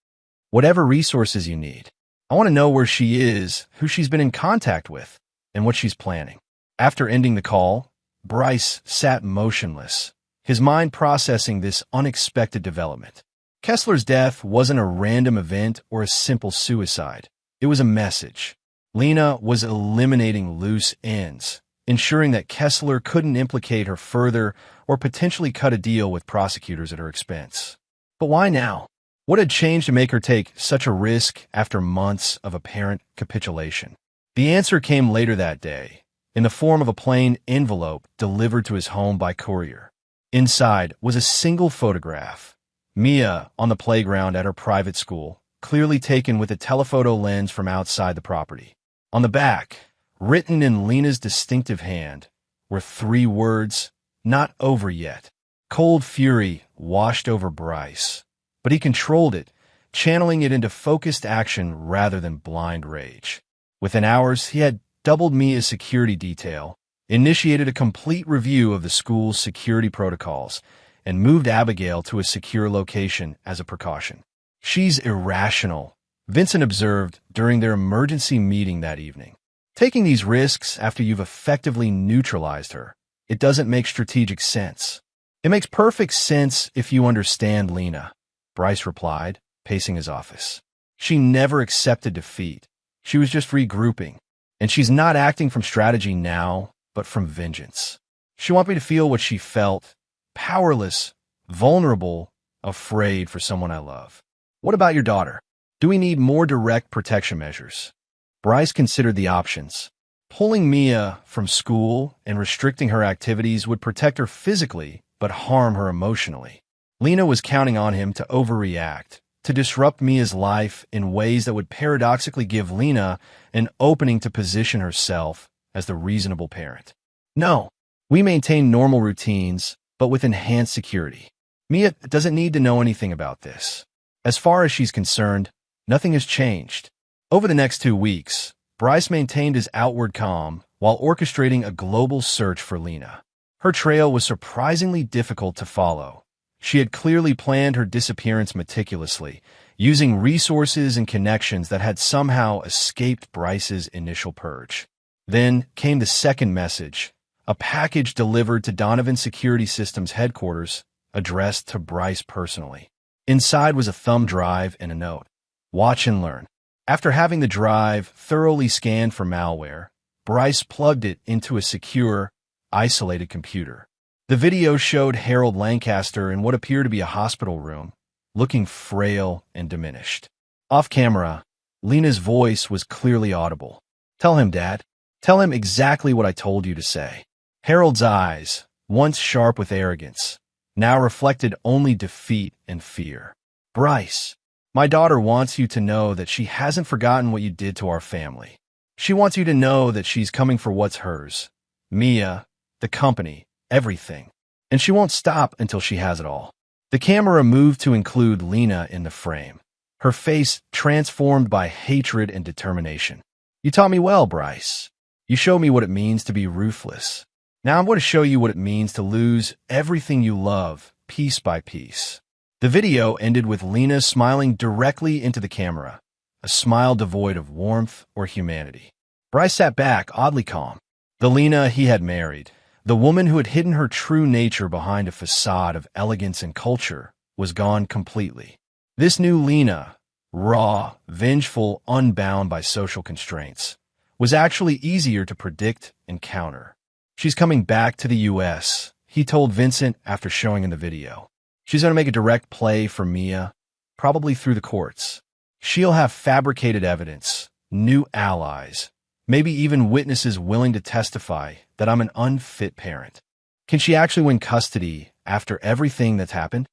"Whatever resources you need. I want to know where she is, who she's been in contact with, and what she's planning." After ending the call, Bryce sat motionless, his mind processing this unexpected development. Kessler's death wasn't a random event or a simple suicide. It was a message. Lena was eliminating loose ends, ensuring that Kessler couldn't implicate her further or potentially cut a deal with prosecutors at her expense. But why now? What had changed to make her take such a risk after months of apparent capitulation? The answer came later that day, in the form of a plain envelope delivered to his home by courier. Inside was a single photograph. Mia on the playground at her private school, clearly taken with a telephoto lens from outside the property. On the back, written in Lena's distinctive hand, were 3 words, "Not over yet." Cold fury washed over Bryce, but he controlled it, channeling it into focused action rather than blind rage. Within hours, he had doubled Mia's security detail, initiated a complete review of the school's security protocols, and moved Abigail to a secure location as a precaution. "She's irrational," Vincent observed during their emergency meeting that evening. "Taking these risks after you've effectively neutralized her, it doesn't make strategic sense." "It makes perfect sense if you understand Lena," Bryce replied, pacing his office. "She never accepted defeat. She was just regrouping. And she's not acting from strategy now, but from vengeance. She wants me to feel what she felt, powerless, vulnerable, afraid for someone I love." "What about your daughter? Do we need more direct protection measures?" Bryce considered the options. Pulling Mia from school and restricting her activities would protect her physically, but harm her emotionally. Lena was counting on him to overreact, to disrupt Mia's life in ways that would paradoxically give Lena an opening to position herself as the reasonable parent. "No, we maintain normal routines, but with enhanced security. Mia doesn't need to know anything about this. As far as she's concerned, nothing has changed." Over the next 2 weeks, Bryce maintained his outward calm while orchestrating a global search for Lena. Her trail was surprisingly difficult to follow. She had clearly planned her disappearance meticulously, using resources and connections that had somehow escaped Bryce's initial purge. Then came the second message, a package delivered to Donovan Security Systems headquarters, addressed to Bryce personally. Inside was a thumb drive and a note. "Watch and learn." After having the drive thoroughly scanned for malware, Bryce plugged it into a secure, isolated computer. The video showed Harold Lancaster in what appeared to be a hospital room, looking frail and diminished. Off camera, Lena's voice was clearly audible. "Tell him, Dad. Tell him exactly what I told you to say." Harold's eyes, once sharp with arrogance, now reflected only defeat and fear. "Bryce, my daughter wants you to know that she hasn't forgotten what you did to our family. She wants you to know that she's coming for what's hers. Mia, the company, everything. And she won't stop until she has it all." The camera moved to include Lena in the frame, her face transformed by hatred and determination. "You taught me well, Bryce. You showed me what it means to be ruthless. Now I'm going to show you what it means to lose everything you love, piece by piece." The video ended with Lena smiling directly into the camera, a smile devoid of warmth or humanity. Bryce sat back, oddly calm. The Lena he had married, the woman who had hidden her true nature behind a facade of elegance and culture, was gone completely. This new Lena, raw, vengeful, unbound by social constraints, was actually easier to predict and counter. "She's coming back to the U.S., he told Vincent after showing him the video. "She's going to make a direct play for Mia, probably through the courts. She'll have fabricated evidence, new allies, maybe even witnesses willing to testify that I'm an unfit parent. Can she actually win custody after everything that's happened?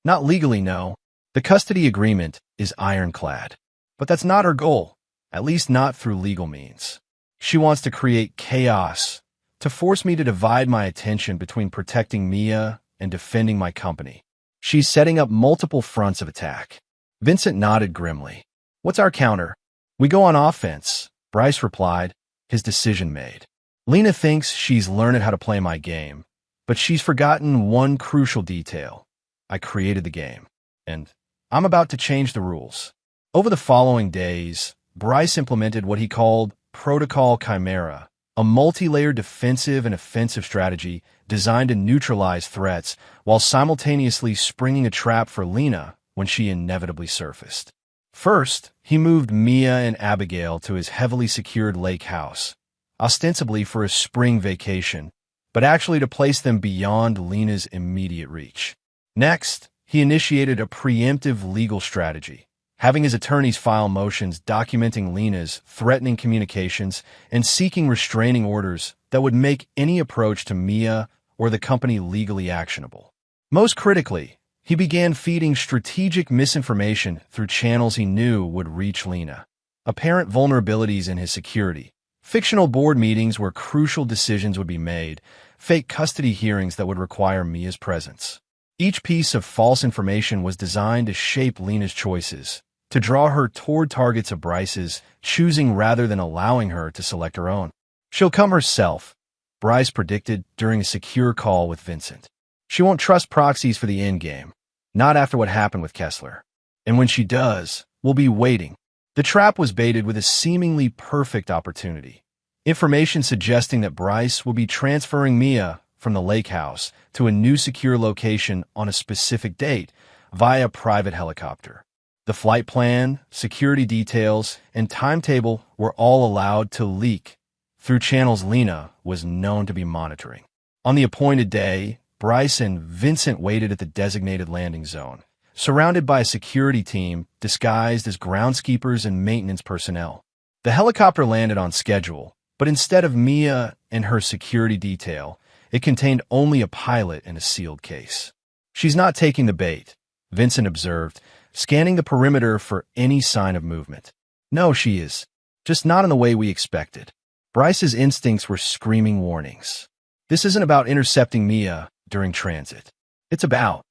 Not legally, no. The custody agreement is ironclad. But that's not her goal, at least not through legal means. She wants to create chaos, to force me to divide my attention between protecting Mia and defending my company. She's setting up multiple fronts of attack." Vincent nodded grimly. "What's our counter?" "We go on offense," Bryce replied, his decision made. "Lena thinks she's learned how to play my game, but she's forgotten one crucial detail. I created the game, and I'm about to change the rules." Over the following days, Bryce implemented what he called Protocol Chimera, a multi-layered defensive and offensive strategy designed to neutralize threats while simultaneously springing a trap for Lena when she inevitably surfaced. First, he moved Mia and Abigail to his heavily secured lake house, ostensibly for a spring vacation, but actually to place them beyond Lena's immediate reach. Next, he initiated a preemptive legal strategy, having his attorneys file motions documenting Lena's threatening communications and seeking restraining orders that would make any approach to Mia or the company legally actionable. Most critically, he began feeding strategic misinformation through channels he knew would reach Lena. Apparent vulnerabilities in his security, fictional board meetings where crucial decisions would be made, fake custody hearings that would require Mia's presence. Each piece of false information was designed to shape Lena's choices, to draw her toward targets of Bryce's, choosing rather than allowing her to select her own. She'll come herself, Bryce predicted during a secure call with Vincent. She won't trust proxies for the endgame, not after what happened with Kessler. And when she does, we'll be waiting. The trap was baited with a seemingly perfect opportunity. Information suggesting that Bryce will be transferring Mia from the lake house to a new secure location on a specific date via private helicopter. The flight plan, security details, and timetable were all allowed to leak through channels Lena was known to be monitoring. On the appointed day, Bryce and Vincent waited at the designated landing zone, surrounded by a security team disguised as groundskeepers and maintenance personnel. The helicopter landed on schedule, but instead of Mia and her security detail, it contained only a pilot in a sealed case. "She's not taking the bait," Vincent observed, scanning the perimeter for any sign of movement. "No, she is. Just not in the way we expected." Bryce's instincts were screaming warnings. This isn't about intercepting Mia during transit. It's about...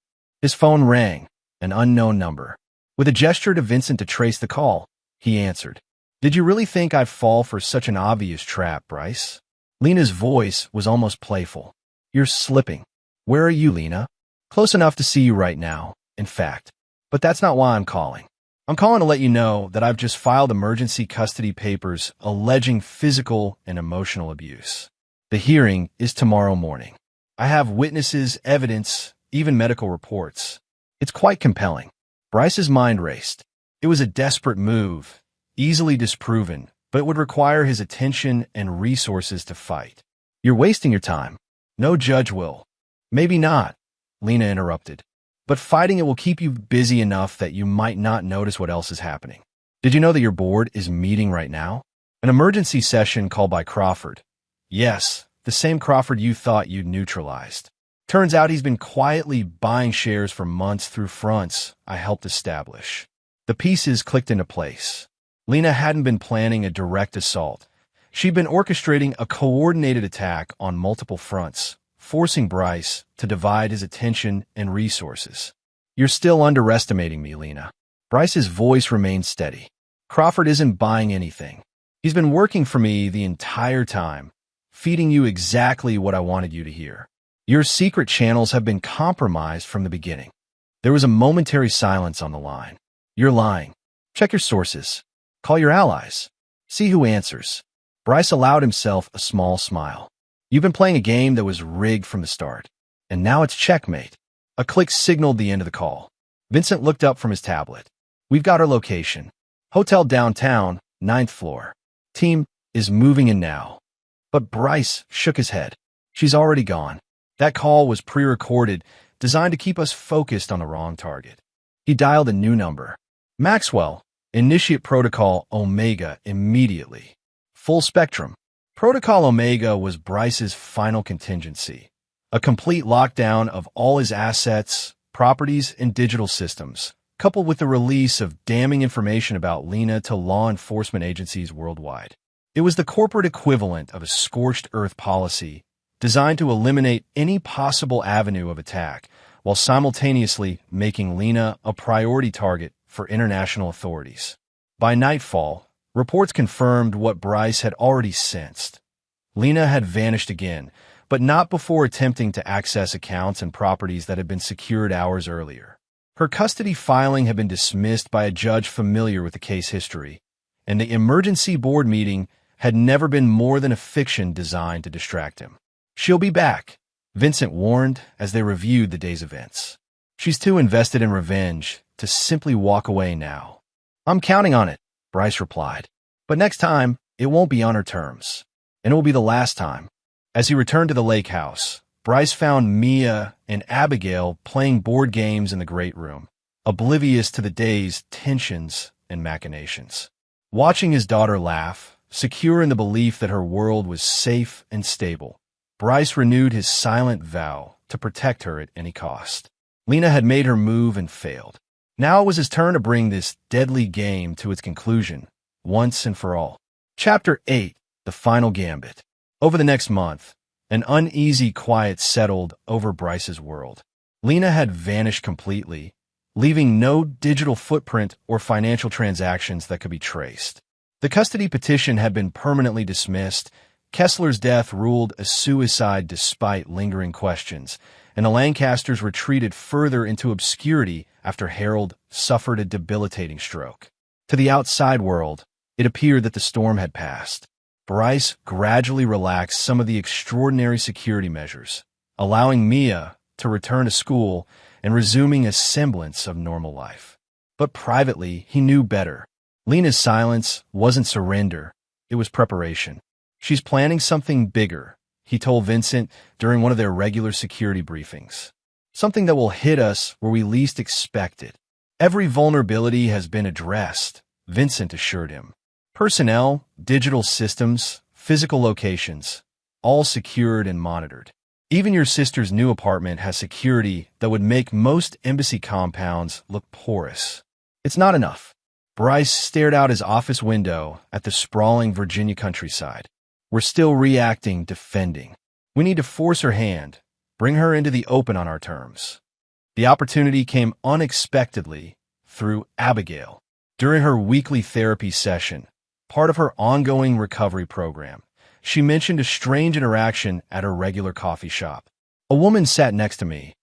His phone rang. An unknown number. With a gesture to Vincent to trace the call, he answered. "Did you really think I'd fall for such an obvious trap, Bryce?" Lena's voice was almost playful. "You're slipping. Where are you, Lena?" "Close enough to see you right now, in fact. But that's not why I'm calling. I'm calling to let you know that I've just filed emergency custody papers alleging physical and emotional abuse. The hearing is tomorrow morning. I have witnesses, evidence, even medical reports. It's quite compelling." Bryce's mind raced. It was a desperate move, easily disproven, but it would require his attention and resources to fight. "You're wasting your time. No judge will." "Maybe not," Lena interrupted. "But fighting it will keep you busy enough that you might not notice what else is happening. Did you know that your board is meeting right now? An emergency session called by Crawford. Yes, the same Crawford you thought you'd neutralized. Turns out he's been quietly buying shares for months through fronts I helped establish." The pieces clicked into place. Lena hadn't been planning a direct assault. She'd been orchestrating a coordinated attack on multiple fronts, forcing Bryce to divide his attention and resources. "You're still underestimating me, Lena." Bryce's voice remained steady. "Crawford isn't buying anything. He's been working for me the entire time, feeding you exactly what I wanted you to hear. Your secret channels have been compromised from the beginning." There was a momentary silence on the line. "You're lying. Check your sources. Call your allies. See who answers." Bryce allowed himself a small smile. "You've been playing a game that was rigged from the start, and now it's checkmate." A click signaled the end of the call. Vincent looked up from his tablet. "We've got our location. Hotel downtown, 9th floor. Team is moving in now." But Bryce shook his head. "She's already gone. That call was pre-recorded, designed to keep us focused on the wrong target." He dialed a new number. "Maxwell, initiate Protocol Omega immediately." Full spectrum. Protocol Omega was Bryce's final contingency. A complete lockdown of all his assets, properties, and digital systems, coupled with the release of damning information about Lena to law enforcement agencies worldwide. It was the corporate equivalent of a scorched earth policy designed to eliminate any possible avenue of attack, while simultaneously making Lena a priority target for international authorities. By nightfall, reports confirmed what Bryce had already sensed. Lena had vanished again, but not before attempting to access accounts and properties that had been secured hours earlier. Her custody filing had been dismissed by a judge familiar with the case history, and the emergency board meeting had never been more than a fiction designed to distract him. "She'll be back," Vincent warned as they reviewed the day's events. "She's too invested in revenge to simply walk away now." "I'm counting on it," Bryce replied. "But next time, it won't be on her terms. And it will be the last time." As he returned to the lake house, Bryce found Mia and Abigail playing board games in the great room. oblivious to the day's tensions and machinations. Watching his daughter laugh, secure in the belief that her world was safe and stable, Bryce renewed his silent vow to protect her at any cost. Lena had made her move and failed. Now it was his turn to bring this deadly game to its conclusion, once and for all. Chapter 8. The Final Gambit. Over the next month, an uneasy quiet settled over Bryce's world. Lena had vanished completely, leaving no digital footprint or financial transactions that could be traced. The custody petition had been permanently dismissed, Kessler's death ruled a suicide despite lingering questions, and the Lancasters retreated further into obscurity after Harold suffered a debilitating stroke. To the outside world, it appeared that the storm had passed. Bryce gradually relaxed some of the extraordinary security measures, allowing Mia to return to school and resuming a semblance of normal life. But privately, he knew better. Lena's silence wasn't surrender, it was preparation. She's planning something bigger, he told Vincent during one of their regular security briefings. Something that will hit us where we least expect it. Every vulnerability has been addressed, Vincent assured him. Personnel, digital systems, physical locations, all secured and monitored. Even your sister's new apartment has security that would make most embassy compounds look porous. It's not enough. Bryce stared out his office window at the sprawling Virginia countryside. We're still reacting, defending. We need to force her hand, bring her into the open on our terms. The opportunity came unexpectedly through Abigail. During her weekly therapy session, part of her ongoing recovery program, she mentioned a strange interaction at her regular coffee shop. A woman sat next to me,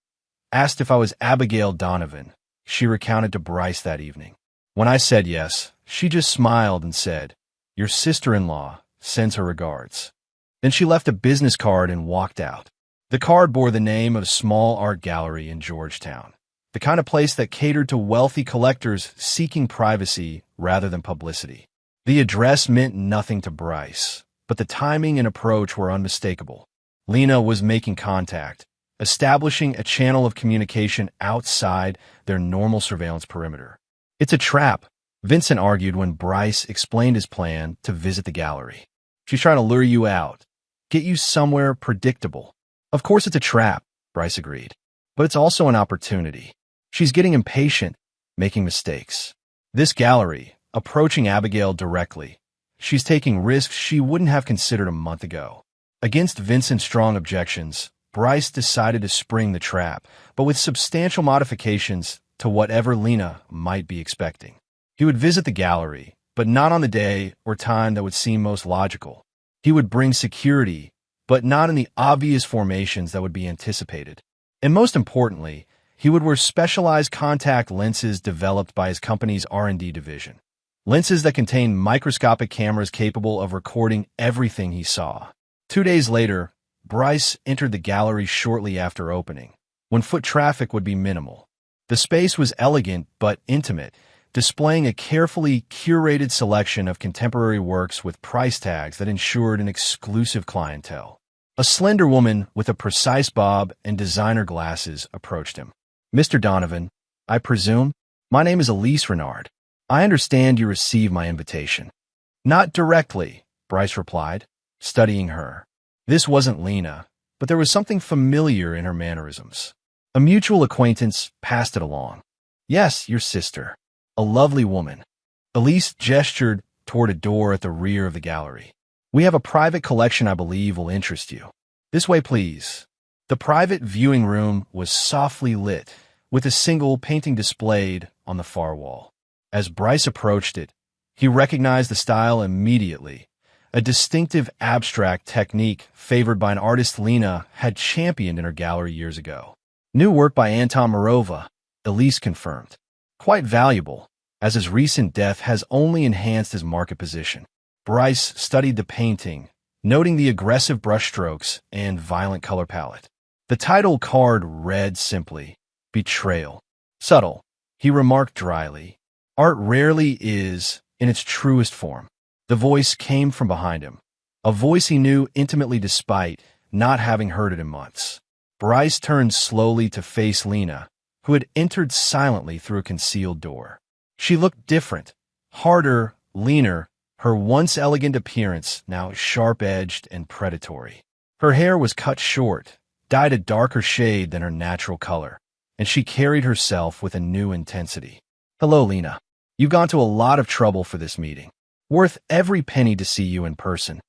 asked if I was Abigail Donovan. She recounted to Bryce that evening. When I said yes, she just smiled and said, "Your sister-in-law sends her regards." Then she left a business card and walked out. The card bore the name of a small art gallery in Georgetown, the kind of place that catered to wealthy collectors seeking privacy rather than publicity. The address meant nothing to Bryce, but the timing and approach were unmistakable. Lena was making contact, establishing a channel of communication outside their normal surveillance perimeter. It's a trap, Vincent argued when Bryce explained his plan to visit the gallery. She's trying to lure you out, get you somewhere predictable. Of course it's a trap, Bryce agreed, but it's also an opportunity. She's getting impatient, making mistakes. This gallery, approaching Abigail directly, she's taking risks she wouldn't have considered a month ago. Against Vincent's strong objections, Bryce decided to spring the trap, but with substantial modifications to whatever Lena might be expecting. He would visit the gallery, but not on the day or time that would seem most logical. He would bring security, but not in the obvious formations that would be anticipated. And most importantly, he would wear specialized contact lenses developed by his company's R&D division. Lenses that contained microscopic cameras capable of recording everything he saw. 2 days later, Bryce entered the gallery shortly after opening, when foot traffic would be minimal. The space was elegant but intimate, displaying a carefully curated selection of contemporary works with price tags that ensured an exclusive clientele. A slender woman with a precise bob and designer glasses approached him. "Mr. Donovan, I presume? My name is Elise Renard. I understand you received my invitation." "Not directly," Bryce replied, studying her. This wasn't Lena, but there was something familiar in her mannerisms. A mutual acquaintance passed it along. "Yes, your sister. A lovely woman." Elise gestured toward a door at the rear of the gallery. "We have a private collection I believe will interest you. This way, please." The private viewing room was softly lit, with a single painting displayed on the far wall. As Bryce approached it, he recognized the style immediately, a distinctive abstract technique favored by an artist Lena had championed in her gallery years ago. New work by Anton Morova, Elise confirmed. Quite valuable, as his recent death has only enhanced his market position. Bryce studied the painting, noting the aggressive brushstrokes and violent color palette. The title card read simply, "Betrayal." Subtle, he remarked dryly. Art rarely is in its truest form. The voice came from behind him, a voice he knew intimately despite not having heard it in months. Bryce turned slowly to face Lena, who had entered silently through a concealed door. She looked different, harder, leaner, her once elegant appearance now sharp-edged and predatory. Her hair was cut short, dyed a darker shade than her natural color, and she carried herself with a new intensity. "Hello, Lena. You've gone to a lot of trouble for this meeting. Worth every penny to see you in person."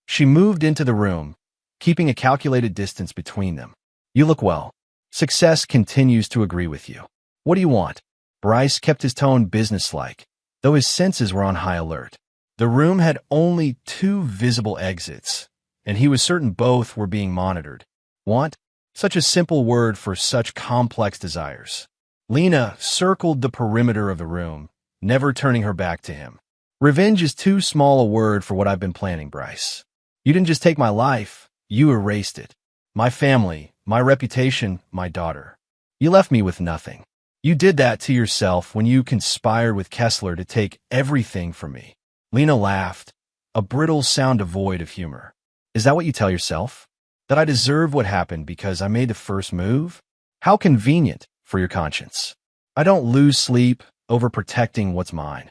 She moved into the room, keeping a calculated distance between them. "You look well. Success continues to agree with you. What do you want?" Bryce kept his tone businesslike, though his senses were on high alert. The room had only 2 visible exits, and he was certain both were being monitored. Want? Such a simple word for such complex desires. Lena circled the perimeter of the room, never turning her back to him. "Revenge is too small a word for what I've been planning, Bryce. You didn't just take my life, you erased it. My family, my reputation, my daughter. You left me with nothing. You did that to yourself when you conspired with Kessler to take everything from me." Lena laughed, a brittle sound devoid of humor. "Is that what you tell yourself? That I deserve what happened because I made the first move? How convenient for your conscience. I don't lose sleep over protecting what's mine."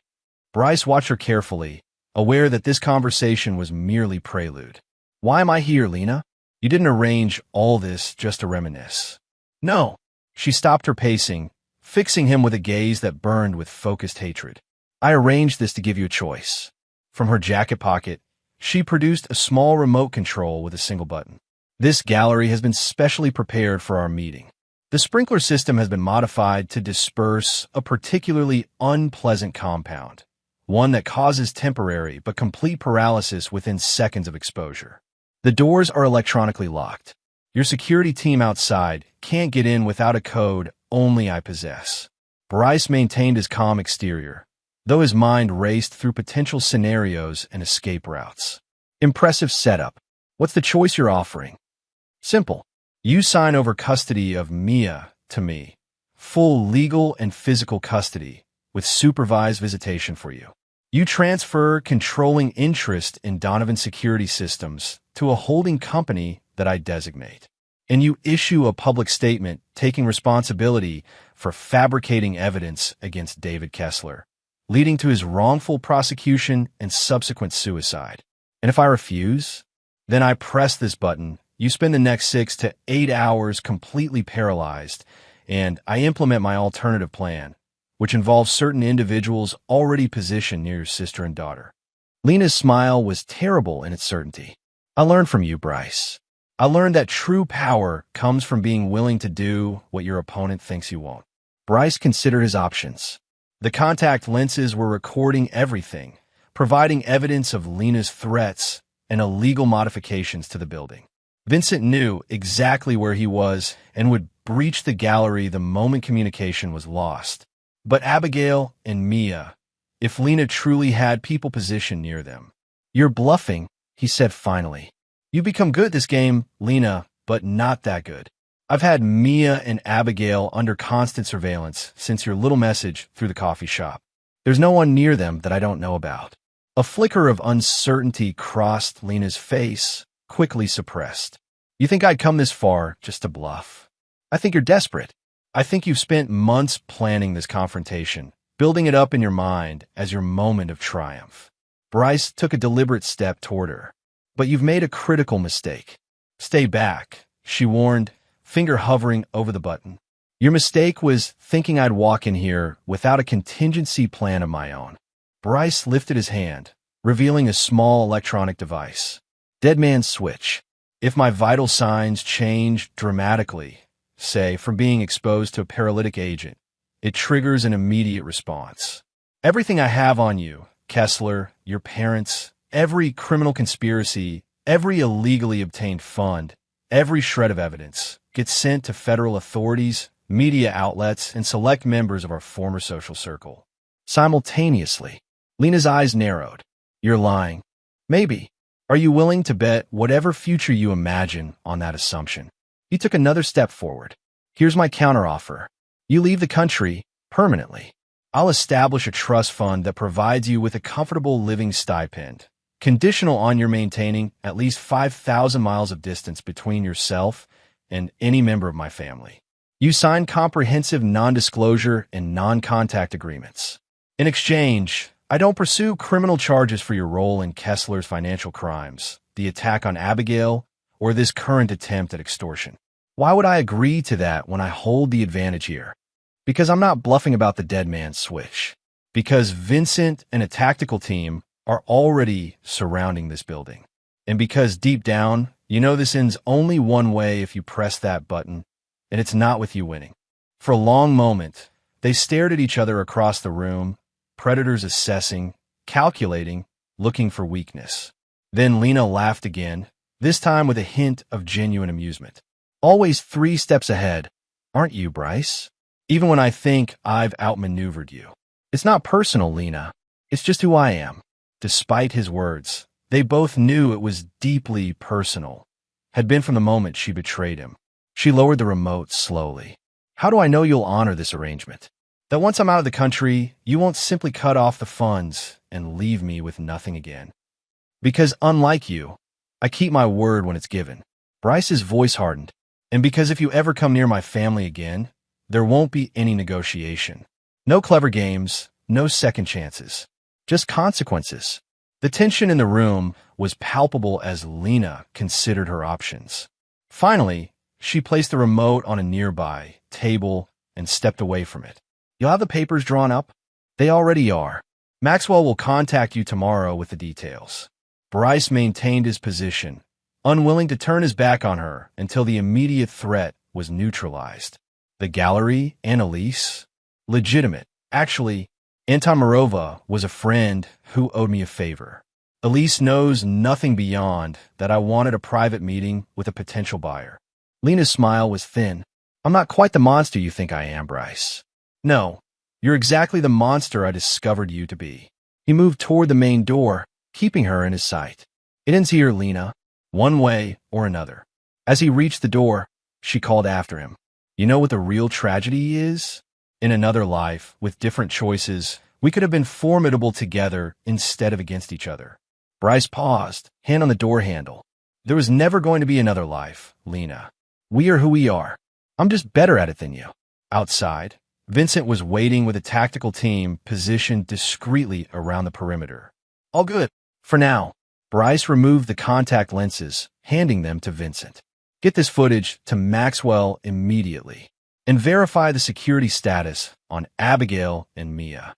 Bryce watched her carefully, aware that this conversation was merely prelude. "Why am I here, Lena? You didn't arrange all this just to reminisce." "No." She stopped her pacing, fixing him with a gaze that burned with focused hatred. "I arranged this to give you a choice." From her jacket pocket, she produced a small remote control with a single button. "This gallery has been specially prepared for our meeting. The sprinkler system has been modified to disperse a particularly unpleasant compound, one that causes temporary but complete paralysis within seconds of exposure. The doors are electronically locked. Your security team outside can't get in without a code only I possess." Bryce maintained his calm exterior, though his mind raced through potential scenarios and escape routes. "Impressive setup. What's the choice you're offering?" "Simple. You sign over custody of Mia to me. Full legal and physical custody, with supervised visitation for you. You transfer controlling interest in Donovan's security systems to a holding company that I designate. And you issue a public statement taking responsibility for fabricating evidence against David Kessler, leading to his wrongful prosecution and subsequent suicide. And if I refuse, then I press this button, you spend the next 6 to 8 hours completely paralyzed, and I implement my alternative plan, which involves certain individuals already positioned near your sister and daughter." Lena's smile was terrible in its certainty. "I learned from you, Bryce. I learned that true power comes from being willing to do what your opponent thinks you won't." Bryce considered his options. The contact lenses were recording everything, providing evidence of Lena's threats and illegal modifications to the building. Vincent knew exactly where he was and would breach the gallery the moment communication was lost. But Abigail and Mia, if Lena truly had people positioned near them. "You're bluffing," he said finally. "You've become good at this game, Lena, but not that good. I've had Mia and Abigail under constant surveillance since your little message through the coffee shop. There's no one near them that I don't know about." A flicker of uncertainty crossed Lena's face, quickly suppressed. "You think I'd come this far just to bluff? I think you're desperate. I think you've spent months planning this confrontation, building it up in your mind as your moment of triumph." Bryce took a deliberate step toward her. "But you've made a critical mistake." "Stay back," she warned, finger hovering over the button. "Your mistake was thinking I'd walk in here without a contingency plan of my own." Bryce lifted his hand, revealing a small electronic device. "Dead man's switch. If my vital signs change dramatically, say from being exposed to a paralytic agent, it triggers an immediate response. Everything I have on you, Kessler, your parents, every criminal conspiracy, every illegally obtained fund, every shred of evidence, gets sent to federal authorities, media outlets, and select members of our former social circle. Simultaneously." Lena's eyes narrowed. "You're lying." "Maybe. Are you willing to bet whatever future you imagine on that assumption?" He took another step forward. "Here's my counteroffer. You leave the country permanently. I'll establish a trust fund that provides you with a comfortable living stipend, conditional on your maintaining at least 5,000 miles of distance between yourself and any member of my family. You signed comprehensive non-disclosure and non-contact agreements. In exchange, I don't pursue criminal charges for your role in Kessler's financial crimes, the attack on Abigail, or this current attempt at extortion. Why would I agree to that when I hold the advantage here? Because I'm not bluffing about the dead man's switch. Because Vincent and a tactical team are already surrounding this building. And because deep down, you know this ends only one way if you press that button, and it's not with you winning. For a long moment, they stared at each other across the room, predators assessing, calculating, looking for weakness. Then Lena laughed again, this time with a hint of genuine amusement. Always 3 steps ahead, aren't you, Bryce? Even when I think I've outmaneuvered you. It's not personal, Lena. It's just who I am. Despite his words, they both knew it was deeply personal. Had been from the moment she betrayed him. She lowered the remote slowly. How do I know you'll honor this arrangement? That once I'm out of the country, you won't simply cut off the funds and leave me with nothing again. Because unlike you, I keep my word when it's given. Bryce's voice hardened. And because if you ever come near my family again, there won't be any negotiation. No clever games, no second chances. Just consequences. The tension in the room was palpable as Lena considered her options. Finally, she placed the remote on a nearby table and stepped away from it. You'll have the papers drawn up? They already are. Maxwell will contact you tomorrow with the details. Bryce maintained his position, unwilling to turn his back on her until the immediate threat was neutralized. The gallery and Elise? Legitimate. Actually, Anton Morova was a friend who owed me a favor. Elise knows nothing beyond that I wanted a private meeting with a potential buyer. Lena's smile was thin. I'm not quite the monster you think I am, Bryce. No, you're exactly the monster I discovered you to be. He moved toward the main door, keeping her in his sight. It ends here, Lena, one way or another. As he reached the door, she called after him. You know what the real tragedy is? In another life, with different choices, we could have been formidable together instead of against each other. Bryce paused, hand on the door handle. There was never going to be another life, Lena. We are who we are. I'm just better at it than you. Outside, Vincent was waiting with a tactical team positioned discreetly around the perimeter. All good. For now. Bryce removed the contact lenses, handing them to Vincent. Get this footage to Maxwell immediately. And verify the security status on Abigail and Mia.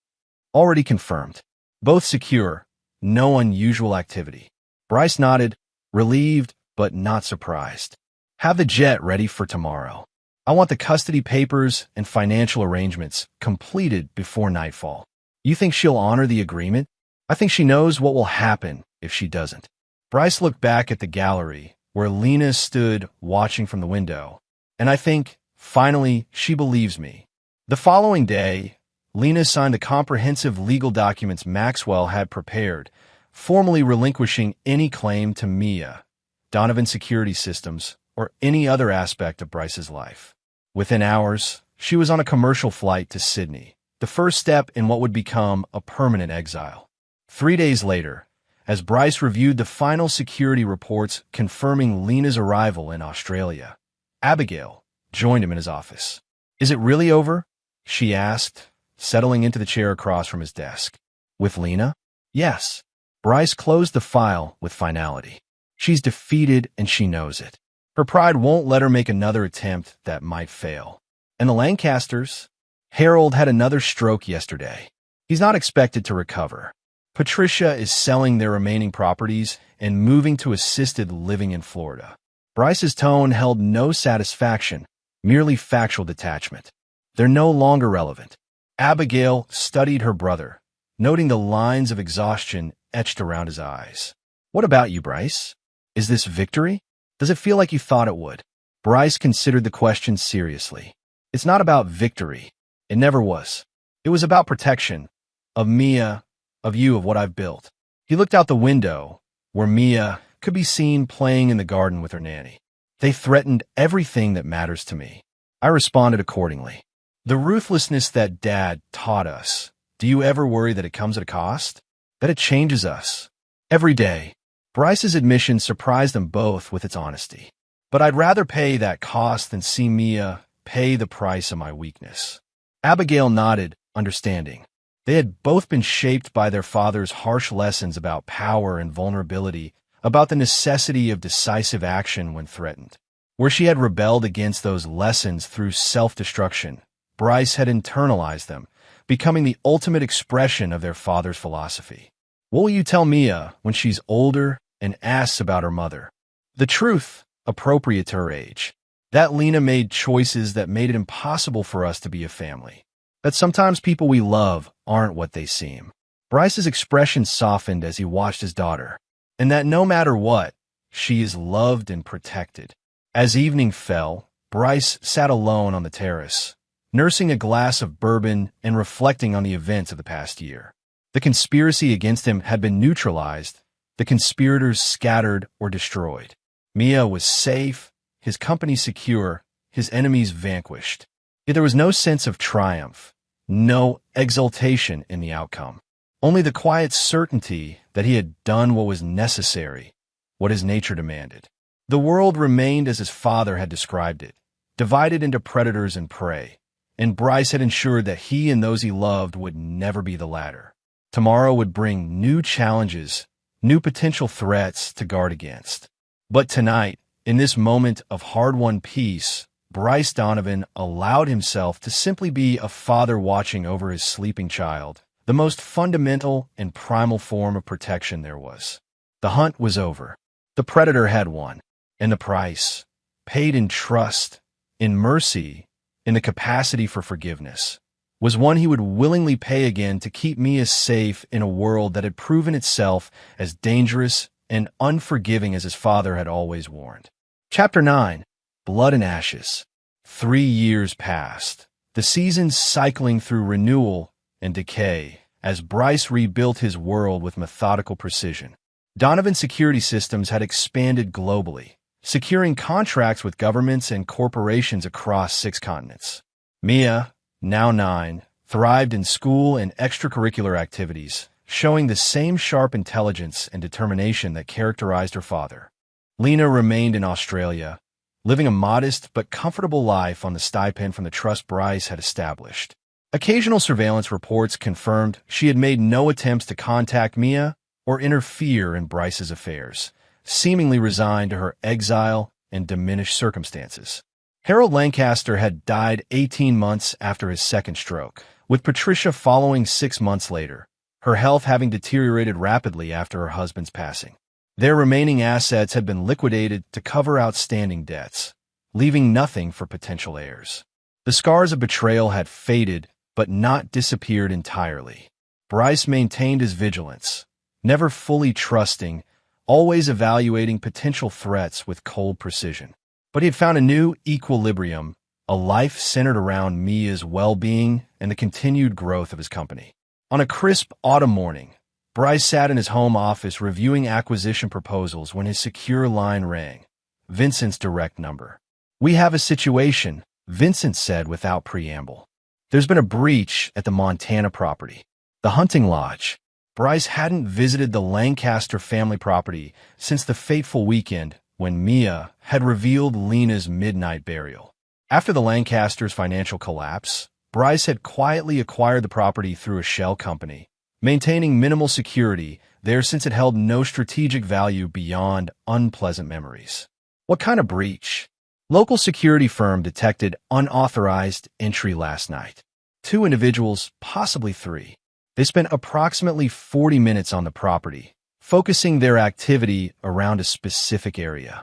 Already confirmed. Both secure. No unusual activity. Bryce nodded, relieved but not surprised. Have the jet ready for tomorrow. I want the custody papers and financial arrangements completed before nightfall. You think she'll honor the agreement? I think she knows what will happen if she doesn't. Bryce looked back at the gallery where Lena stood watching from the window, and I think, finally, she believes me. The following day, Lena signed the comprehensive legal documents Maxwell had prepared, formally relinquishing any claim to Mia, Donovan Security Systems, or any other aspect of Bryce's life. Within hours, she was on a commercial flight to Sydney, the first step in what would become a permanent exile. 3 days later, as Bryce reviewed the final security reports confirming Lena's arrival in Australia, Abigail joined him in his office. Is it really over? She asked, settling into the chair across from his desk. With Lena? Yes. Bryce closed the file with finality. She's defeated and she knows it. Her pride won't let her make another attempt that might fail. And the Lancasters? Harold had another stroke yesterday. He's not expected to recover. Patricia is selling their remaining properties and moving to assisted living in Florida. Bryce's tone held no satisfaction, merely factual detachment. They're no longer relevant. Abigail studied her brother, noting the lines of exhaustion etched around his eyes. What about you, Bryce? Is this victory? Does it feel like you thought it would? Bryce considered the question seriously. It's not about victory. It never was. It was about protection. Of Mia, of you, of what I've built. He looked out the window, where Mia could be seen playing in the garden with her nanny. They threatened everything that matters to me. I responded accordingly. The ruthlessness that Dad taught us, do you ever worry that it comes at a cost? That it changes us? Every day. Bryce's admission surprised them both with its honesty. But I'd rather pay that cost than see Mia pay the price of my weakness. Abigail nodded, understanding. They had both been shaped by their father's harsh lessons about power and vulnerability, about the necessity of decisive action when threatened. Where she had rebelled against those lessons through self-destruction, Bryce had internalized them, becoming the ultimate expression of their father's philosophy. What will you tell Mia when she's older and asks about her mother? The truth, appropriate to her age. That Lena made choices that made it impossible for us to be a family. That sometimes people we love aren't what they seem. Bryce's expression softened as he watched his daughter, and that no matter what, she is loved and protected. As evening fell, Bryce sat alone on the terrace, nursing a glass of bourbon and reflecting on the events of the past year. The conspiracy against him had been neutralized, the conspirators scattered or destroyed. Mia was safe, his company secure, his enemies vanquished. Yet there was no sense of triumph, no exultation in the outcome. Only the quiet certainty that he had done what was necessary, what his nature demanded. The world remained as his father had described it, divided into predators and prey, and Bryce had ensured that he and those he loved would never be the latter. Tomorrow would bring new challenges, new potential threats to guard against. But tonight, in this moment of hard-won peace, Bryce Donovan allowed himself to simply be a father watching over his sleeping child, the most fundamental and primal form of protection there was. The hunt was over. The predator had won, and the price, paid in trust, in mercy, in the capacity for forgiveness, was one he would willingly pay again to keep Mia safe in a world that had proven itself as dangerous and unforgiving as his father had always warned. Chapter 9. Blood and Ashes. 3 years passed, the seasons cycling through renewal and decay as Bryce rebuilt his world with methodical precision. Donovan's security systems had expanded globally, securing contracts with governments and corporations across 6 continents. Mia, now 9, thrived in school and extracurricular activities, showing the same sharp intelligence and determination that characterized her father. Lena remained in Australia, living a modest but comfortable life on the stipend from the trust Bryce had established. Occasional surveillance reports confirmed she had made no attempts to contact Mia or interfere in Bryce's affairs, seemingly resigned to her exile and diminished circumstances. Harold Lancaster had died 18 months after his second stroke, with Patricia following 6 months later, her health having deteriorated rapidly after her husband's passing. Their remaining assets had been liquidated to cover outstanding debts, leaving nothing for potential heirs. The scars of betrayal had faded, but not disappeared entirely. Bryce maintained his vigilance, never fully trusting, always evaluating potential threats with cold precision. But he had found a new equilibrium, a life centered around Mia's well-being and the continued growth of his company. On a crisp autumn morning, Bryce sat in his home office reviewing acquisition proposals when his secure line rang. Vincent's direct number. "We have a situation," Vincent said without preamble. "There's been a breach at the Montana property. The hunting lodge." Bryce hadn't visited the Lancaster family property since the fateful weekend when Mia had revealed Lena's midnight burial. After the Lancasters' financial collapse, Bryce had quietly acquired the property through a shell company, maintaining minimal security there since it held no strategic value beyond unpleasant memories. What kind of breach? Local security firm detected unauthorized entry last night. 2 individuals, possibly 3. They spent approximately 40 minutes on the property, focusing their activity around a specific area.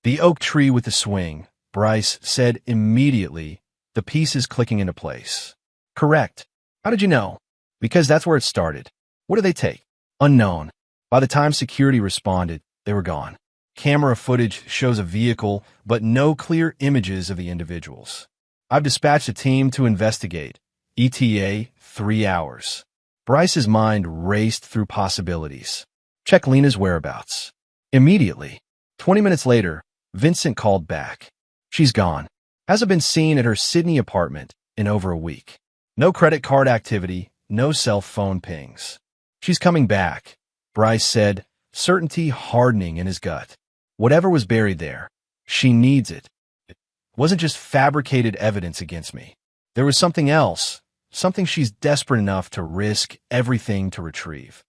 The oak tree with the swing, Bryce said immediately, the pieces clicking into place. "Correct. How did you know?" "Because that's where it started." "What did they take?" "Unknown. By the time security responded, they were gone. Camera footage shows a vehicle, but no clear images of the individuals. I've dispatched a team to investigate. ETA, 3 hours. Bryce's mind raced through possibilities. Check Lena's whereabouts. Immediately. 20 minutes later, Vincent called back. She's gone. Hasn't been seen at her Sydney apartment in over a week. No credit card activity, no cell phone pings. She's coming back, Bryce said, certainty hardening in his gut. Whatever was buried there, she needs it. wasn't just fabricated evidence against me. There was something else, something she's desperate enough to risk everything to retrieve.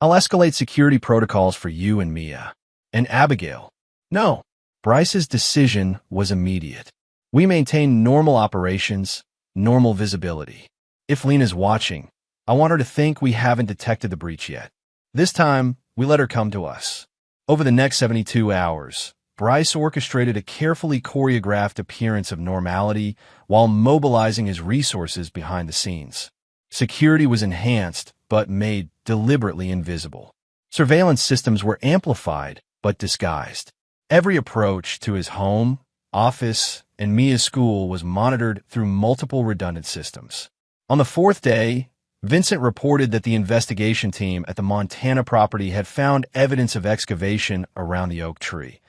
I'll escalate security protocols for you and Mia. And Abigail. No. Bryce's decision was immediate. We maintain normal operations, normal visibility. If Lena's watching, I want her to think we haven't detected the breach yet. This time, we let her come to us. Over the next 72 hours, Bryce orchestrated a carefully choreographed appearance of normality while mobilizing his resources behind the scenes. Security was enhanced, but made deliberately invisible. Surveillance systems were amplified, but disguised. Every approach to his home, office, and Mia's school was monitored through multiple redundant systems. On the fourth day, Vincent reported that the investigation team at the Montana property had found evidence of excavation around the oak tree,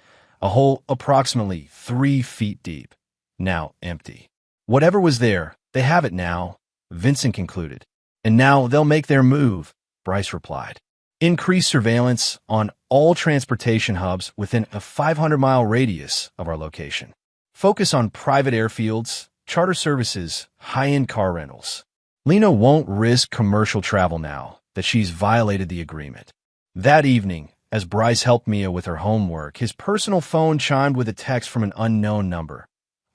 a hole approximately 3 feet deep, now empty. Whatever was there, they have it now, Vincent concluded. And now they'll make their move, Bryce replied. Increase surveillance on all transportation hubs within a 500-mile radius of our location. Focus on private airfields, charter services, high-end car rentals. Lena won't risk commercial travel now that she's violated the agreement. That evening, as Bryce helped Mia with her homework, his personal phone chimed with a text from an unknown number.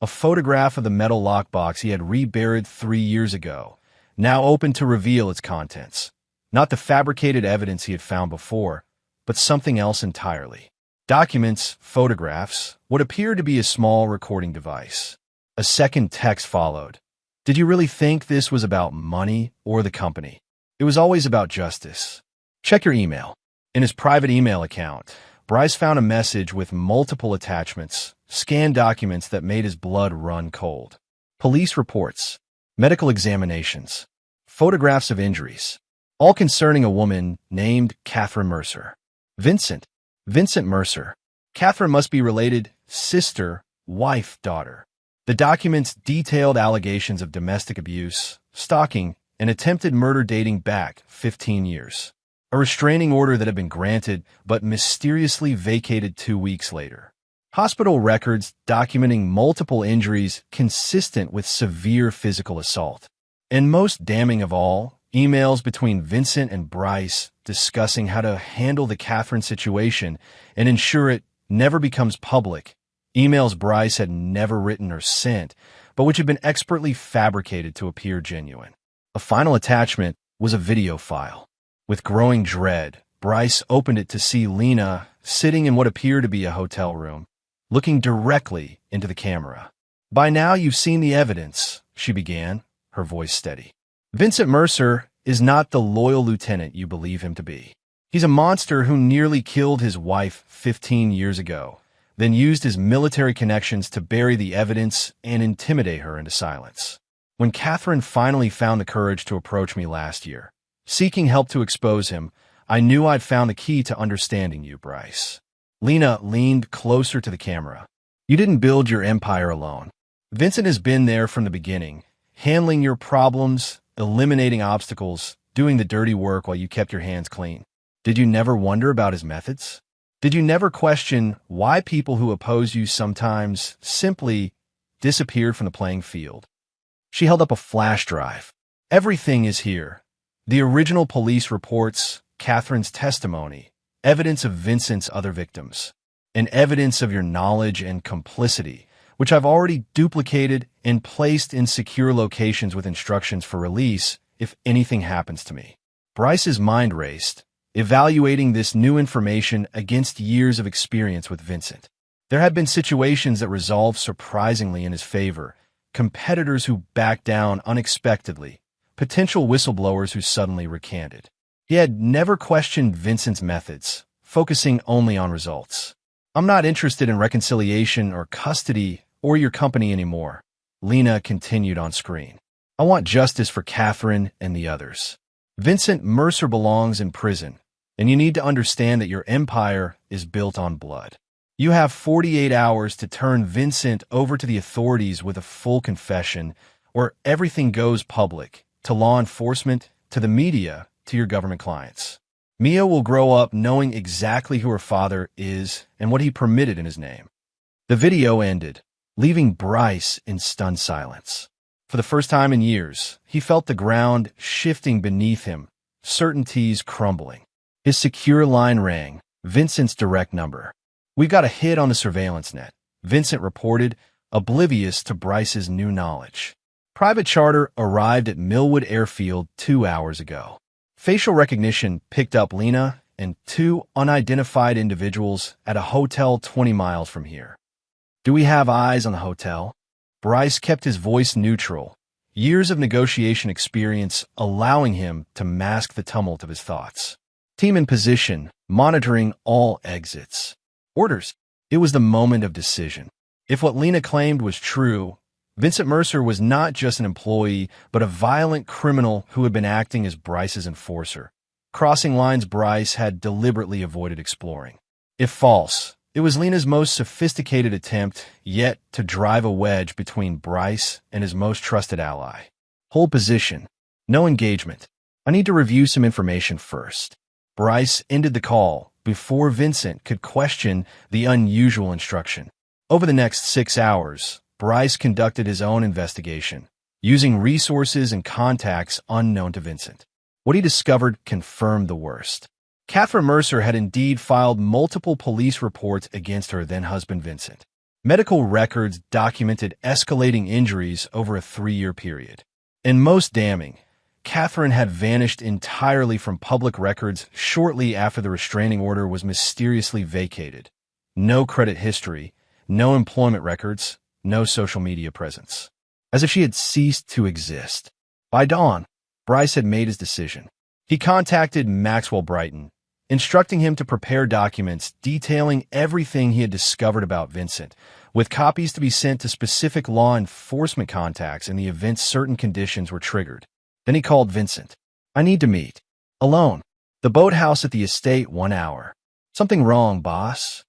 A photograph of the metal lockbox he had reburied 3 years ago, now open to reveal its contents. Not the fabricated evidence he had found before, but something else entirely. Documents, photographs, what appeared to be a small recording device. A second text followed. Did you really think this was about money or the company? It was always about justice. Check your email. In his private email account, Bryce found a message with multiple attachments, scanned documents that made his blood run cold. Police reports, medical examinations, photographs of injuries, all concerning a woman named Catherine Mercer. Vincent Mercer. Catherine must be related, sister, wife, daughter. The documents detailed allegations of domestic abuse, stalking, and attempted murder dating back 15 years. A restraining order that had been granted but mysteriously vacated 2 weeks later. Hospital records documenting multiple injuries consistent with severe physical assault. And most damning of all, emails between Vincent and Bryce discussing how to handle the Catherine situation and ensure it never becomes public. Emails Bryce had never written or sent, but which had been expertly fabricated to appear genuine. A final attachment was a video file. With growing dread, Bryce opened it to see Lena sitting in what appeared to be a hotel room, looking directly into the camera. By now you've seen the evidence, she began, her voice steady. Vincent Mercer is not the loyal lieutenant you believe him to be. He's a monster who nearly killed his wife 15 years ago, then used his military connections to bury the evidence and intimidate her into silence. When Catherine finally found the courage to approach me last year, seeking help to expose him, I knew I'd found the key to understanding you, Bryce. Lena leaned closer to the camera. You didn't build your empire alone. Vincent has been there from the beginning, handling your problems, eliminating obstacles, doing the dirty work while you kept your hands clean. Did you never wonder about his methods? Did you never question why people who oppose you sometimes simply disappeared from the playing field? She held up a flash drive. Everything is here. The original police reports, Catherine's testimony, evidence of Vincent's other victims, and evidence of your knowledge and complicity, which I've already duplicated and placed in secure locations with instructions for release if anything happens to me. Bryce's mind raced, evaluating this new information against years of experience with Vincent. There had been situations that resolved surprisingly in his favor, competitors who backed down unexpectedly, potential whistleblowers who suddenly recanted. He had never questioned Vincent's methods, focusing only on results. I'm not interested in reconciliation or custody or your company anymore, Lena continued on screen. I want justice for Catherine and the others. Vincent Mercer belongs in prison, and you need to understand that your empire is built on blood. You have 48 hours to turn Vincent over to the authorities with a full confession, or everything goes public, to law enforcement, to the media, to your government clients. Mia will grow up knowing exactly who her father is and what he permitted in his name. The video ended. leaving Bryce in stunned silence. For the first time in years, he felt the ground shifting beneath him, certainties crumbling. His secure line rang, Vincent's direct number. "We've got a hit on the surveillance net," Vincent reported, oblivious to Bryce's new knowledge. "Private charter arrived at Millwood Airfield 2 hours ago. Facial recognition picked up Lena and 2 unidentified individuals at a hotel 20 miles from here." "Do we have eyes on the hotel?" Bryce kept his voice neutral, years of negotiation experience allowing him to mask the tumult of his thoughts. "Team in position, monitoring all exits." "Orders." It was the moment of decision. If what Lena claimed was true, Vincent Mercer was not just an employee, but a violent criminal who had been acting as Bryce's enforcer, crossing lines Bryce had deliberately avoided exploring. If false, it was Lena's most sophisticated attempt yet to drive a wedge between Bryce and his most trusted ally. "Hold position. No engagement. I need to review some information first." Bryce ended the call before Vincent could question the unusual instruction. Over the next 6 hours, Bryce conducted his own investigation, using resources and contacts unknown to Vincent. What he discovered confirmed the worst. Catherine Mercer had indeed filed multiple police reports against her then-husband Vincent. Medical records documented escalating injuries over a 3-year period. And most damning, Catherine had vanished entirely from public records shortly after the restraining order was mysteriously vacated. No credit history, no employment records, no social media presence. As if she had ceased to exist. By dawn, Bryce had made his decision. He contacted Maxwell Brighton, instructing him to prepare documents detailing everything he had discovered about Vincent, with copies to be sent to specific law enforcement contacts in the event certain conditions were triggered. Then he called Vincent. "I need to meet. Alone. The boathouse at the estate 1 hour." "Something wrong, boss?"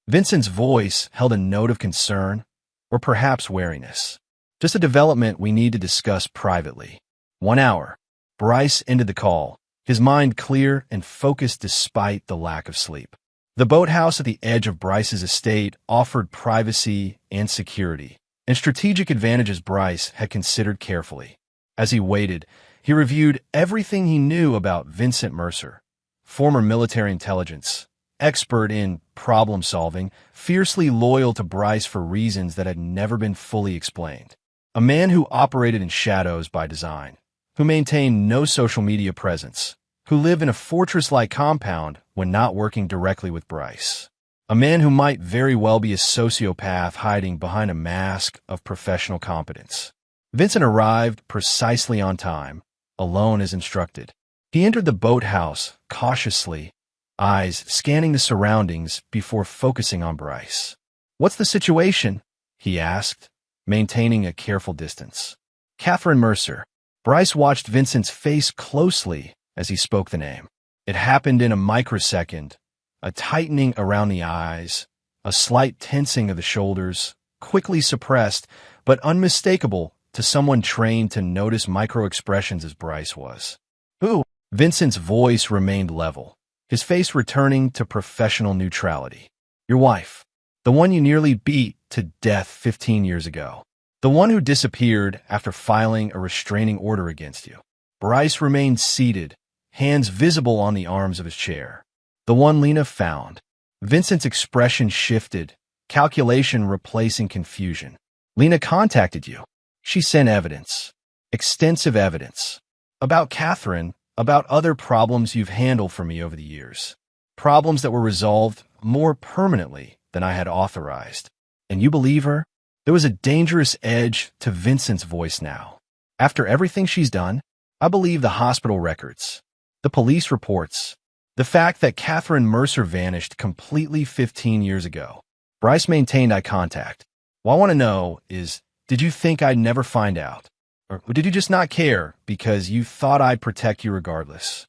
Vincent's voice held a note of concern, or perhaps wariness. "Just a development we need to discuss privately." 1 hour. Bryce ended the call, his mind clear and focused despite the lack of sleep. The boathouse at the edge of Bryce's estate offered privacy and security, and strategic advantages Bryce had considered carefully. As he waited, he reviewed everything he knew about Vincent Mercer, former military intelligence, expert in problem-solving, fiercely loyal to Bryce for reasons that had never been fully explained. A man who operated in shadows by design, who maintained no social media presence, who lived in a fortress-like compound when not working directly with Bryce. A man who might very well be a sociopath hiding behind a mask of professional competence. Vincent arrived precisely on time, alone as instructed. He entered the boathouse cautiously, eyes scanning the surroundings before focusing on Bryce. "What's the situation?" he asked, maintaining a careful distance. "Catherine Mercer." Bryce watched Vincent's face closely as he spoke the name. It happened in a microsecond, a tightening around the eyes, a slight tensing of the shoulders, quickly suppressed, but unmistakable to someone trained to notice micro-expressions as Bryce was. "Who?" Vincent's voice remained level, his face returning to professional neutrality. "Your wife. The one you nearly beat to death 15 years ago. The one who disappeared after filing a restraining order against you." Bryce remained seated, hands visible on the arms of his chair. "The one Lena found." Vincent's expression shifted, calculation replacing confusion. "Lena contacted you. She sent evidence. Extensive evidence. About Catherine, about other problems you've handled for me over the years. Problems that were resolved more permanently than I had authorized. And you believe her?" There was a dangerous edge to Vincent's voice now. "After everything she's done, I believe the hospital records, the police reports, the fact that Catherine Mercer vanished completely 15 years ago." Bryce maintained eye contact. "What I want to know is, did you think I'd never find out? Or did you just not care because you thought I'd protect you regardless?"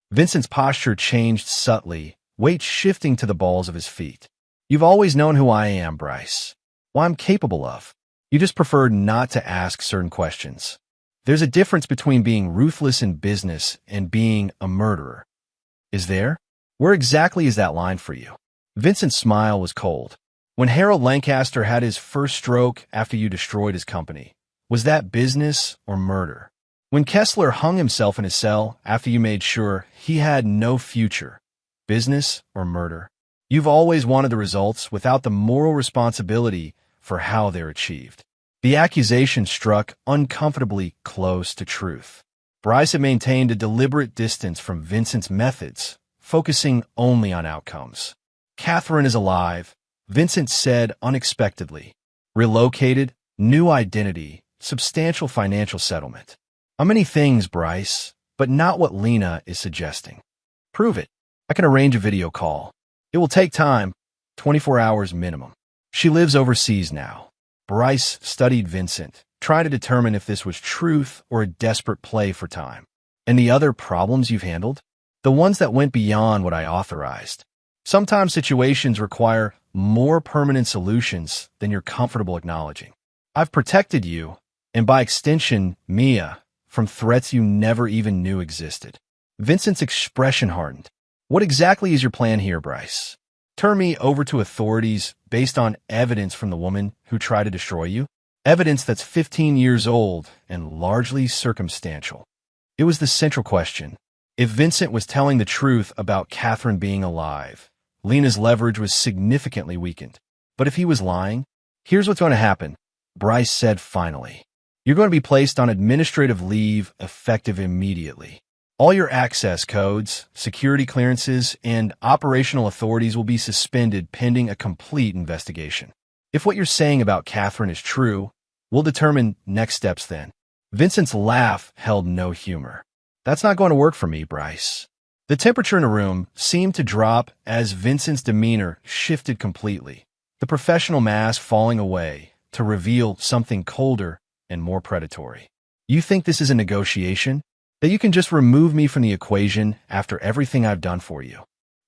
Vincent's posture changed subtly, weight shifting to the balls of his feet. "You've always known who I am, Bryce. What I'm capable of. You just preferred not to ask certain questions. There's a difference between being ruthless in business and being a murderer. Is there? Where exactly is that line for you?" Vincent's smile was cold. When Harold Lancaster had his first stroke after you destroyed his company, was that business or murder? When Kessler hung himself in his cell after you made sure he had no future, business or murder? You've always wanted the results without the moral responsibility for how they're achieved. The accusation struck uncomfortably close to truth. Bryce had maintained a deliberate distance from Vincent's methods, focusing only on outcomes. Catherine is alive, Vincent said unexpectedly. Relocated, new identity, substantial financial settlement. How many things, Bryce, but not what Lena is suggesting. Prove it. I can arrange a video call. It will take time, 24 hours minimum. She lives overseas now. Bryce studied Vincent, trying to determine if this was truth or a desperate play for time. And the other problems you've handled? The ones that went beyond what I authorized. Sometimes situations require more permanent solutions than you're comfortable acknowledging. I've protected you, and by extension, Mia, from threats you never even knew existed. Vincent's expression hardened. What exactly is your plan here, Bryce? Turn me over to authorities based on evidence from the woman who tried to destroy you? Evidence that's 15 years old and largely circumstantial. It was the central question. If Vincent was telling the truth about Catherine being alive, Lena's leverage was significantly weakened. But if he was lying, here's what's going to happen, Bryce said finally. You're going to be placed on administrative leave effective immediately. All your access codes, security clearances, and operational authorities will be suspended pending a complete investigation. If what you're saying about Catherine is true, we'll determine next steps then. Vincent's laugh held no humor. That's not going to work for me, Bryce. The temperature in the room seemed to drop as Vincent's demeanor shifted completely, the professional mask falling away to reveal something colder and more predatory. You think this is a negotiation? That you can just remove me from the equation after everything I've done for you?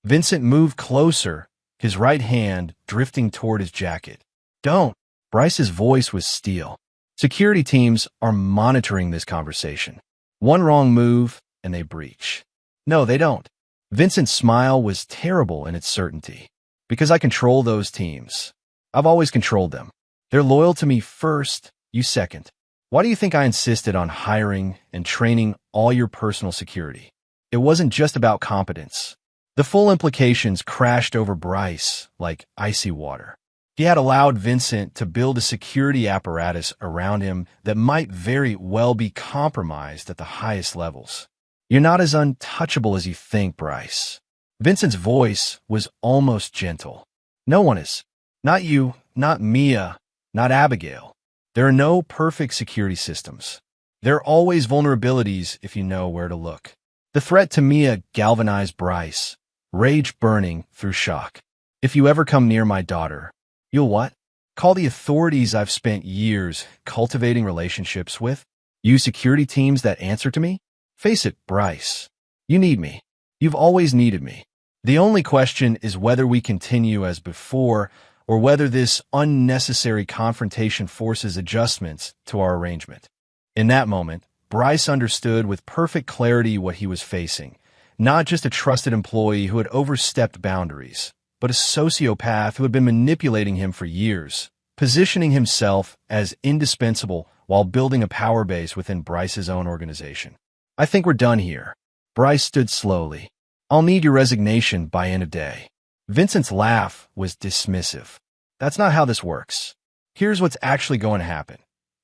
Vincent moved closer, his right hand drifting toward his jacket. Don't. Bryce's voice was steel. Security teams are monitoring this conversation. One wrong move, and they breach. No, they don't. Vincent's smile was terrible in its certainty. Because I control those teams. I've always controlled them. They're loyal to me first, you second. Why do you think I insisted on hiring and training all your personal security? It wasn't just about competence. The full implications crashed over Bryce like icy water. He had allowed Vincent to build a security apparatus around him that might very well be compromised at the highest levels. You're not as untouchable as you think, Bryce. Vincent's voice was almost gentle. No one is. Not you, not Mia, not Abigail. There are no perfect security systems. There are always vulnerabilities if you know where to look. The threat to Mia galvanized Bryce, rage burning through shock. If you ever come near my daughter, you'll what? Call the authorities I've spent years cultivating relationships with? Use security teams that answer to me? Face it, Bryce. You need me. You've always needed me. The only question is whether we continue as before or whether this unnecessary confrontation forces adjustments to our arrangement. In that moment, Bryce understood with perfect clarity what he was facing. Not just a trusted employee who had overstepped boundaries, but a sociopath who had been manipulating him for years, positioning himself as indispensable while building a power base within Bryce's own organization. I think we're done here. Bryce stood slowly. I'll need your resignation by end of day. Vincent's laugh was dismissive. That's not how this works. Here's what's actually going to happen.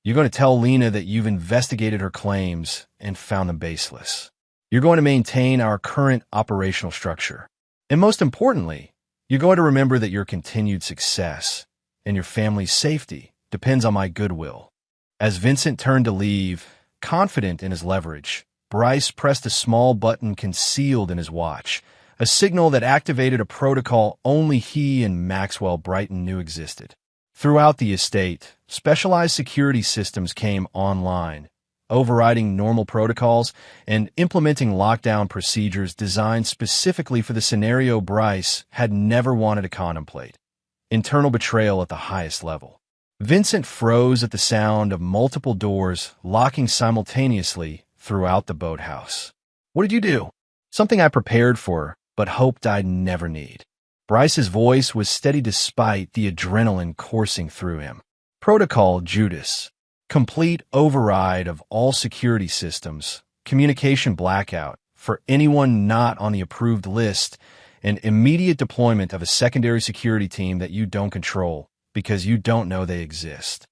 You're going to tell Lena that you've investigated her claims and found them baseless. You're going to maintain our current operational structure. And most importantly, you're going to remember that your continued success and your family's safety depends on my goodwill. As Vincent turned to leave, confident in his leverage, Bryce pressed a small button concealed in his watch, a signal that activated a protocol only he and Maxwell Brighton knew existed. Throughout the estate, specialized security systems came online, overriding normal protocols and implementing lockdown procedures designed specifically for the scenario Bryce had never wanted to contemplate: internal betrayal at the highest level. Vincent froze at the sound of multiple doors locking simultaneously throughout the boathouse. What did you do? Something I prepared for, but hoped I'd never need. Bryce's voice was steady despite the adrenaline coursing through him. Protocol Judas. Complete override of all security systems, communication blackout for anyone not on the approved list, and immediate deployment of a secondary security team that you don't control because you don't know they exist.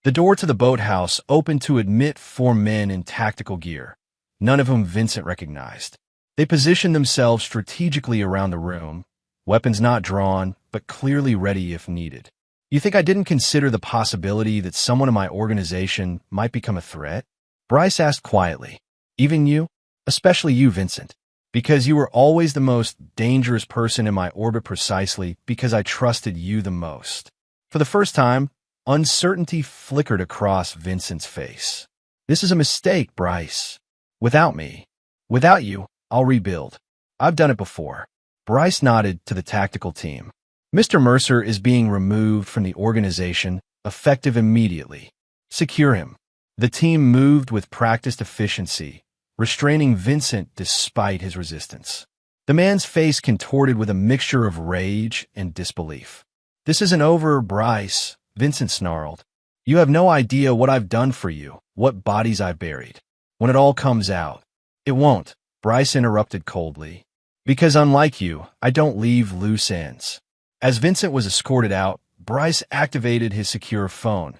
The door to the boathouse opened to admit 4 men in tactical gear, none of whom Vincent recognized. They positioned themselves strategically around the room, weapons not drawn, but clearly ready if needed. You think I didn't consider the possibility that someone in my organization might become a threat? Bryce asked quietly. Even you? Especially you, Vincent. Because you were always the most dangerous person in my orbit precisely because I trusted you the most. For the first time, uncertainty flickered across Vincent's face. This is a mistake, Bryce. Without me. Without you, I'll rebuild. I've done it before. Bryce nodded to the tactical team. Mr. Mercer is being removed from the organization, effective immediately. Secure him. The team moved with practiced efficiency, restraining Vincent despite his resistance. The man's face contorted with a mixture of rage and disbelief. This isn't over, Bryce, Vincent snarled. You have no idea what I've done for you, what bodies I've buried. When it all comes out. It won't, Bryce interrupted coldly. Because unlike you, I don't leave loose ends. As Vincent was escorted out, Bryce activated his secure phone,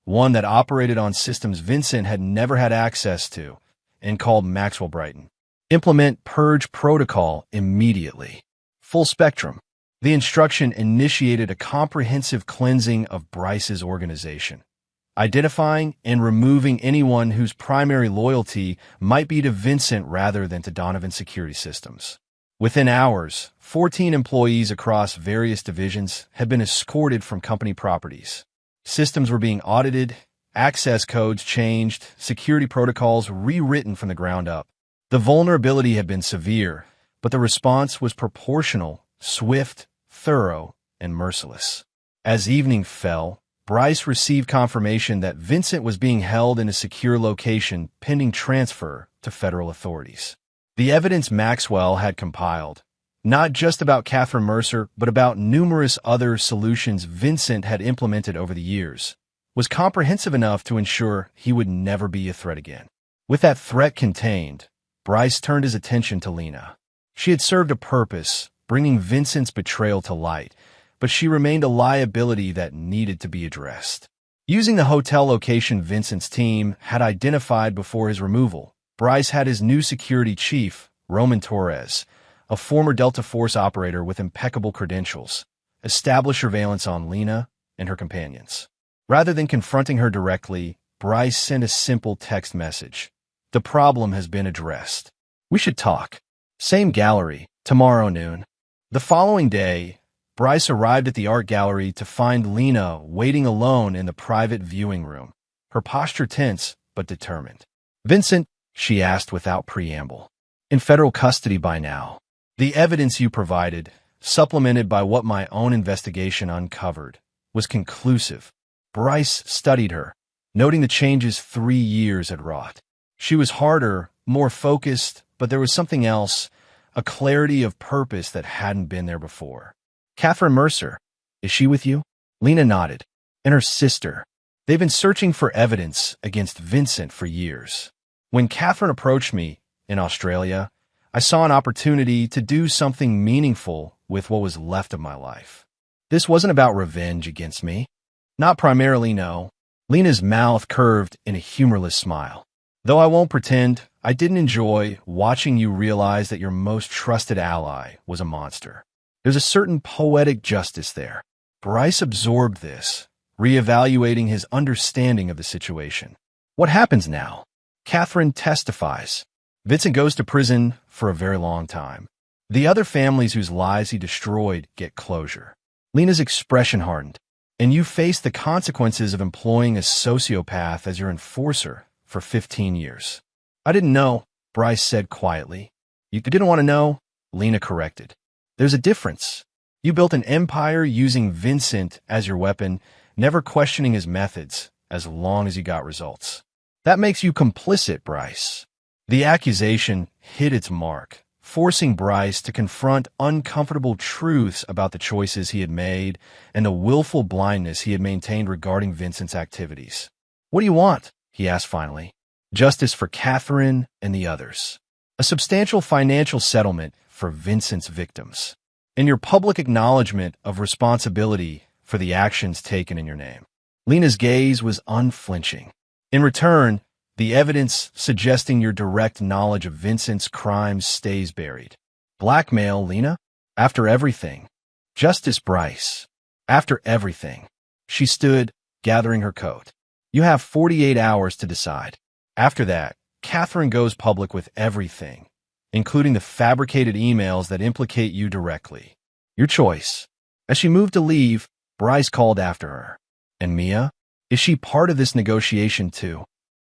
one that operated on systems Vincent had never had access to, and called Maxwell Brighton. Implement Purge Protocol immediately. Full spectrum. The instruction initiated a comprehensive cleansing of Bryce's organization, identifying and removing anyone whose primary loyalty might be to Vincent rather than to Donovan's security systems. Within hours, 14 employees across various divisions had been escorted from company properties. Systems were being audited, access codes changed, security protocols rewritten from the ground up. The vulnerability had been severe, but the response was proportional, swift, thorough, and merciless. As evening fell, Bryce received confirmation that Vincent was being held in a secure location pending transfer to federal authorities. The evidence Maxwell had compiled, not just about Catherine Mercer, but about numerous other solutions Vincent had implemented over the years, was comprehensive enough to ensure he would never be a threat again. With that threat contained, Bryce turned his attention to Lena. She had served a purpose, bringing Vincent's betrayal to light, but she remained a liability that needed to be addressed. Using the hotel location Vincent's team had identified before his removal, Bryce had his new security chief, Roman Torres, a former Delta Force operator with impeccable credentials, establish surveillance on Lena and her companions. Rather than confronting her directly, Bryce sent a simple text message. The problem has been addressed. We should talk. Same gallery, tomorrow noon. The following day, Bryce arrived at the art gallery to find Lena waiting alone in the private viewing room, her posture tense but determined. Vincent, she asked without preamble. In federal custody by now. The evidence you provided, supplemented by what my own investigation uncovered, was conclusive. Bryce studied her, noting the changes 3 years had wrought. She was harder, more focused, but there was something else, a clarity of purpose that hadn't been there before. Catherine Mercer, is she with you? Lena nodded. And her sister. They've been searching for evidence against Vincent for years. When Catherine approached me in Australia, I saw an opportunity to do something meaningful with what was left of my life. This wasn't about revenge against me. Not primarily, no. Lena's mouth curved in a humorless smile. Though I won't pretend, I didn't enjoy watching you realize that your most trusted ally was a monster. There's a certain poetic justice there. Bryce absorbed this, reevaluating his understanding of the situation. What happens now? Catherine testifies. Vincent goes to prison for a very long time. The other families whose lives he destroyed get closure. Lena's expression hardened. And you face the consequences of employing a sociopath as your enforcer for 15 years. I didn't know, Bryce said quietly. You didn't want to know? Lena corrected. There's a difference. You built an empire using Vincent as your weapon, never questioning his methods, as long as you got results. That makes you complicit, Bryce. The accusation hit its mark, forcing Bryce to confront uncomfortable truths about the choices he had made and the willful blindness he had maintained regarding Vincent's activities. "What do you want?" he asked finally. "Justice for Catherine and the others. A substantial financial settlement for Vincent's victims. And your public acknowledgement of responsibility for the actions taken in your name." Lena's gaze was unflinching. "In return, the evidence suggesting your direct knowledge of Vincent's crimes stays buried." "Blackmail, Lena? After everything." "Justice, Bryce. After everything." She stood, gathering her coat. "You have 48 hours to decide. After that, Catherine goes public with everything, including the fabricated emails that implicate you directly. Your choice." As she moved to leave, Bryce called after her. "And Mia? Is she part of this negotiation too?"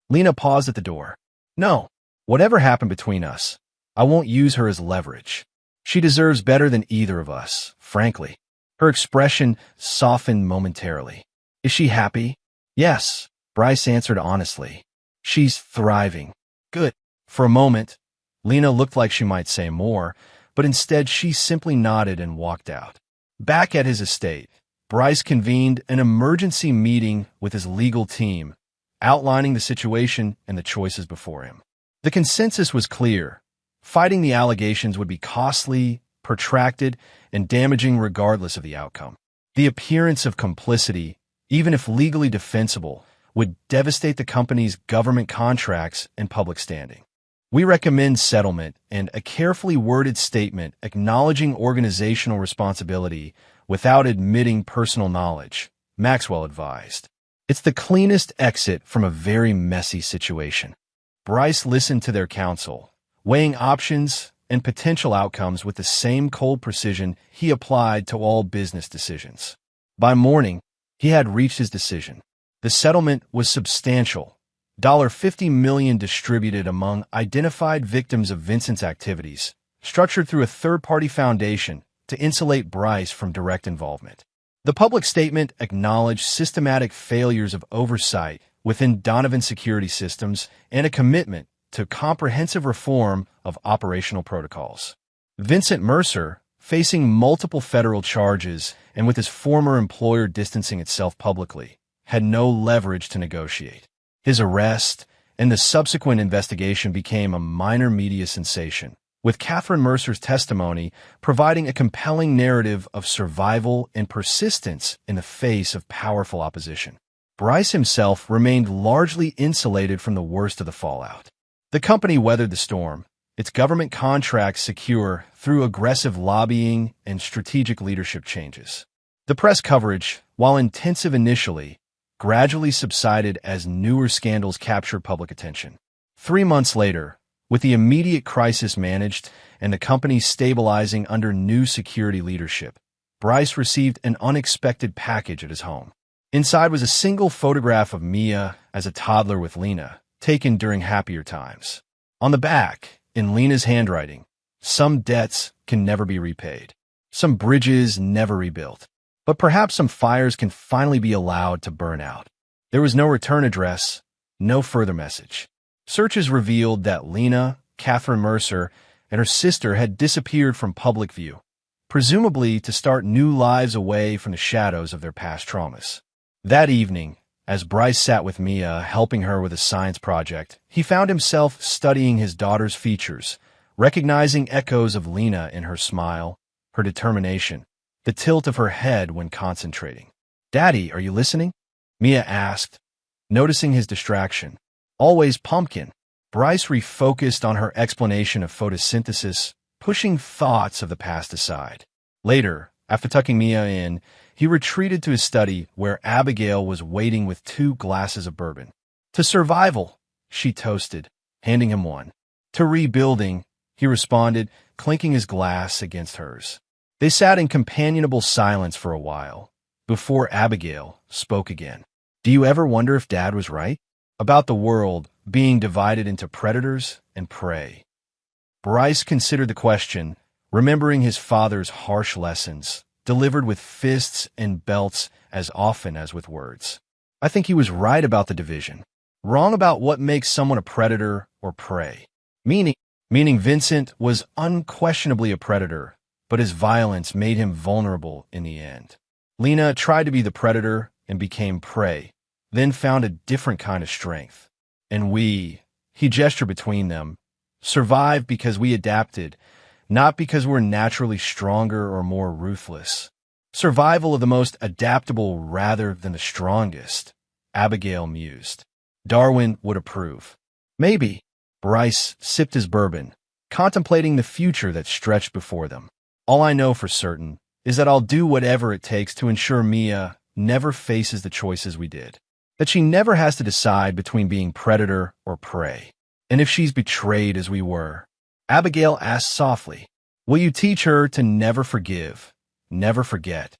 Lena paused at the door. "No. Whatever happened between us, I won't use her as leverage. She deserves better than either of us, frankly." Her expression softened momentarily. "Is she happy?" "Yes," Bryce answered honestly. "She's thriving." "Good." For a moment, Lena looked like she might say more, but instead she simply nodded and walked out. Back at his estate, Bryce convened an emergency meeting with his legal team, outlining the situation and the choices before him. The consensus was clear. Fighting the allegations would be costly, protracted, and damaging regardless of the outcome. The appearance of complicity, even if legally defensible, would devastate the company's government contracts and public standing. "We recommend settlement and a carefully worded statement acknowledging organizational responsibility without admitting personal knowledge," Maxwell advised. "It's the cleanest exit from a very messy situation." Bryce listened to their counsel, weighing options and potential outcomes with the same cold precision he applied to all business decisions. By morning, he had reached his decision. The settlement was substantial, $50 million distributed among identified victims of Vincent's activities, structured through a third-party foundation to insulate Bryce from direct involvement. The public statement acknowledged systematic failures of oversight within Donovan security systems and a commitment to comprehensive reform of operational protocols. Vincent Mercer, facing multiple federal charges and with his former employer distancing itself publicly, had no leverage to negotiate. His arrest and the subsequent investigation became a minor media sensation, with Catherine Mercer's testimony providing a compelling narrative of survival and persistence in the face of powerful opposition. Bryce himself remained largely insulated from the worst of the fallout. The company weathered the storm, its government contracts secure through aggressive lobbying and strategic leadership changes. The press coverage, while intensive initially, gradually subsided as newer scandals captured public attention. 3 months later, with the immediate crisis managed and the company stabilizing under new security leadership, Bryce received an unexpected package at his home. Inside was a single photograph of Mia as a toddler with Lena, taken during happier times. On the back, in Lena's handwriting, "Some debts can never be repaid. Some bridges never rebuilt. But perhaps some fires can finally be allowed to burn out." There was no return address, no further message. Searches revealed that Lena, Catherine Mercer, and her sister had disappeared from public view, presumably to start new lives away from the shadows of their past traumas. That evening, as Bryce sat with Mia, helping her with a science project, he found himself studying his daughter's features, recognizing echoes of Lena in her smile, her determination, the tilt of her head when concentrating. "Daddy, are you listening?" Mia asked, noticing his distraction. "Always pumpkin." Bryce refocused on her explanation of photosynthesis, pushing thoughts of the past aside. Later, after tucking Mia in, he retreated to his study where Abigail was waiting with 2 glasses of bourbon. "To survival," she toasted, handing him one. "To rebuilding," he responded, clinking his glass against hers. They sat in companionable silence for a while, before Abigail spoke again. "Do you ever wonder if Dad was right? About the world being divided into predators and prey?" Bryce considered the question, remembering his father's harsh lessons, delivered with fists and belts as often as with words. "I think he was right about the division. Wrong about what makes someone a predator or prey. Meaning, meaning Vincent was unquestionably a predator, but his violence made him vulnerable in the end. Lena tried to be the predator and became prey, then found a different kind of strength. And he gestured between them, survived because we adapted, not because we're naturally stronger or more ruthless. Survival of the most adaptable rather than the strongest, Abigail mused. Darwin would approve. Maybe. Bryce sipped his bourbon, contemplating the future that stretched before them. All I know for certain is that I'll do whatever it takes to ensure Mia never faces the choices we did. That she never has to decide between being predator or prey. And if she's betrayed as we were, Abigail asked softly, will you teach her to never forgive, never forget?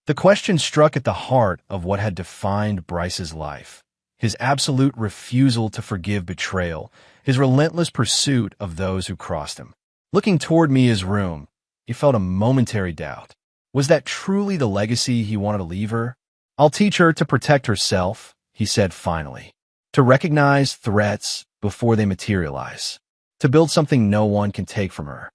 The question struck at the heart of what had defined Bryce's life. His absolute refusal to forgive betrayal, his relentless pursuit of those who crossed him. Looking toward Mia's room, he felt a momentary doubt. Was that truly the legacy he wanted to leave her? I'll teach her to protect herself, he said finally. To recognize threats before they materialize. To build something no one can take from her.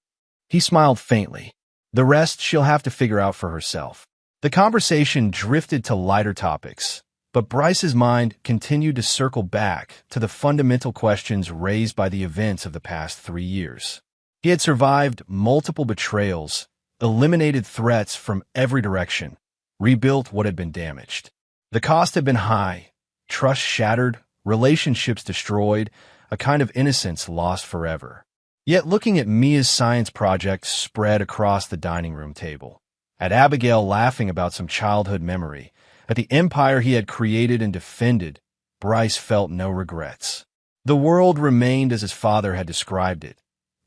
He smiled faintly. The rest she'll have to figure out for herself. The conversation drifted to lighter topics, but Bryce's mind continued to circle back to the fundamental questions raised by the events of the past 3 years. He had survived multiple betrayals, eliminated threats from every direction, rebuilt what had been damaged. The cost had been high, trust shattered, relationships destroyed, a kind of innocence lost forever. Yet looking at Mia's science project spread across the dining room table, at Abigail laughing about some childhood memory, at the empire he had created and defended, Bryce felt no regrets. The world remained as his father had described it,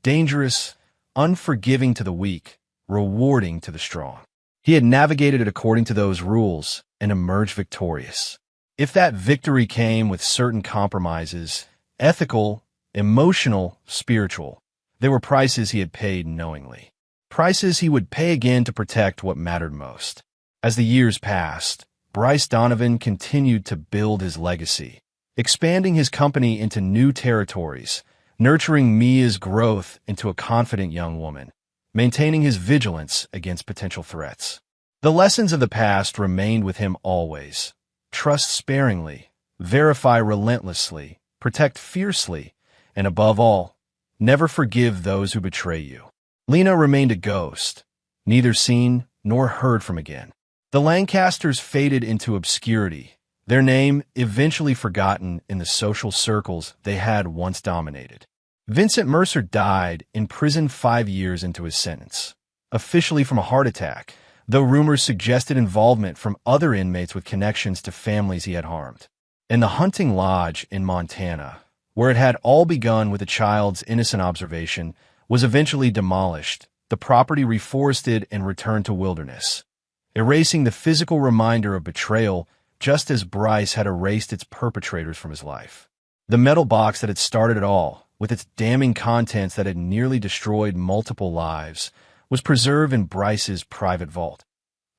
dangerous, unforgiving to the weak, rewarding to the strong. He had navigated it according to those rules and emerged victorious. If that victory came with certain compromises, ethical, emotional, spiritual, they were prices he had paid knowingly. Prices he would pay again to protect what mattered most. As the years passed, Bryce Donovan continued to build his legacy, expanding his company into new territories, nurturing Mia's growth into a confident young woman, maintaining his vigilance against potential threats. The lessons of the past remained with him always. Trust sparingly, verify relentlessly, protect fiercely, and above all, never forgive those who betray you. Lena remained a ghost, neither seen nor heard from again. The Lancasters faded into obscurity, their name eventually forgotten in the social circles they had once dominated. Vincent Mercer died in prison 5 years into his sentence, officially from a heart attack, though rumors suggested involvement from other inmates with connections to families he had harmed. And the hunting lodge in Montana, where it had all begun with a child's innocent observation, was eventually demolished, the property reforested and returned to wilderness, erasing the physical reminder of betrayal just as Bryce had erased its perpetrators from his life. The metal box that had started it all, with its damning contents that had nearly destroyed multiple lives, was preserved in Bryce's private vault.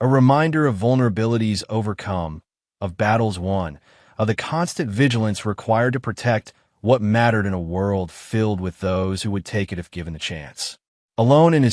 A reminder of vulnerabilities overcome, of battles won, of the constant vigilance required to protect what mattered in a world filled with those who would take it if given the chance. Alone in his